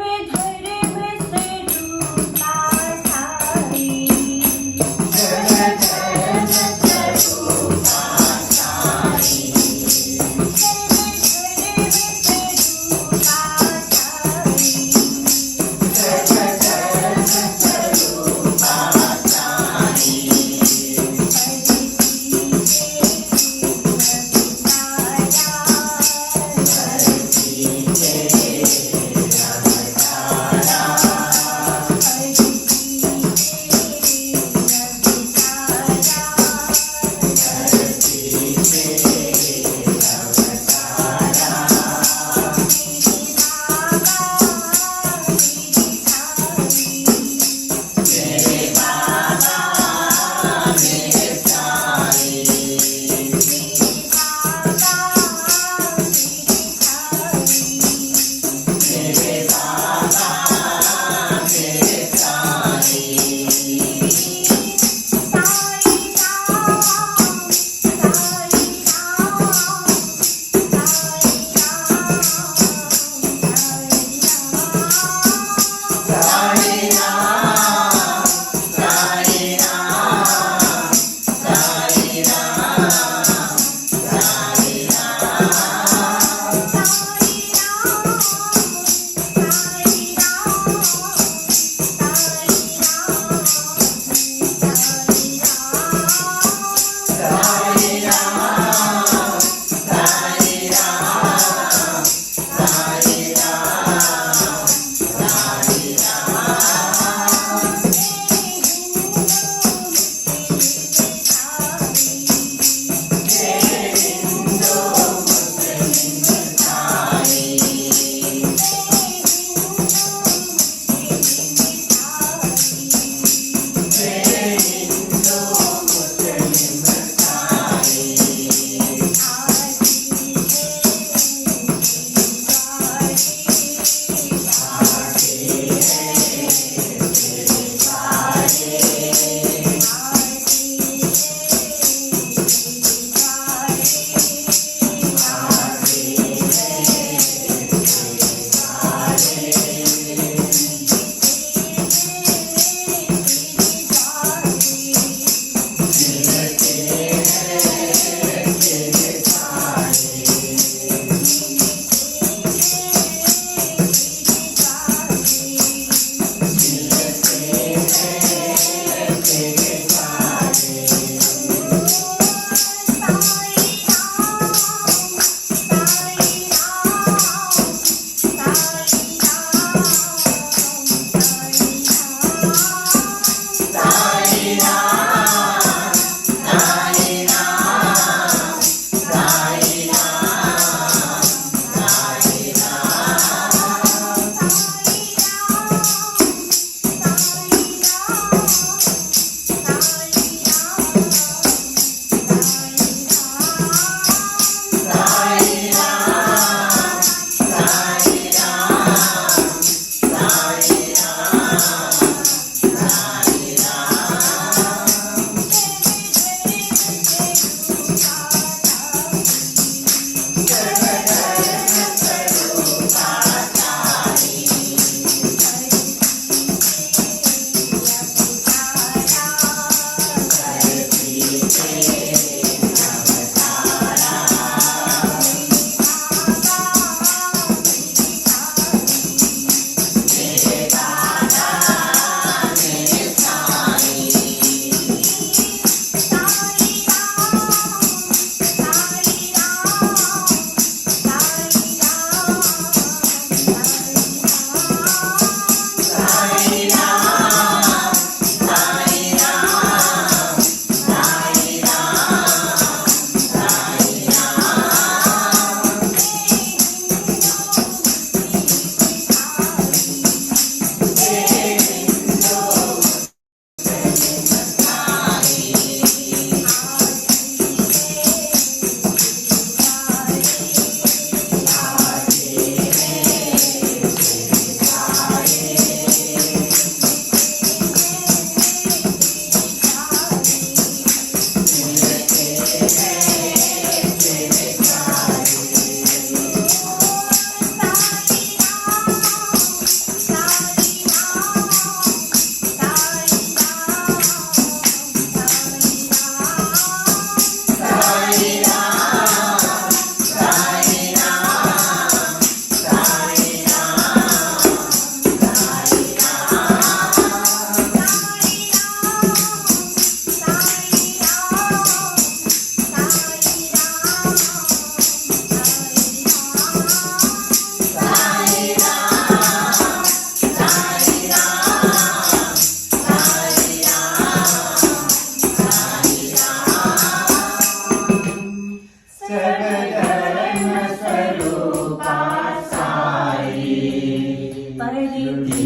Shambho,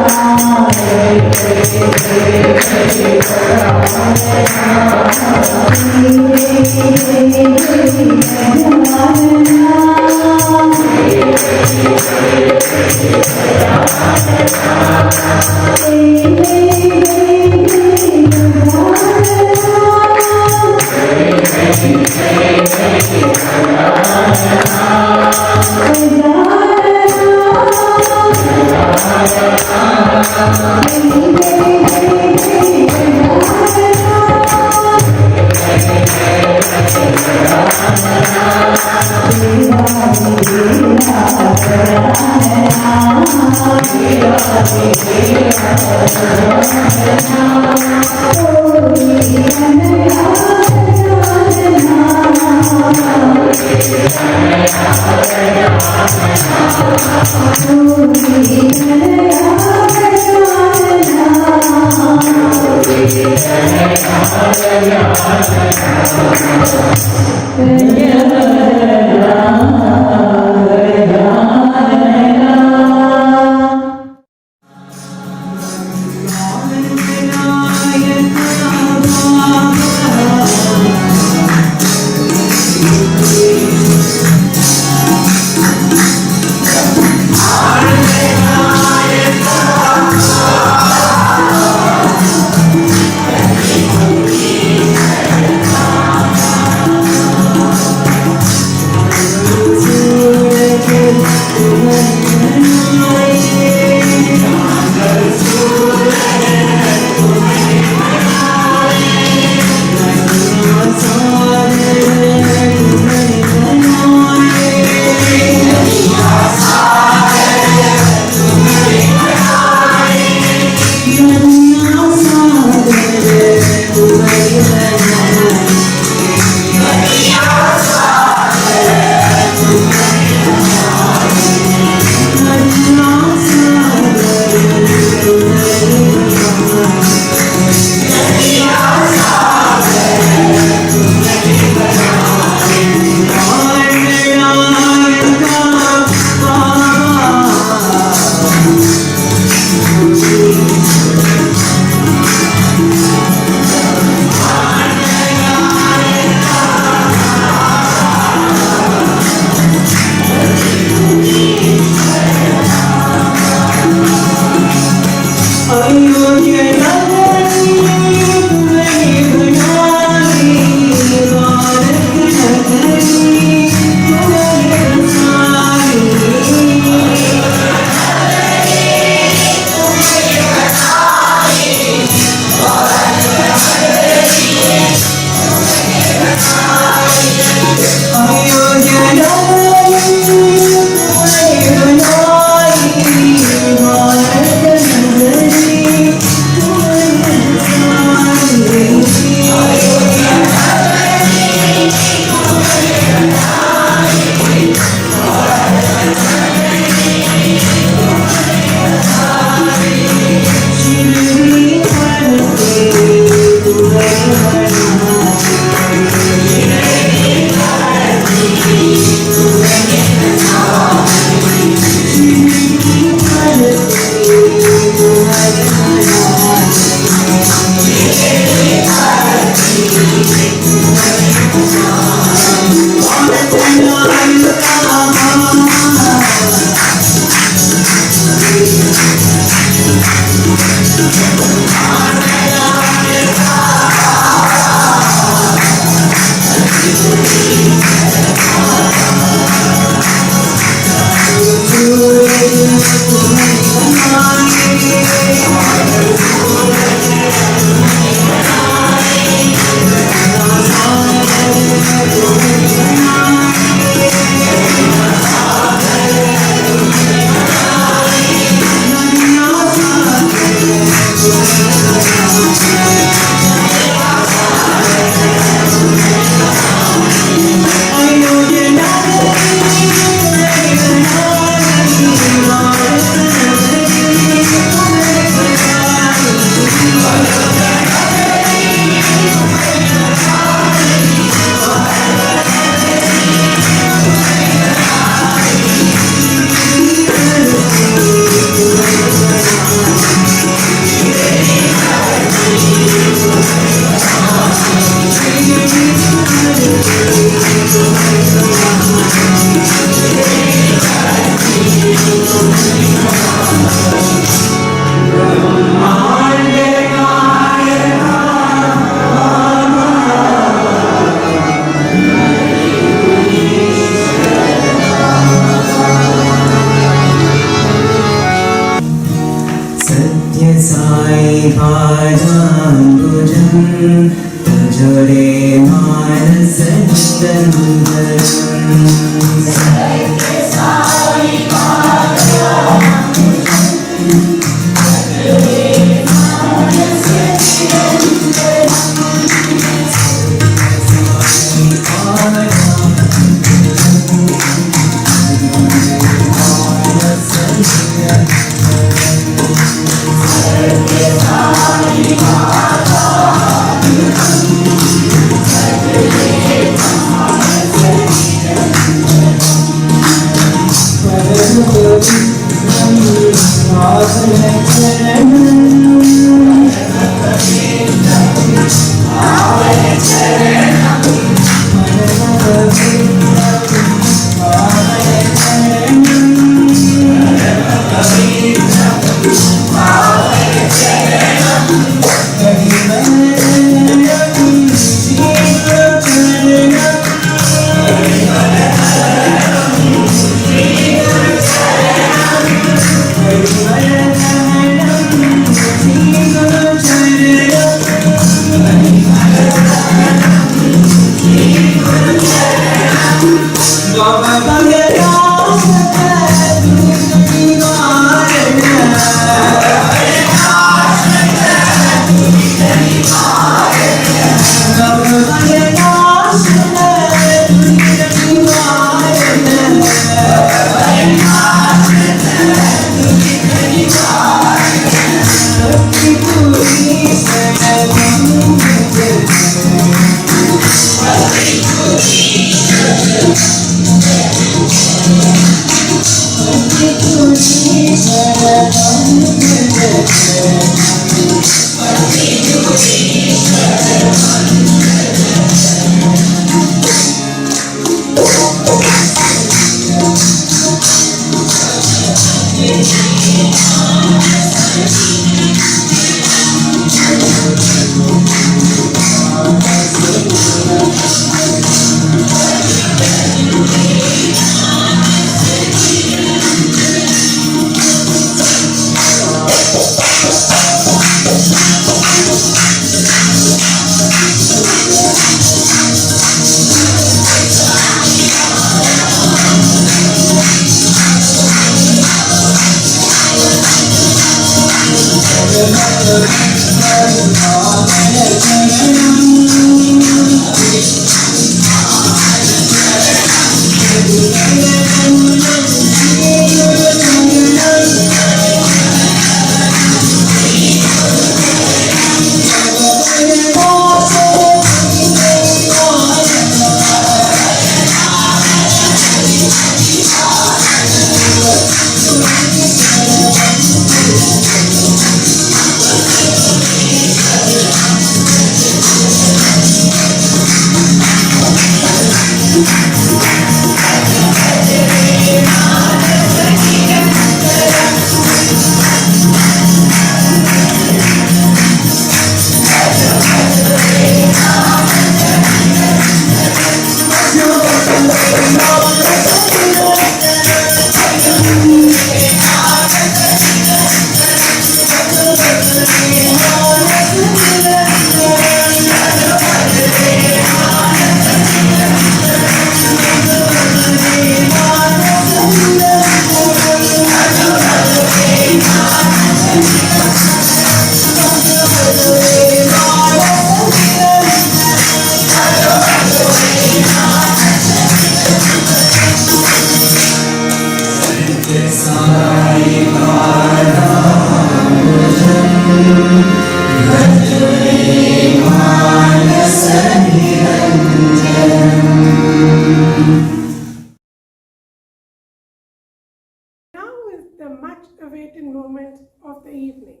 Now is the much-awaited moment of the evening,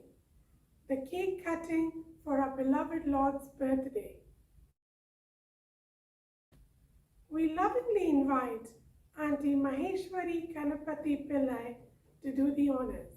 the cake cutting for our beloved Lord's birthday. We lovingly invite Auntie Maheshwari Kanapati Pillai to do the honors.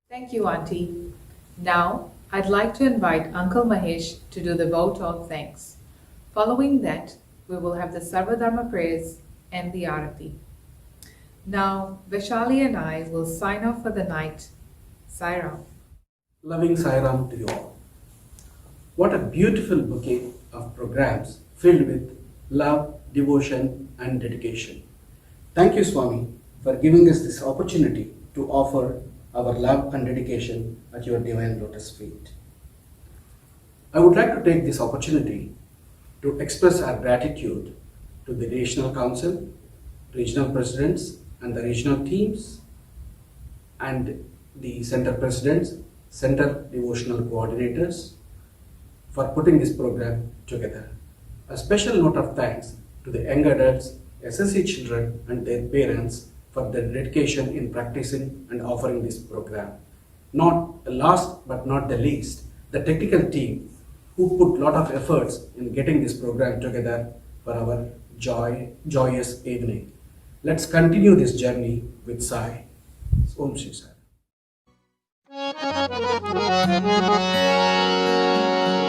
Thank you, Auntie. Now, I'd like to invite Uncle Mahesh to do the vote of thanks. Following that, we will have the Sarvadharma prayers and the Arati. Now, Vaishali and I will sign off for the night. Sai Ram. Loving Sai Ram to you all. What a beautiful bouquet of programs filled with love, devotion, and dedication. Thank you, Swami, for giving us this opportunity to offer our love and dedication at your divine lotus feet. I would like to take this opportunity to express our gratitude to the National Council, regional presidents, and the regional teams, and the center presidents, center devotional coordinators for putting this program together. A special note of thanks to the young adults, SSC children, and their parents for their dedication in practicing and offering this program. Not last but not the least, the technical team who put a lot of efforts in getting this program together for our joyous evening. Let's continue this journey with Sai. Om Shri Sai.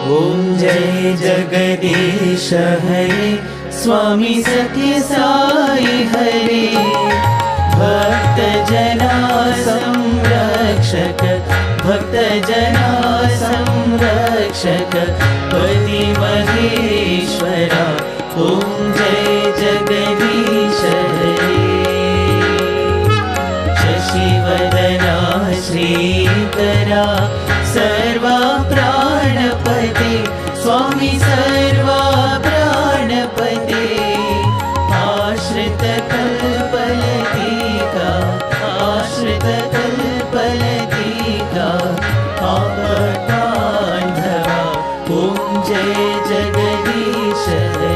Om Jai Jagadish Hare Swami Sathya Sai Hare Bhakta Jana Samrakshak Bhakta Jana Samrakshak Pati Maheshwara Om Jai Jagadish Hare Shashivadana Shrikara Sarva Pranapate Swami Sarva Pranapate Ashrita Kalpalatika Ashrita Kalpalatika Apatandhava Om Jai Jagadish Hare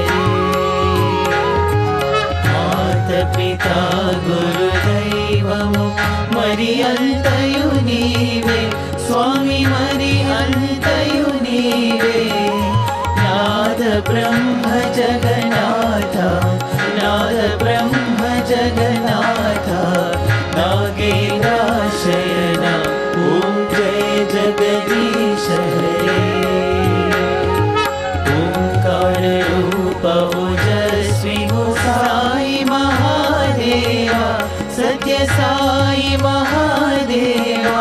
Mata Pita Guru Daivamu Mariyantayu Nive Swami Mariyantayu Nive Nada Brahma Jagannatha Nada Brahma Jagannatha Nagena Shayana Om Jai Jagadish Hare Omkara Rupa Ojasvi Sai Mahadeva Satya Sai Mahadeva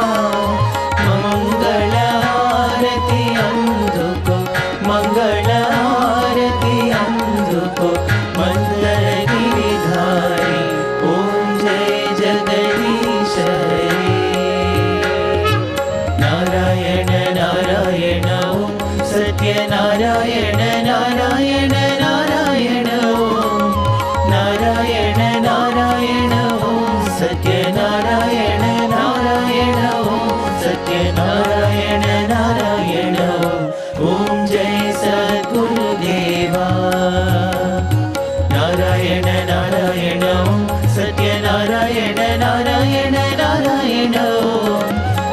Mangala Arati Anduko Mangala Arati Anduko Mandala Giridhari Om Jai Jagadish Hare Narayana Narayana Om Satya Narayana Narayana Narayana Om Narayana Narayana Om Satya Narayana Narayana Om Satya Narayana Narayana Om Jai Sadguru Deva Narayana Narayana Om Satya Narayana Narayana Narayana Om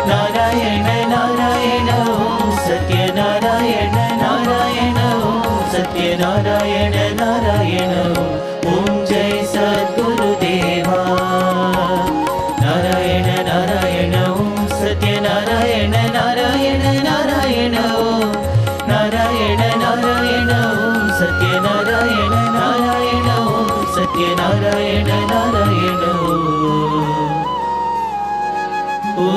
Narayana Narayana Om Satya Narayana Narayana Om Satya Narayana Narayana Om Jai Sadguru Deva Narayana Narayana Om Satya Narayana Narayana Narayana Om Narayana Narayana Om Satya Narayana Narayana Om Satya Narayana Narayana Om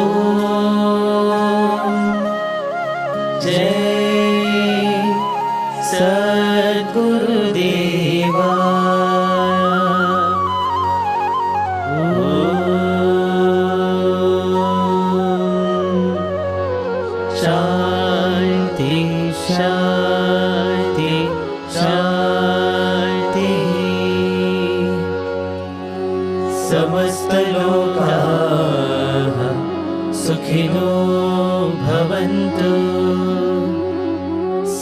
Jai Sadguru Deva Shanti Shanti Shanti Samasta Lokaha Sukhino Bhavantu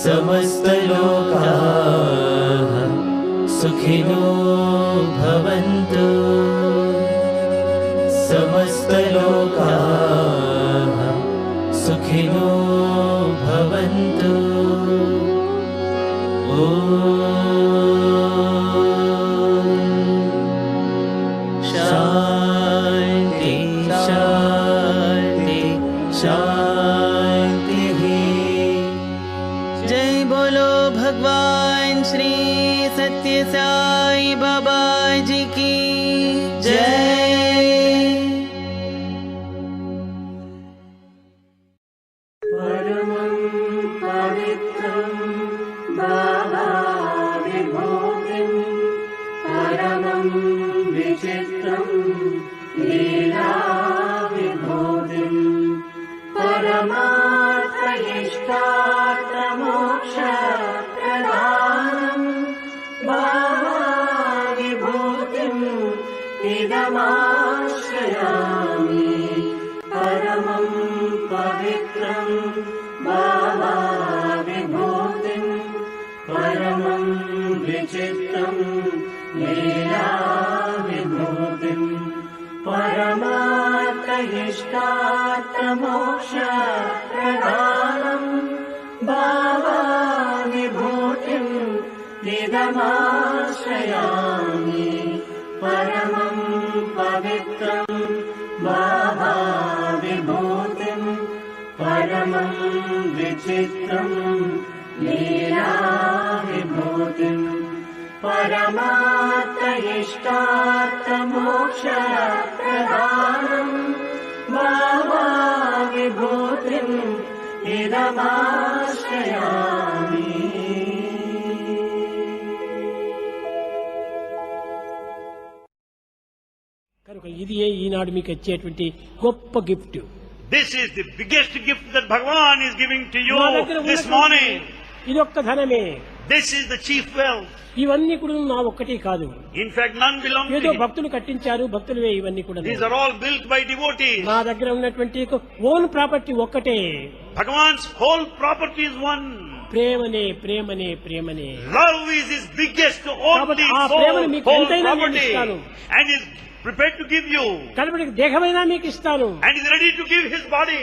Samasta Lokaha Sukhino Bhavantu Samasta Lokaha Sukhino भवन्तु। शान्ति शान्ति शान्तिः। जय बोलो भगवान श्री सत्य साई बाबा जी की जय। परमं पवित्रं बाबा विभूतिं परमं विचित्रं लीला विभूतिं परमार्थइष्टार्थमोक्षप्रदानं बाबा विभूतिं इदमाश्रयामि। परमं पवित्रं बाबा विभूतिं परमं विचित्रं लीला विभूतिं परमार्थइष्टार्थमोक्षप्रदानं बाबा विभूतिं इदमाश्रयामि। परमं पवित्रं बाबा विभूतिं परमं विचित्रं लीला विभूतिं परमार्थइष्टार्थमोक्षप्रदानं बाबा विभूतिं इदमाश्रयामि। కనుక ఇదియే ఈనాడు మీకు వచ్చేటువంటి గొప్ప gift. This is the biggest gift that Bhagavan is giving to you this morning. ఇదొక్క ధనమే. This is the chief wealth. ఇవన్నీ కూడా నా ఒక్కటి కాదు. In fact, none belong to ఏదో him. భక్తులు కట్టించారు, భక్తులవే ఇవన్నీ కూడా. These are all built by devotees. నా దగ్గర ఉన్నటువంటి ఓన్ ప్రాపర్టీ ఒక్కటే. Bhagavan's whole property is one. ప్రేమనే ప్రేమనే ప్రేమనే. Love is his biggest only ప్రేమను మీకు whole ఎంతైనా property ఇస్తాను. and is prepared to give you. కనబడి దేహమైనా మీకు ఇస్తాను. And is ready to give his body.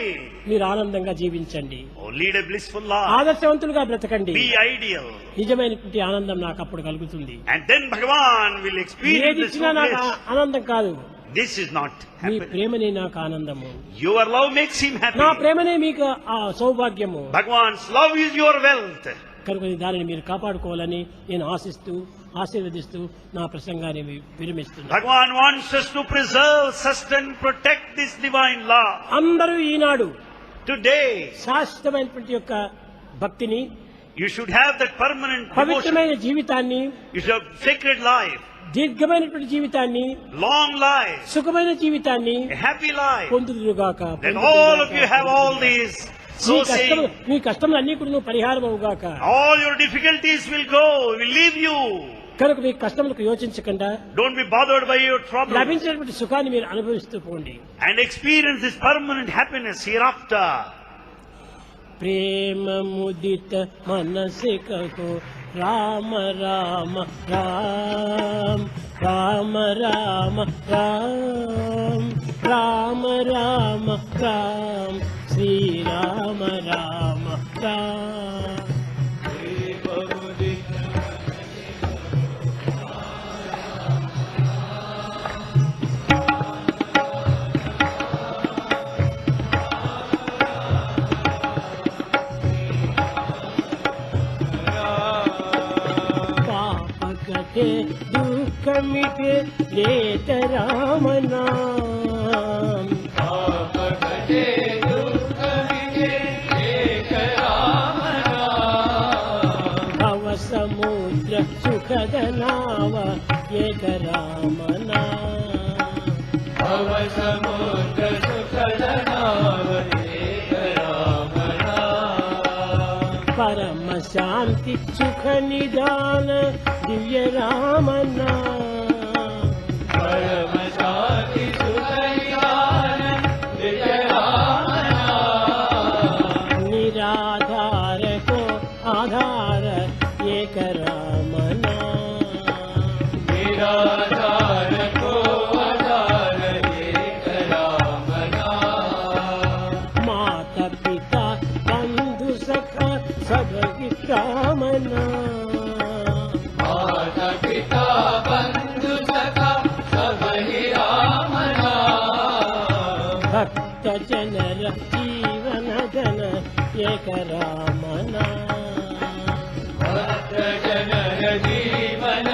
మీరు ఆనందంగా జీవించండి. Oh, lead a blissful life. ఆదర్శవంతులుగా బ్రతకండి. Be ideal. నిజమైనటువంటి ఆనందం నాకు అప్పుడు కలుగుతుంది. And then Bhagavan will experience this నాకు bliss. ఆనందం కాదు. This is not me happening. ప్రేమనే నాకు ఆనందము. Your love makes him happy. నా ప్రేమనే మీకు ఆ సౌభాగ్యము. Bhagavan's love is your wealth. కనుక దానిని మీరు కాపాడుకోవాలని నేను ఆశిస్తూ ఆశీర్వదిస్తూ నా ప్రసంగాన్ని విరమిస్తున్నాను. Bhagavan wants us to preserve, sustain, protect this divine law. అందరూ ఈనాడు Today, శాశ్వతమైనటువంటి యొక్క భక్తిని, you should have that permanent పవిత్రమైన devotion. జీవితాన్ని, You should have sacred life, దీర్ఘమైనటువంటి జీవితాన్ని, long life, సుఖమైన జీవితాన్ని a happy life. పొందుదురుగాక. That all of you have all these. So saying, మీ కష్టములు అన్ని కూడా పరిహారం అవుగాక. all your difficulties will go, will leave you. కనుక మీ కష్టములకు యోచించకుండా, Don't be bothered by your trouble. లభించినటువంటి సుఖాన్ని మీరు అనుభవిస్తూ పోండి. And experience this permanent happiness hereafter. ప్రేమ ముదిత మనసే కహో రామ రామ రామ రామ రామ రామ రామ రామ రామ శ్రీ రామ రామ రామ. कटे दुख मिटे लेत राम नाम. पाप कटे दुख मिटे लेत राम नाम. भव समुद्र सुखद नाव एक राम नाम. भव समुद्र सुखद नाव एक राम नाम. परम शांति सुख निदान दिव्य राम नाम. परम शांति सुख निदान दिव्य राम नाम. निराधार को आधार एक राम नाम. निराधार को आधार एक राम नाम. माता पिता सबहि कामना माता पिता बंधु सखा सबहि रामना भक्त जनर जीवन धन एक रामना भक्त जनर जीवन